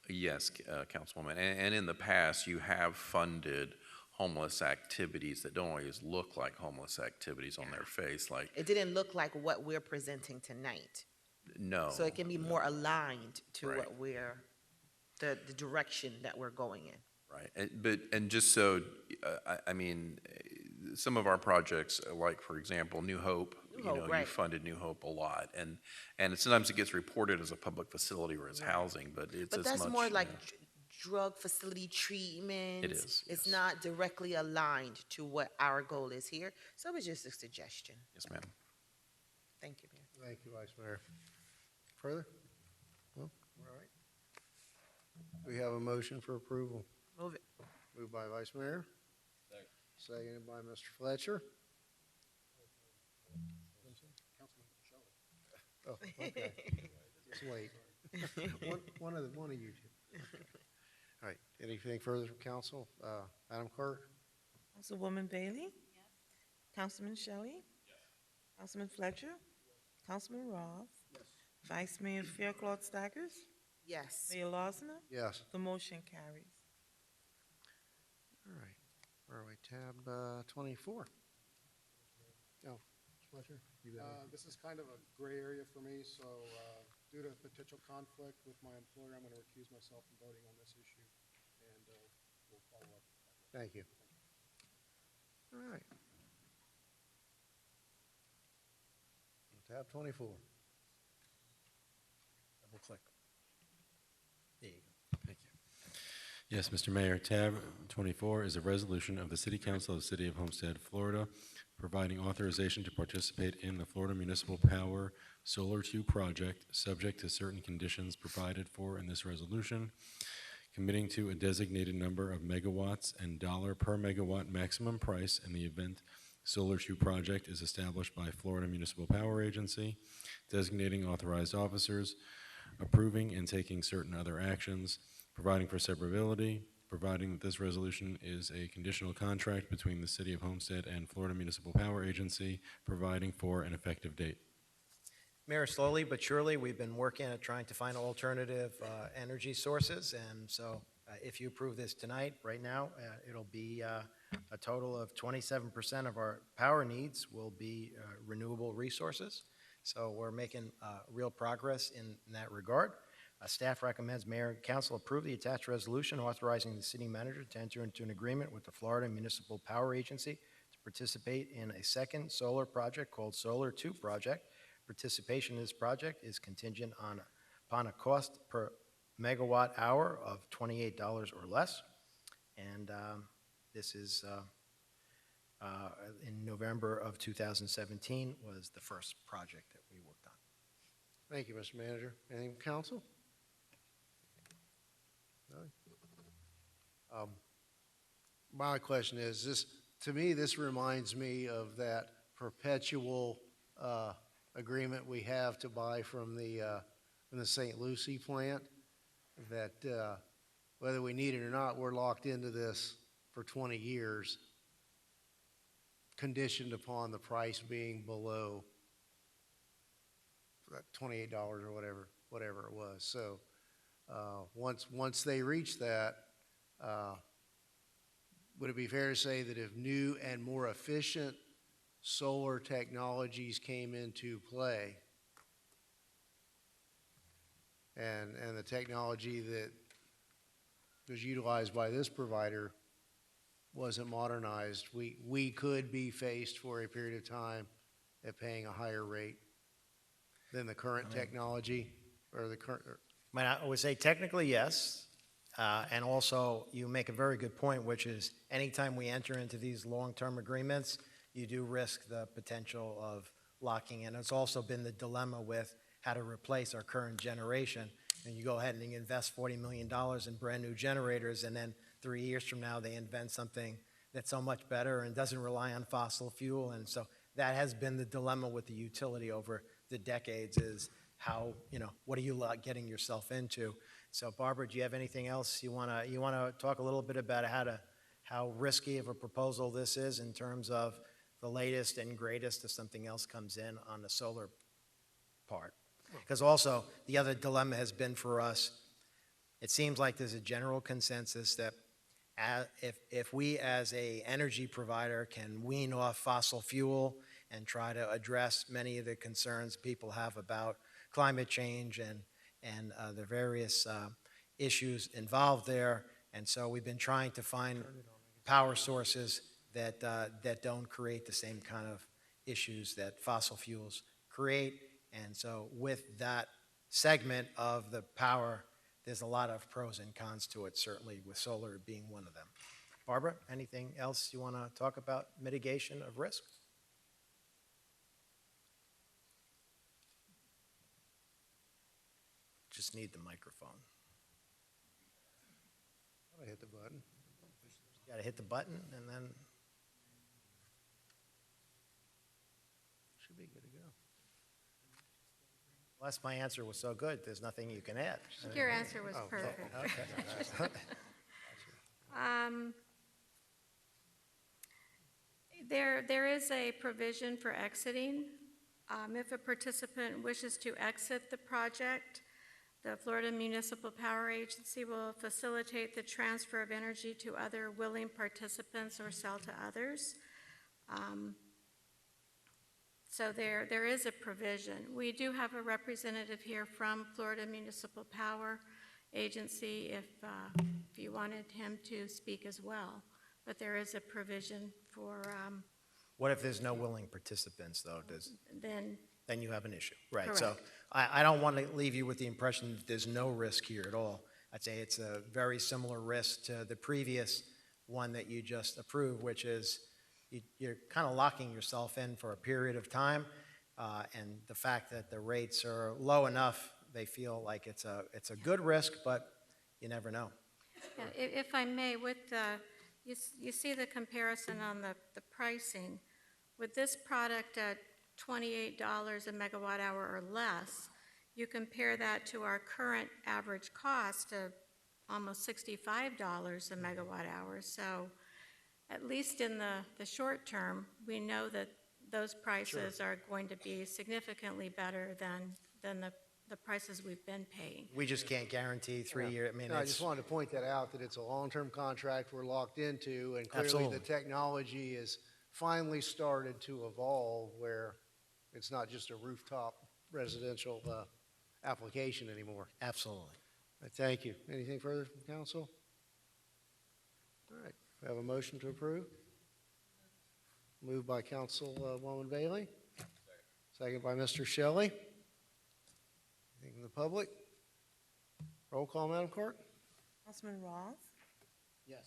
Yes, Councilwoman. And in the past, you have funded homeless activities that don't always look like homeless activities on their face, like. It didn't look like what we're presenting tonight. No. So it can be more aligned to what the direction that we're going in. Right. And just so, I mean, some of our projects, like, for example, New Hope, you funded New Hope a lot. And sometimes it gets reported as a public facility or as housing, but it's as much. But that's more like drug facility treatment. It is. It's not directly aligned to what our goal is here. So it was just a suggestion. Yes, ma'am. Thank you, Mayor. Thank you, Vice Mayor. Further? No? All right. We have a motion for approval. Move it. Moved by Vice Mayor. Seconded by Mr. Fletcher. Oh, okay. Just wait. One of you two. All right. Anything further from council? Madam Clerk? Councilwoman Bailey? Yes. Councilman Shelley? Yes. Councilman Fletcher? Councilman Roth? Yes. Vice Mayor Faircloth Staggers? Yes. Mayor Losner? Yes. The motion carries. All right. Where are we? Tab 24. Oh, Fletcher? This is kind of a gray area for me, so due to potential conflict with my employer, I'm going to recuse myself from voting on this issue, and we'll follow up. Thank you. All right. Tab 24. Double click. There you go. Thank you. Yes, Mr. Mayor, tab 24 is a resolution of the City Council of the City of Homestead, Florida, providing authorization to participate in the Florida Municipal Power Solar 2 project, subject to certain conditions provided for in this resolution, committing to a designated number of megawatts and dollar per megawatt maximum price in the event Solar 2 project is established by Florida Municipal Power Agency, designating authorized officers, approving and taking certain other actions, providing for severability, providing that this resolution is a conditional contract between the City of Homestead and Florida Municipal Power Agency, providing for an effective date. Mayor, slowly but surely, we've been working at trying to find alternative energy sources, and so if you approve this tonight, right now, it'll be a total of 27% of our power needs will be renewable resources. So we're making real progress in that regard. Staff recommends Mayor and Council approve the attached resolution authorizing the city manager to enter into an agreement with the Florida Municipal Power Agency to participate in a second solar project called Solar 2 Project. Participation in this project is contingent upon a cost per megawatt hour of $28 or less. And this is in November of 2017 was the first project that we worked on. Thank you, Mr. Manager. Anything from council? No? My question is, to me, this reminds me of that perpetual agreement we have to buy from the St. Lucie plant, that whether we need it or not, we're locked into this for 20 years, conditioned upon the price being below that $28 or whatever it was. So once they reach that, would it be fair to say that if new and more efficient solar technologies came into play, and the technology that was utilized by this provider wasn't modernized, we could be faced for a period of time at paying a higher rate than the current technology or the current? I would say technically yes, and also you make a very good point, which is anytime we enter into these long-term agreements, you do risk the potential of locking in. It's also been the dilemma with how to replace our current generation. And you go ahead and you invest $40 million in brand new generators, and then 3 years from now they invent something that's so much better and doesn't rely on fossil fuel. And so that has been the dilemma with the utility over the decades, is how, what are you getting yourself into? So Barbara, do you have anything else you want to talk a little bit about how risky of a proposal this is in terms of the latest and greatest if something else comes in on the solar part? Because also the other dilemma has been for us, it seems like there's a general consensus that if we as a energy provider can wean off fossil fuel and try to address many of the concerns people have about climate change and the various issues involved there. And so we've been trying to find power sources that don't create the same kind of issues that fossil fuels create. And so with that segment of the power, there's a lot of pros and cons to it, certainly with solar being one of them. Barbara, anything else you want to talk about mitigation of risk? Just need the microphone. I hit the button. You got to hit the button and then should be good to go. Unless my answer was so good, there's nothing you can add. Your answer was perfect. Okay. There is a provision for exiting. If a participant wishes to exit the project, the Florida Municipal Power Agency will facilitate the transfer of energy to other willing participants or sell to others. So there is a provision. We do have a representative here from Florida Municipal Power Agency if you wanted him to speak as well. but there is a provision for, What if there's no willing participants, though? Then you have an issue, right? So Correct. I don't want to leave you with the impression that there's no risk here at all. I'd say it's a very similar risk to the previous one that you just approved, which is you're kind of locking yourself in for a period of time, and the fact that the rates are low enough, they feel like it's a good risk, but you never know. Yeah, if I may, you see the comparison on the pricing. With this product at $28 a megawatt hour or less, you compare that to our current average cost of almost $65 a megawatt hour. So at least in the short term, we know that those prices are going to be significantly better than the prices we've been paying. We just can't guarantee 3 years. I mean, No, I it's, just wanted to point that out, that it's a long-term contract we're locked into, and clearly Absolutely. the technology is finally started to evolve where it's not just a rooftop residential application anymore. absolutely. Thank you. Anything further from council? All right, we have a motion to approve. Moved by Councilwoman Bailey. Second by Mr. Shelley. Anything from the public? Roll call, Madam Clerk? Councilman Roth? Yes.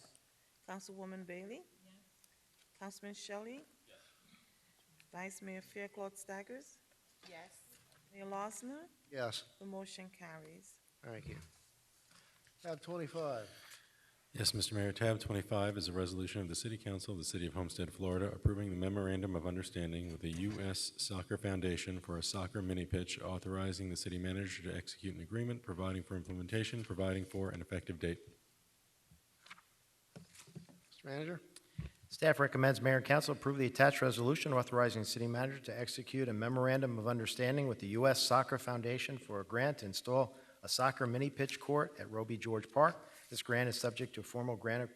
Councilwoman Bailey? Yes. Councilman Shelley? Yes. Vice Mayor Fairclough Staggers? Yes. Mayor Losner? Yes. The motion carries. Thank you. Tab 25. Yes, Mr. Mayor, tab 25 is a resolution of the City Council of the City of Homestead, Florida, approving the memorandum of understanding with the U.S. Soccer Foundation for a soccer mini-pitch, authorizing the city manager to execute an agreement, providing for implementation, providing for an effective date. Mr. Manager? Staff recommends Mayor and Council approve the attached resolution authorizing the city manager to execute a memorandum of understanding with the U.S. Soccer Foundation for a grant to install a soccer mini-pitch court at Roby George Park. This grant is subject to a formal grant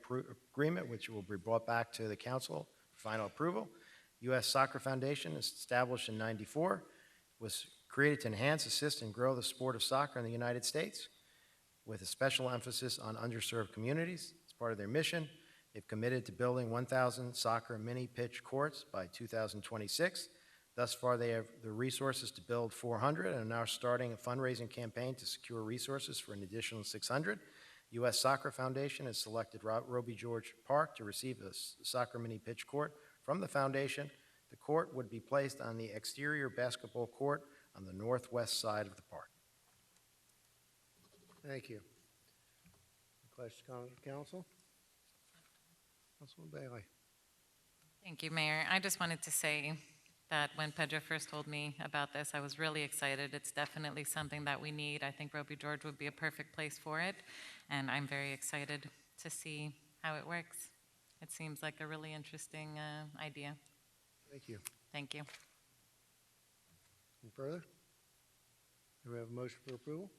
agreement, which will be brought back to the council for final approval. U.S. Soccer Foundation is established in '94, was created to enhance, assist, and grow the sport of soccer in the United States, with a special emphasis on underserved communities. As part of their mission, they've committed to building 1,000 soccer mini-pitch courts by 2026. Thus far, they have the resources to build 400 and are now starting a fundraising campaign to secure resources for an additional 600. U.S. Soccer Foundation has selected Roby George Park to receive a soccer mini-pitch court from the foundation. The court would be placed on the exterior basketball court on the northwest side of the park. Thank you. Questions, comments from council? Councilman Bailey. Thank you, Mayor. I just wanted to say that when Pedro first told me about this, I was really excited. It's definitely something that we need. I think Roby George would be a perfect place for it, and I'm very excited to see how it works. It seems like a really interesting idea. Thank you. Thank you. Any further? Do we have a motion for approval?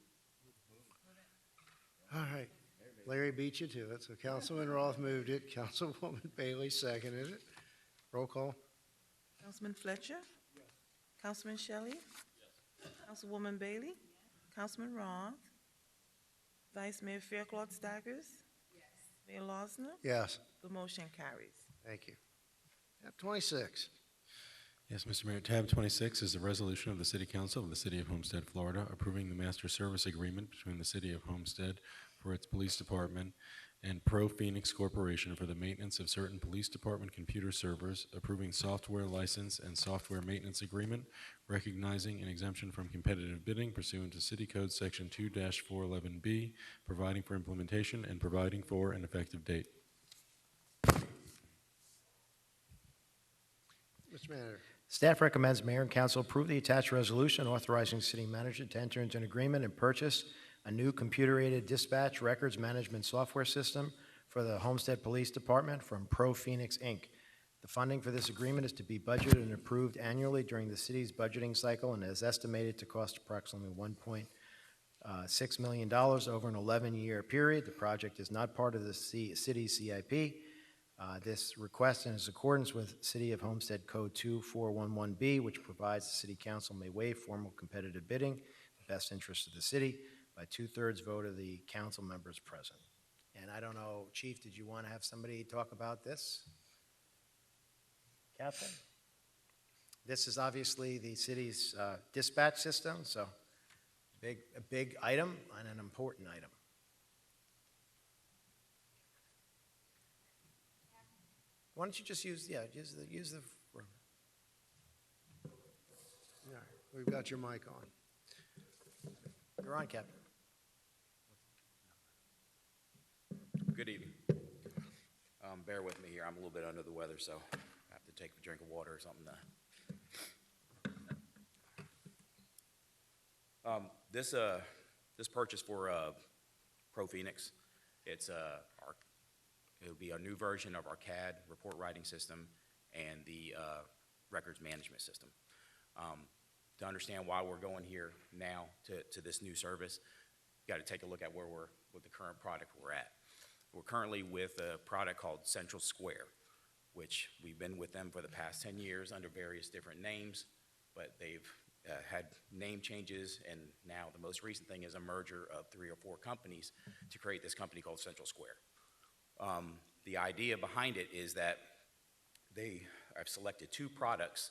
All right. Larry beat you to it, so Councilman Roth moved it. Councilwoman Bailey seconded it. Roll call. Councilman Fletcher? Yes. Councilman Shelley? Yes. Councilwoman Bailey? Yes. Councilman Roth? Vice Mayor Fairclough Staggers? Yes. Mayor Losner? Yes. The motion carries. Thank you. Tab 26. Yes, Mr. Mayor, tab 26 is a resolution of the City Council of the City of Homestead, Florida, approving the master service agreement between the City of Homestead for its police department and PROPHOENIX Corporation for the maintenance of certain police department computer servers, approving software license and software maintenance agreement, recognizing an exemption from competitive bidding pursuant to City Code Section 2-411B, providing for implementation and providing for an effective date. Mr. Manager. Staff recommends Mayor and Council approve the attached resolution authorizing city manager to enter into an agreement and purchase a new computer-aided dispatch records management software system for the Homestead Police Department from PROPHOENIX, Inc. The funding for this agreement is to be budgeted and approved annually during the city's budgeting cycle and is estimated to cost approximately $1.6 million over an 11-year period. The project is not part of the city's CIP. This request is in accordance with City of Homestead Code 2411B, which provides the City Council may waive formal competitive bidding in the best interest of the city by 2/3 vote of the council members present. And I don't know, Chief, did you want to have somebody talk about this? Captain? This is obviously the city's dispatch system, so a big item and an important item. Why don't you just use the room? All right, we've got your mic on. You're on, Captain. Good evening. Bear with me here. I'm a little bit under the weather, so I have to take a drink of water or something. This purchase for PROPHOENIX, it'll be a new version of our C.A.D report writing system and the records management system. To understand why we're going here now to this new service, you got to take a look at where with the current product we're at. We're currently with a product called Central Square, which we've been with them for the past 10 years under various different names, but they've had name changes, and now the most recent thing is a merger of 3 or 4 companies to create this company called Central Square. The idea behind it is that they have selected 2 products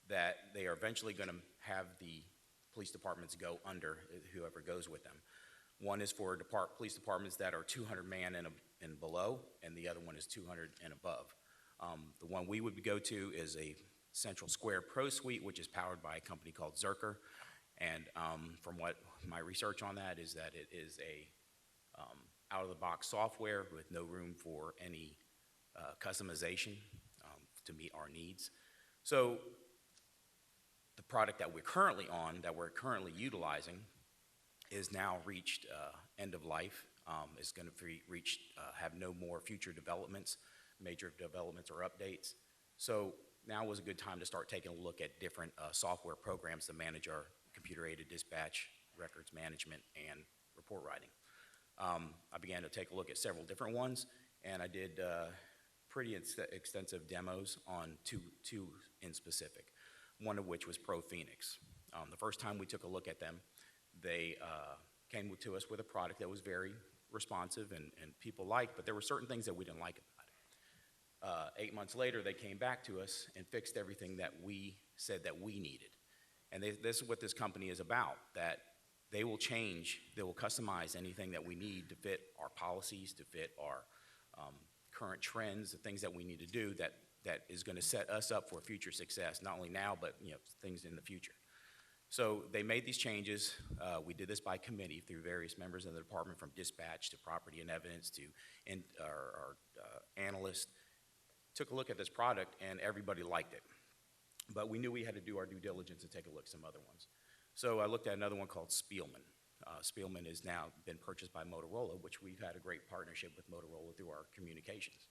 that they are eventually going to have the police departments go under, whoever goes with them. One is for police departments that are 200 man and below, and the other one is 200 and above. The one we would go to is a Central Square Pro Suite, which is powered by a company called Zerker. And from what my research on that is that it is a out-of-the-box software with no room for any customization to meet our needs. So the product that we're currently on, that we're currently utilizing, is now reached end of life. Is going to have no more future developments, major developments or updates. So now was a good time to start taking a look at different software programs to manage our computer-aided dispatch, records management, and report writing. I began to take a look at several different ones, and I did pretty extensive demos on two in specific, one of which was PROPHOENIX. The first time we took a look at them, they came to us with a product that was very responsive and people liked, but there were certain things that we didn't like about it. 8 months later, they came back to us and fixed everything that we said that we needed. And this is what this company is about, that they will change, they will customize anything that we need to fit our policies, to fit our current trends, the things that we need to do that is going to set us up for future success, not only now, but things in the future. So they made these changes. We did this by committee through various members of the department, from dispatch to property and evidence to our analyst. Took a look at this product, and everybody liked it. But we knew we had to do our due diligence and take a look at some other ones. So I looked at another one called Spielman. Spielman has now been purchased by Motorola, which we've had a great partnership with Motorola through our communications.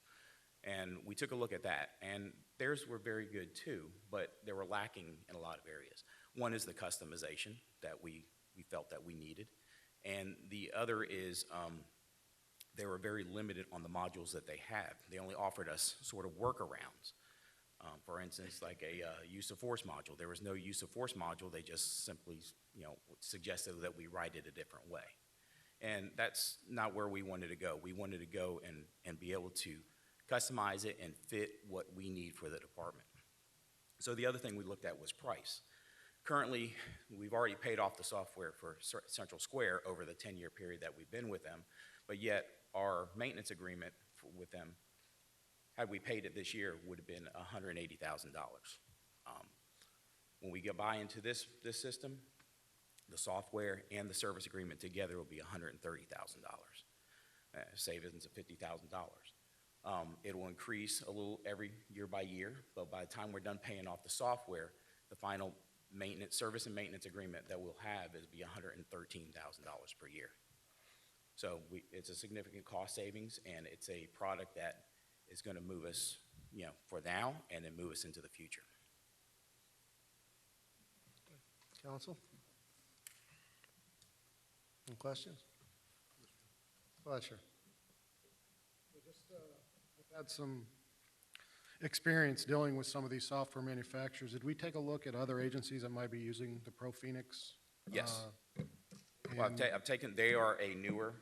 And we took a look at that, and theirs were very good too, but they were lacking in a lot of areas. One is the customization that we felt that we needed, and the other is they were very limited on the modules that they had. They only offered us sort of workarounds. For instance, like a use of force module. There was no use of force module. They just simply, suggested that we write it a different way. And that's not where we wanted to go. We wanted to go and be able to customize it and fit what we need for the department. So the other thing we looked at was price. Currently, we've already paid off the software for Central Square over the 10-year period that we've been with them, but yet our maintenance agreement with them, had we paid it this year, would have been $180,000. When we get buy into this system, the software and the service agreement together will be $130,000, savings of $50,000. It will increase a little every year by year, but by the time we're done paying off the software, the final service and maintenance agreement that we'll have is be $113,000 per year. So it's a significant cost savings, and it's a product that is going to move us, for now, and then move us into the future. Council? Any questions? Fletcher. I've had some experience dealing with some of these software manufacturers. Did we take a look at other agencies that might be using the PROPHOENIX? Yes. Well, they are a newer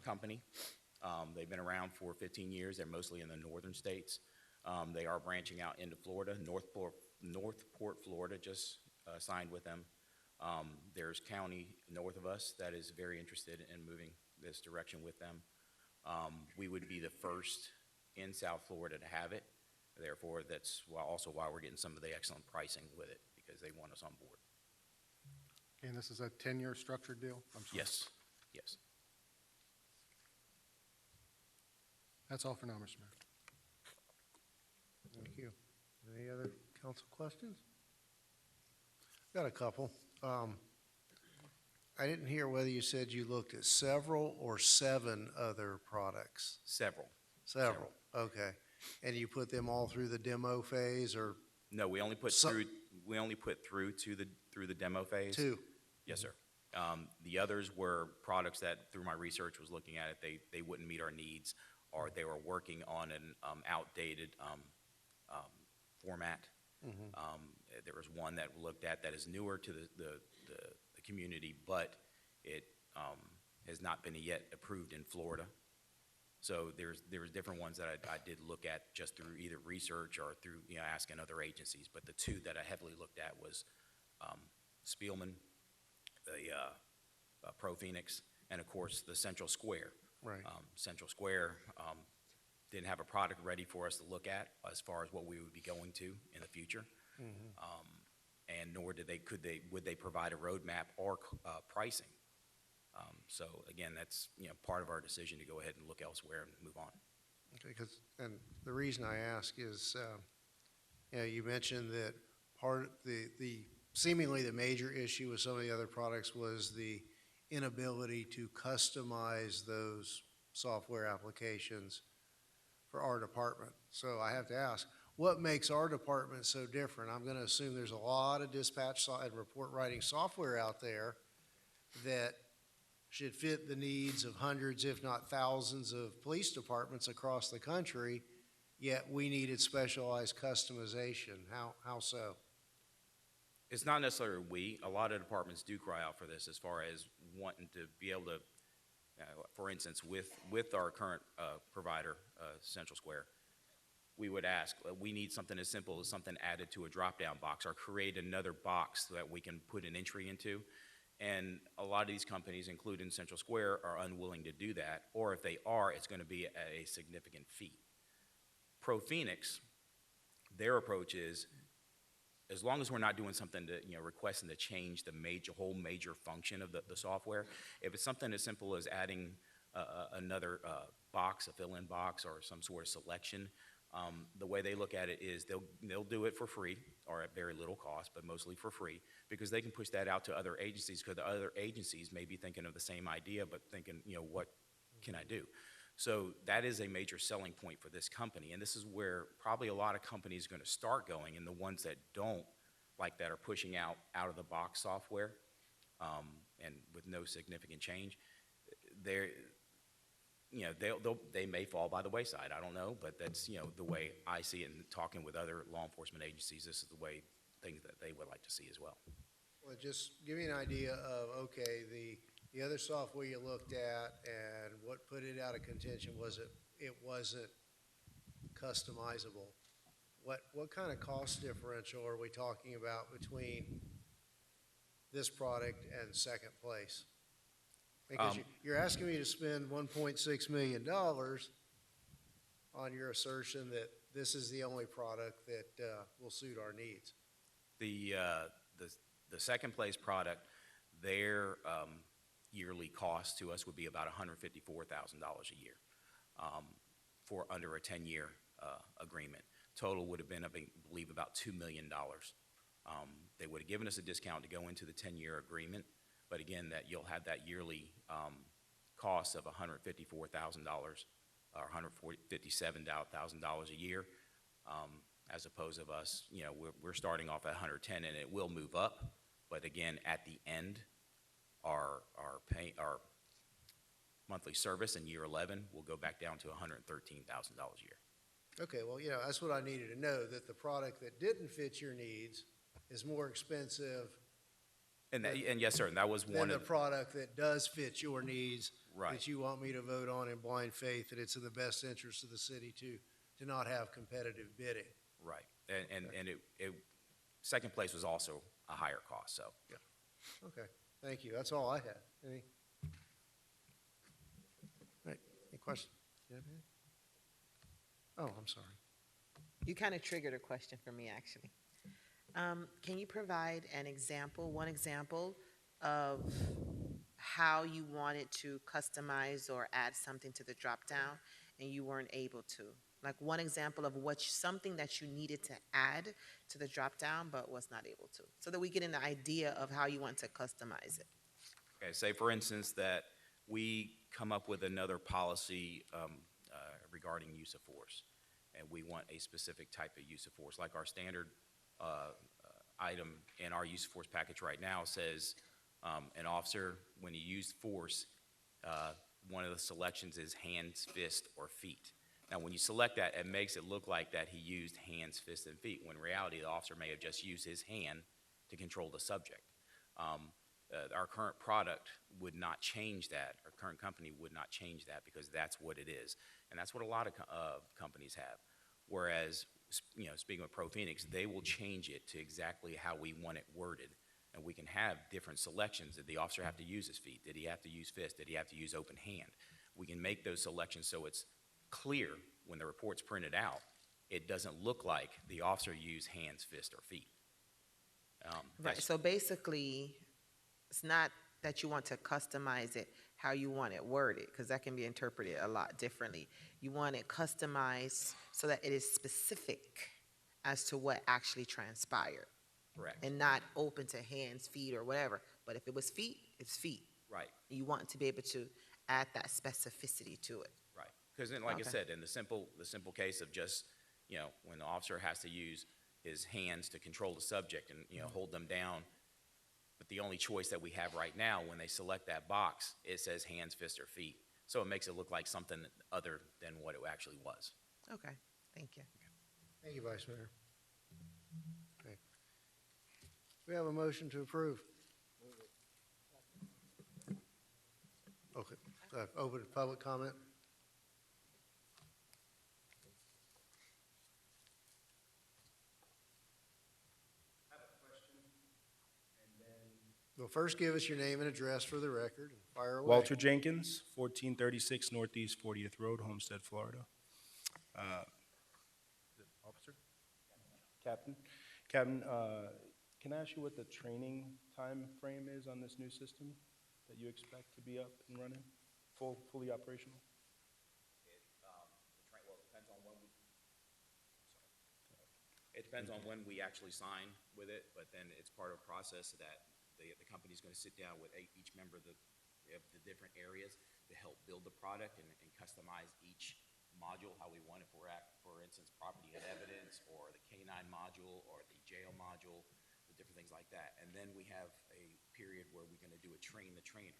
company. They've been around for 15 years. They're mostly in the northern states. They are branching out into Florida. Northport, Florida just signed with them. There's county north of us that is very interested in moving this direction with them. We would be the first in South Florida to have it. Therefore, that's also why we're getting some of the excellent pricing with it, because they want us on board. And this is a 10-year structured deal? I'm sorry. Yes, yes. That's all for now, Mr. Mayor. Thank you. Any other council questions? Got a couple. I didn't hear whether you said you looked at several or 7 other products. Several. Several, okay. And you put them all through the demo phase, or? No, we only put through to the demo phase. 2? Yes, sir. The others were products that, through my research, was looking at it, they wouldn't meet our needs, or they were working on an outdated format. There was one that we looked at that is newer to the community, but it has not been yet approved in Florida. So there's different ones that I did look at just through either research or through asking other agencies. But the 2 that I heavily looked at was Spielman, the PROPHOENIX, and of course the Central Square. Right. Central Square didn't have a product ready for us to look at as far as what we would be going to in the future. And nor would they provide a roadmap or pricing. So again, that's part of our decision to go ahead and look elsewhere and move on. Okay, and the reason I ask is, you mentioned that seemingly the major issue with some of the other products was the inability to customize those software applications for our department. So I have to ask, what makes our department so different? I'm going to assume there's a lot of dispatch and report writing software out there that should fit the needs of hundreds, if not thousands, of police departments across the country, yet we needed specialized customization. How so? It's not necessarily we. A lot of departments do cry out for this as far as wanting to be able to, for instance, with our current provider, Central Square, we would ask, we need something as simple as something added to a drop-down box or create another box so that we can put an entry into. And a lot of these companies, including Central Square, are unwilling to do that, or if they are, it's going to be at a significant fee. PROPHOENIX, their approach is, as long as we're not doing something to, requesting to change the whole major function of the software, if it's something as simple as adding another box, a fill-in box, or some sort of selection, the way they look at it is they'll do it for free or at very little cost, but mostly for free, because they can push that out to other agencies, because the other agencies may be thinking of the same idea, but thinking, what can I do? So that is a major selling point for this company, and this is where probably a lot of companies are going to start going, and the ones that don't like that are pushing out of the box software and with no significant change, they may fall by the wayside. I don't know, but that's the way I see it. And talking with other law enforcement agencies, this is the way things that they would like to see as well. Well, just give me an idea of, okay, the other software you looked at and what put it out of contention was it wasn't customizable. What kind of cost differential are we talking about between this product and second place? Because you're asking me to spend $1.6 million on your assertion that this is the only product that will suit our needs. The second place product, their yearly cost to us would be about $154,000 a year for under a 10-year agreement. Total would have been, I believe, about $2 million. They would have given us a discount to go into the 10-year agreement, but again, that you'll have that yearly cost of $154,000 or $157,000 a year, as opposed to us, we're starting off at $110, and it will move up, but again, at the end, our monthly service in year 11 will go back down to $113,000 a year. Okay, well, that's what I needed to know, that the product that didn't fit your needs is more expensive and yes, sir, and that was one than of the product that does fit your needs Right. that you want me to vote on in blind faith, that it's in the best interest of the city to not have competitive bidding. Right. And second place was also a higher cost, so. Okay, thank you. That's all I had. Any? Right, any questions? You have anything? Oh, I'm sorry. You kind of triggered a question for me, actually. Can you provide an example, one example of how you wanted to customize or add something to the drop-down and you weren't able to? Like one example of something that you needed to add to the drop-down but was not able to, so that we get an idea of how you want to customize it. Okay, say for instance that we come up with another policy regarding use of force, and we want a specific type of use of force. Like our standard item in our use of force package right now says an officer, when he used force, one of the selections is hands, fist, or feet. Now, when you select that, it makes it look like that he used hands, fists, and feet, when in reality, the officer may have just used his hand to control the subject. Our current product would not change that. Our current company would not change that because that's what it is. And that's what a lot of companies have. Whereas, you know, speaking with PROPHOENIX, they will change it to exactly how we want it worded. And we can have different selections. Did the officer have to use his feet? Did he have to use fist? Did he have to use open hand? We can make those selections so it's clear when the report's printed out. It doesn't look like the officer used hands, fist, or feet. Right, so basically, it's not that you want to customize it how you want it worded, because that can be interpreted a lot differently. You want it customized so that it is specific as to what actually transpired. Correct. And not open to hands, feet, or whatever. But if it was feet, it's feet. Right. You want to be able to add that specificity to it. Right. Because then, like Okay. I said, in the simple case of just, you know, when the officer has to use his hands to control the subject and, you know, hold them down, but the only choice that we have right now, when they select that box, it says hands, fists, or feet. So it makes it look like something other than what it actually was. Okay, thank you. Thank you, Vice Mayor. Okay. We have a motion to approve. Okay, open to public comment. Well, first give us your name and address for the record and fire away. Walter Jenkins, 1436 Northeast 40th Road, Homestead, Florida. Officer? Captain? Captain, can I ask you what the training time frame is on this new system that you expect to be up and running, fully operational? It depends on when we actually sign with it, but then it's part of a process that the company's going to sit down with each member of the different areas to help build the product and customize each module how we want it. For instance, property and evidence, or the K-9 module, or the jail module, the different things like that. And then we have a period where we're going to do a train the trainer.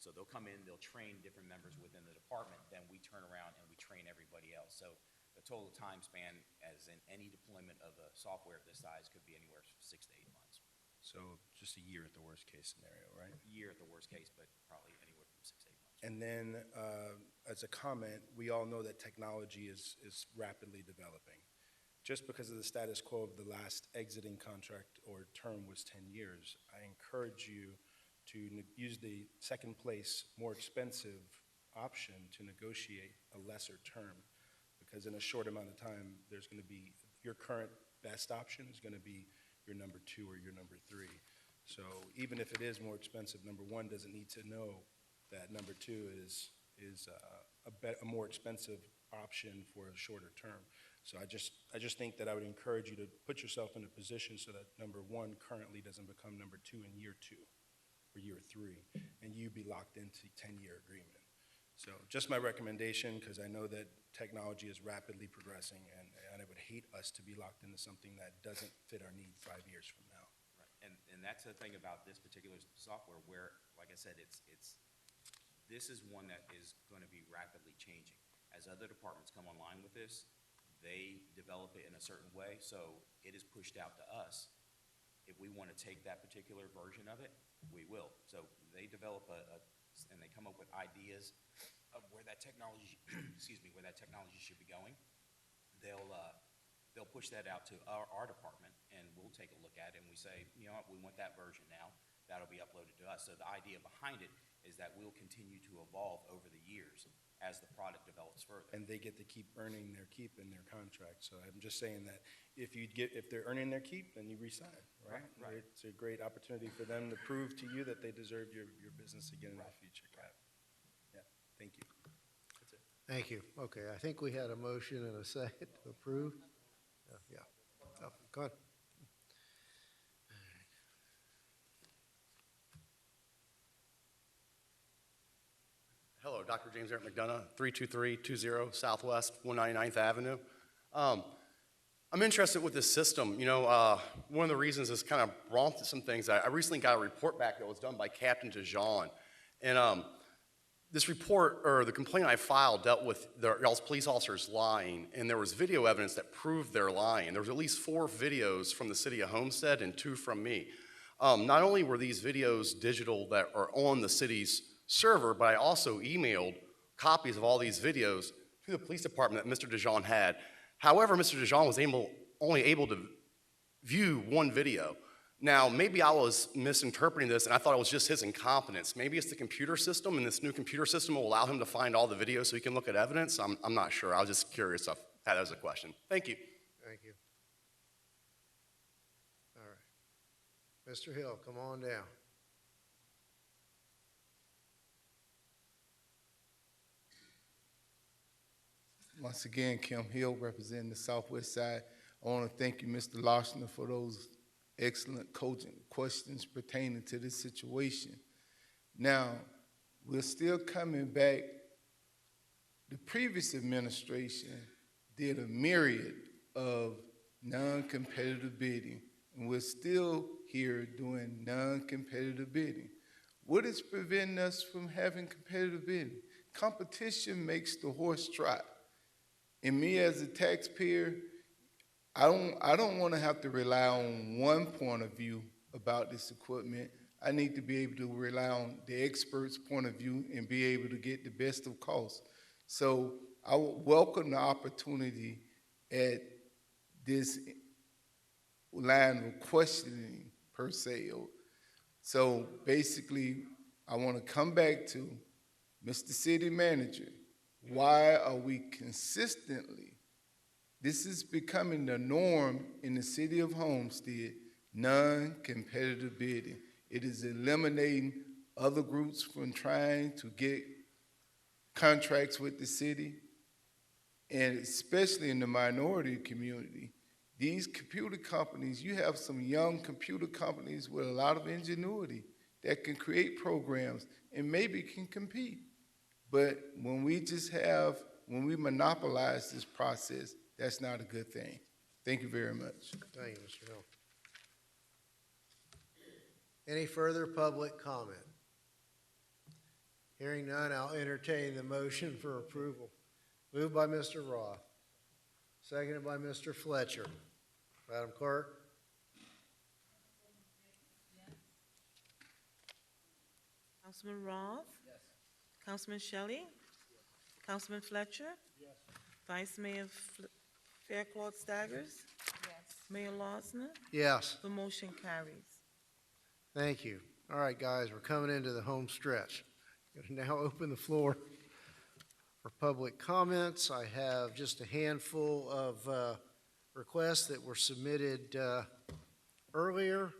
So they'll come in, they'll train different members within the department, then we turn around and we train everybody else. So the total time span, as in any deployment of a software of this size, could be anywhere from 6 to 8 months. So just a year at the worst case scenario, right? A year at the worst case, but probably anywhere from 6 to 8 months. And then, as a comment, we all know that technology is rapidly developing. Just because of the status quo of the last exiting contract or term was 10 years, I encourage you to use the second place, more expensive option to negotiate a lesser term. Because in a short amount of time, there's going to be, your current best option is going to be your number 2 or your number 3. So even if it is more expensive, number 1 doesn't need to know that number 2 is a more expensive option for a shorter term. So I just think that I would encourage you to put yourself in a position so that number 1 currently doesn't become number 2 in year 2 or year 3, and you be locked into 10-year agreement. So just my recommendation, because I know that technology is rapidly progressing, and I would hate us to be locked into something that doesn't fit our need 5 years from now. Right. And that's the thing about this particular software where, like I said, this is one that is going to be rapidly changing. As other departments come online with this, they develop it in a certain way, so it is pushed out to us. If we want to take that particular version of it, we will. So they develop a and they come up with ideas of where that technology, excuse me, where that technology should be going, they'll push that out to our department, and we'll take a look at it, and we say, you know what, we want that version now. That'll be uploaded to us. So the idea behind it is that we'll continue to evolve over the years as the product develops further. And they get to keep earning their keep in their contract. So I'm just saying that if they're earning their keep, then you resign, right? Right. It's a great opportunity for them to prove to you that they deserve your business again in the future. Got it. Yeah, thank you. That's it. Thank you. Okay, I think we had a motion and a second to approve. Yeah. Oh, go ahead. Hello, Dr. James Eric McDonough, 32320 Southwest 199th Avenue. I'm interested with this system. You know, one of the reasons is kind of prompted some things. I recently got a report back that was done by Captain DeJean. And this report, or the complaint I filed, dealt with y'all's police officers lying, and there was video evidence that proved their lying. There was at least 4 videos from the city of Homestead and 2 from me. Not only were these videos digital that are on the city's server, but I also emailed copies of all these videos to the police department that Mr. DeJean had. However, Mr. DeJean was only able to view 1 video. Now, maybe I was misinterpreting this, and I thought it was just his incompetence. Maybe it's the computer system, and this new computer system will allow him to find all the videos so he can look at evidence. I'm not sure. I was just curious. I had that as a question. Thank you. Thank you. All right. Mr. Hill, come on down. Once again, Kim Hill, representing the Southwest Side. I want to thank you, Mr. Larson, for those excellent cogent questions pertaining to this situation. Now, we're still coming back. The previous administration did a myriad of non-competitive bidding, and we're still here doing non-competitive bidding. What is preventing us from having competitive bidding? Competition makes the horse trot. And me as a taxpayer, I don't want to have to rely on one point of view about this equipment. I need to be able to rely on the expert's point of view and be able to get the best of costs. So I would welcome the opportunity at this line of questioning per se. So basically, I want to come back to Mr. City Manager. Why are we consistently, this is becoming the norm in the city of Homestead, non-competitive bidding. It is eliminating other groups from trying to get contracts with the city, and especially in the minority community. These computer companies, you have some young computer companies with a lot of ingenuity that can create programs and maybe can compete. But when we monopolize this process, that's not a good thing. Thank you very much. Thank you, Mr. Hill. Any further public comment? Hearing none, I'll entertain the motion for approval. Moved by Mr. Roth, seconded by Mr. Fletcher. Madam Clerk? Councilman Roth? Yes. Councilman Shelley? Councilman Fletcher? Yes. Vice Mayor Faircloth Staggers? Yes. Mayor Losner? Yes. The motion carries. Thank you. All right, guys, we're coming into the home stretch. I'm going to now open the floor for public comments. I have just a handful of requests that were submitted earlier.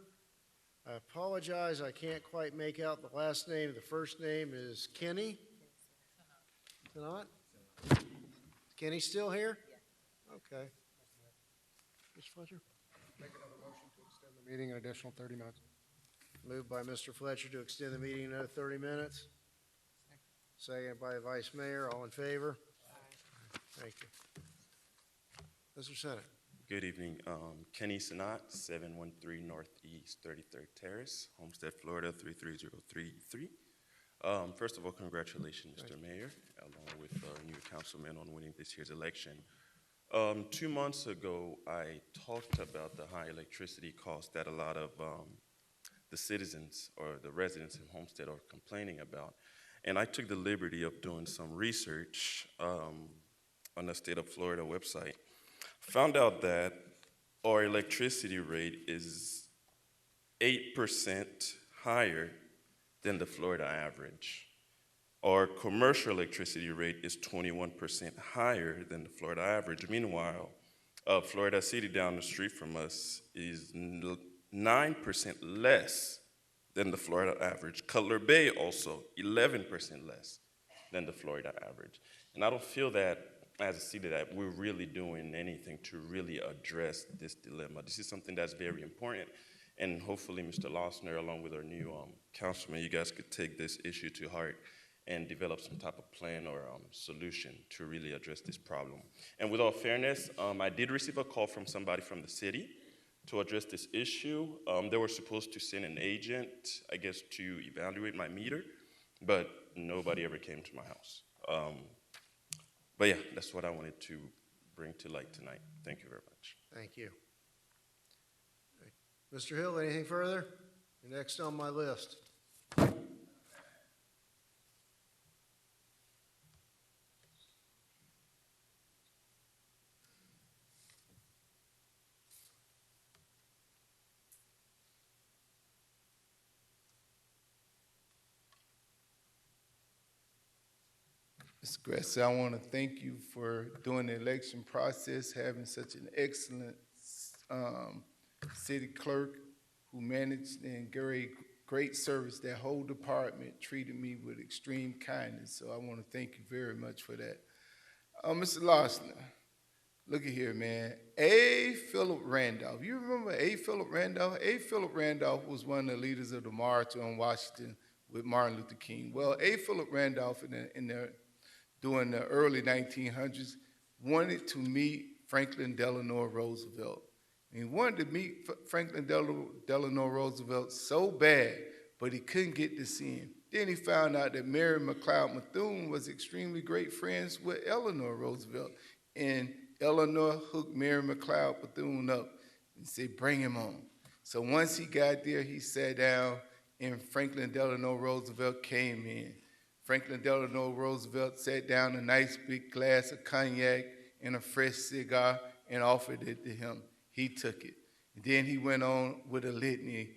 I apologize, I can't quite make out the last name. The first name is Kenny. Not? Is Kenny still here? Yeah. Okay. Mr. Fletcher? Make another motion to extend the meeting an additional 30 minutes. Moved by Mr. Fletcher to extend the meeting another 30 minutes. Second by Vice Mayor. All in favor? Aye. Thank you. Mr. Senate. Good evening. Kenny Sanat, 713 Northeast 33rd Terrace, Homestead, Florida, 33033. First of all, congratulations, Mr. Mayor, along with new councilman on winning this year's election. 2 months ago, I talked about the high electricity costs that a lot of the citizens or the residents in Homestead are complaining about. And I took the liberty of doing some research on the state of Florida website. Found out that our electricity rate is 8% higher than the Florida average. Our commercial electricity rate is 21% higher than the Florida average. Meanwhile, Florida City down the street from us is 9% less than the Florida average. Cutler Bay also 11% less than the Florida average. And I don't feel that as a city that we're really doing anything to really address this dilemma. This is something that's very important, and hopefully Mr. Losner, along with our new councilman, you guys could take this issue to heart and develop some type of plan or solution to really address this problem. And with all fairness, I did receive a call from somebody from the city to address this issue. They were supposed to send an agent, I guess, to evaluate my meter, but nobody ever came to my house. But yeah, that's what I wanted to bring to light tonight. Thank you very much. Thank you. Mr. Hill, anything further? You're next on my list. Mr. Grassi, I want to thank you for doing the election process, having such an excellent city clerk who managed and great service. That whole department treated me with extreme kindness, so I want to thank you very much for that. Mr. Losner, look at here, man. A. Philip Randolph. You remember A. Philip Randolph? A. Philip Randolph was one of the leaders of the march on Washington with Martin Luther King. Well, A. Philip Randolph during the early 1900s, wanted to meet Franklin Delano Roosevelt. And he wanted to meet Franklin Delano Roosevelt so bad, but he couldn't get to see him. Then he found out that Mary McLeod Bethune was extremely great friends with Eleanor Roosevelt. And Eleanor hooked Mary McLeod Bethune up and said, bring him on. So once he got there, he sat down, and Franklin Delano Roosevelt came in. Franklin Delano Roosevelt sat down a nice big glass of cognac and a fresh cigar and offered it to him. He took it. And then he went on with a litany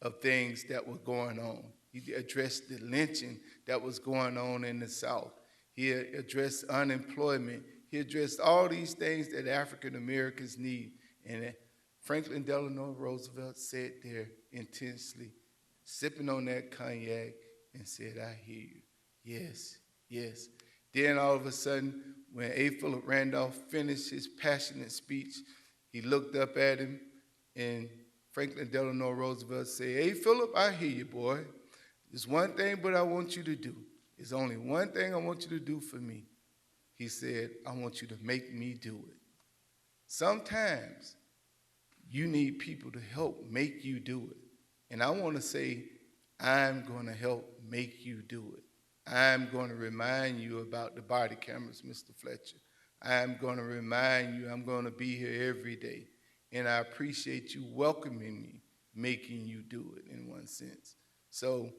of things that were going on. He addressed the lynching that was going on in the South. He addressed unemployment. He addressed all these things that African Americans need. And Franklin Delano Roosevelt sat there intensely, sipping on that cognac, and said, I hear you. Yes, yes. Then all of a sudden, when A. Philip Randolph finished his passionate speech, he looked up at him, and Franklin Delano Roosevelt said, hey, Philip, I hear you, boy. There's one thing but I want you to do. There's only one thing I want you to do for me. He said, I want you to make me do it. Sometimes you need people to help make you do it. And I want to say, I'm going to help make you do it. I'm going to remind you about the body cameras, Mr. Fletcher. I'm going to remind you I'm going to be here every day. And I appreciate you welcoming me, making you do it in one sense. So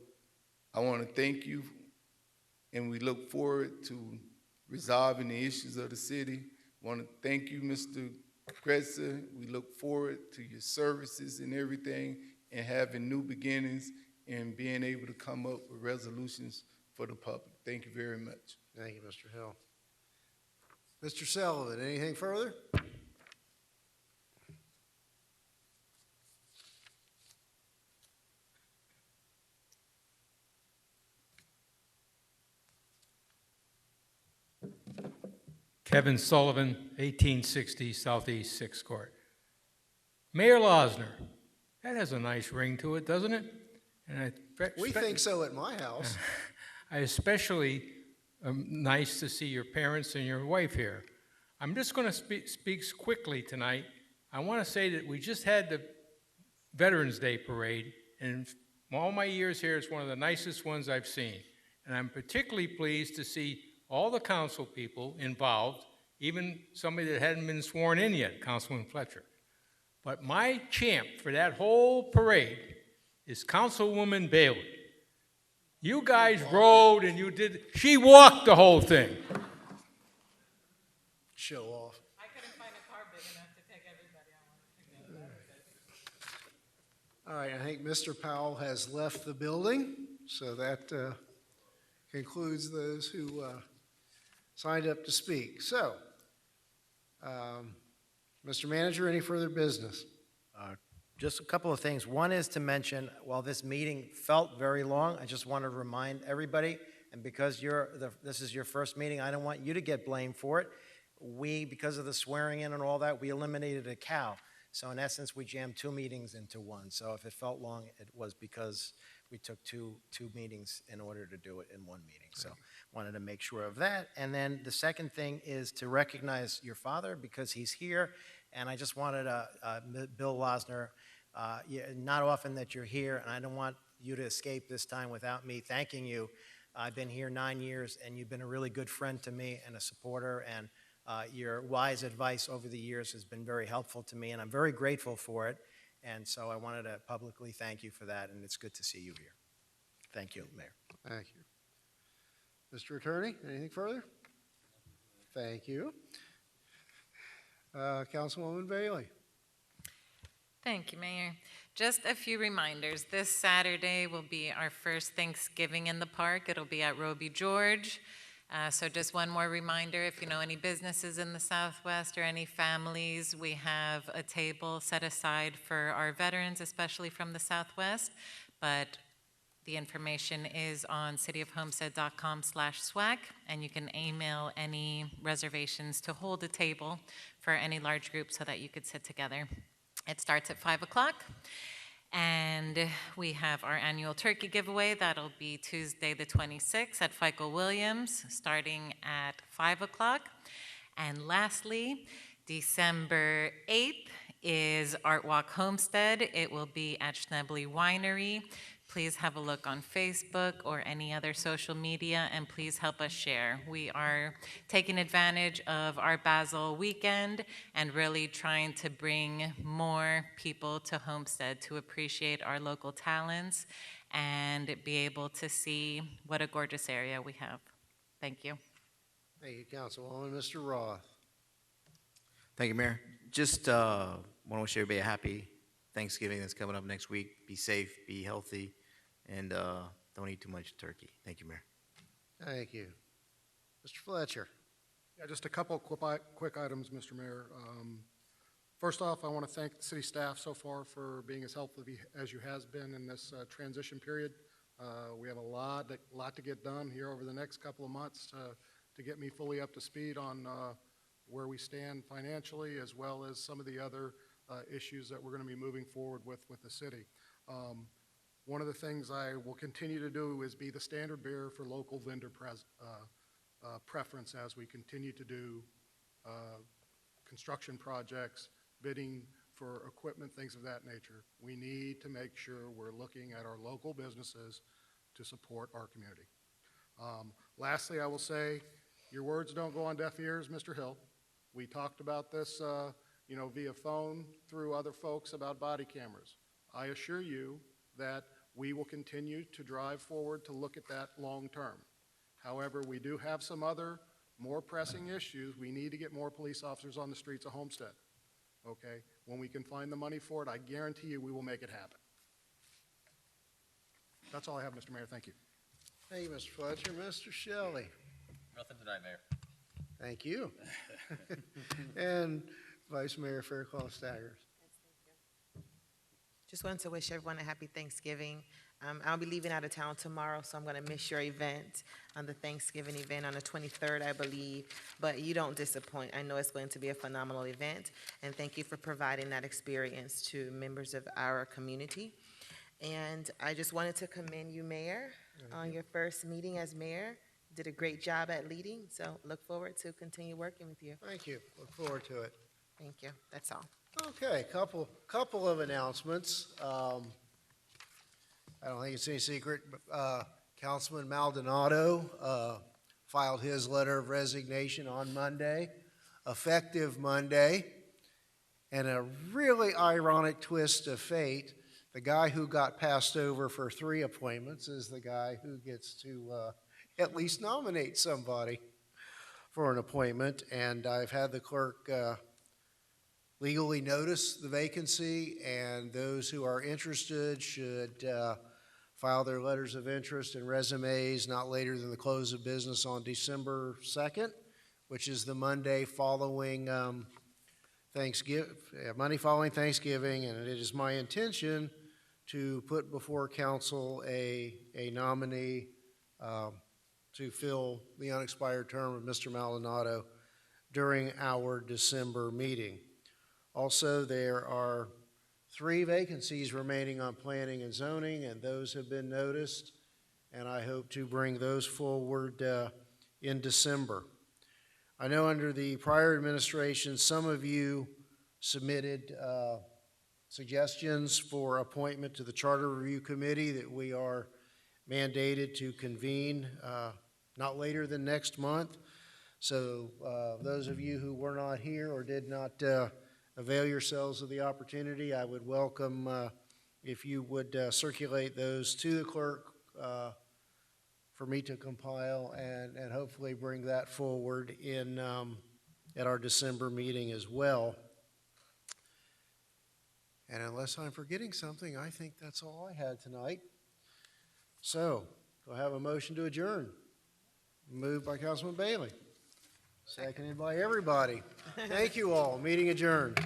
I want to thank you, and we look forward to resolving the issues of the city. I want to thank you, Mr. Grassi. We look forward to your services and everything, and having new beginnings and being able to come up with resolutions for the public. Thank you very much. Thank you, Mr. Hill. Mr. Sullivan, anything further? Kevin Sullivan, 1860 Southeast 6th Court. Mayor Losner, that has a nice ring to it, doesn't it? And we think so at my house. I especially nice to see your parents and your wife here. I'm just going to speak quickly tonight. I want to say that we just had the Veterans Day Parade, and in all my years here, it's one of the nicest ones I've seen. And I'm particularly pleased to see all the council people involved, even somebody that hadn't been sworn in yet, Councilman Fletcher. But my champ for that whole parade is Councilwoman Bailey. You guys rode and you did, she walked the whole thing. Show off. I couldn't find a car big enough to take everybody. All right, I think Mr. Powell has left the building, so that concludes those who signed up to speak. So, Mr. Manager, any further business? Just a couple of things. One is to mention, while this meeting felt very long, I just want to remind everybody, and because this is your first meeting, I don't want you to get blamed for it. Because of the swearing in and all that, we eliminated a cow. So in essence, we jammed 2 meetings into one. So if it felt long, it was because we took two meetings in order to do it in one meeting. So wanted to make sure of that. And then the second thing is to recognize your father because he's here. And I just wanted Bill Losner, not often that you're here, and I don't want you to escape this time without me thanking you. I've been here 9 years, and you've been a really good friend to me and a supporter, and your wise advice over the years has been very helpful to me, and I'm very grateful for it. And so I wanted to publicly thank you for that, and it's good to see you here. Thank you, Mayor. Thank you. Mr. Attorney, anything further? Thank you. Councilwoman Bailey. Thank you, Mayor. Just a few reminders. This Saturday will be our first Thanksgiving in the park. It'll be at Roby George. So just one more reminder, if you know any businesses in the Southwest or any families, we have a table set aside for our veterans, especially from the Southwest. But the information is on cityofhomestead.com/SWAC, and you can email any reservations to hold a table for any large group so that you could sit together. It starts at 5 o'clock, and we have our annual turkey giveaway. That'll be Tuesday the 26th at FICAL Williams, starting at 5 o'clock. And lastly, December 8th is Art Walk Homestead. It will be at Schnebly Winery. Please have a look on Facebook or any other social media, and please help us share. We are taking advantage of our Basel weekend and really trying to bring more people to Homestead to appreciate our local talents and be able to see what a gorgeous area we have. Thank you. Thank you, Councilwoman. Mr. Roth. Thank you, Mayor. Just want to wish everybody a happy Thanksgiving that's coming up next week. Be safe, be healthy, and don't eat too much turkey. Thank you, Mayor. Thank you. Mr. Fletcher. Yeah, just a couple quick items, Mr. Mayor. First off, I want to thank the city staff so far for being as helpful as you has been in this transition period. We have a lot to get done here over the next couple of months to get me fully up to speed on where we stand financially, as well as some of the other issues that we're going to be moving forward with the city. One of the things I will continue to do is be the standard bearer for local vendor preference as we continue to do construction projects, bidding for equipment, things of that nature. We need to make sure we're looking at our local businesses to support our community. Lastly, I will say, your words don't go on deaf ears, Mr. Hill. We talked about this via phone through other folks about body cameras. I assure you that we will continue to drive forward to look at that long term. However, we do have some other more pressing issues. We need to get more police officers on the streets of Homestead. Okay? When we can find the money for it, I guarantee you we will make it happen. That's all I have, Mr. Mayor. Thank you. Thank you, Mr. Fletcher. Mr. Shelley. Nothing tonight, Mayor. Thank you. And Vice Mayor Fairclough-Staggers. Just wanted to wish everyone a happy Thanksgiving. I'll be leaving out of town tomorrow, so I'm going to miss your event, on the Thanksgiving event on the 23rd, I believe. But you don't disappoint. I know it's going to be a phenomenal event, and thank you for providing that experience to members of our community. And I just wanted to commend you, Mayor, on your first meeting as mayor. Did a great job at leading, so look forward to continue working with you. Thank you. Look forward to it. Thank you. That's all. Okay, couple of announcements. I don't think it's any secret, but Councilman Maldonado filed his letter of resignation on Monday, effective Monday. And a really ironic twist of fate, the guy who got passed over for 3 appointments is the guy who gets to at least nominate somebody for an appointment. And I've had the clerk legally notice the vacancy, and those who are interested should file their letters of interest and resumes not later than the close of business on December 2nd, which is the Monday following Monday following Thanksgiving, and it is my intention to put before council a nominee to fill the unexpired term of Mr. Maldonado during our December meeting. Also, there are 3 vacancies remaining on planning and zoning, and those have been noticed, and I hope to bring those forward in December. I know under the prior administration, some of you submitted suggestions for appointment to the Charter Review Committee that we are mandated to convene not later than next month. So those of you who were not here or did not avail yourselves of the opportunity, I would welcome if you would circulate those to the clerk for me to compile and hopefully bring that forward in at our December meeting as well. And unless I'm forgetting something, I think that's all I had tonight. So, do I have a motion to adjourn? Moved by Councilman Bailey. Seconded by everybody. Thank you all. Meeting adjourned.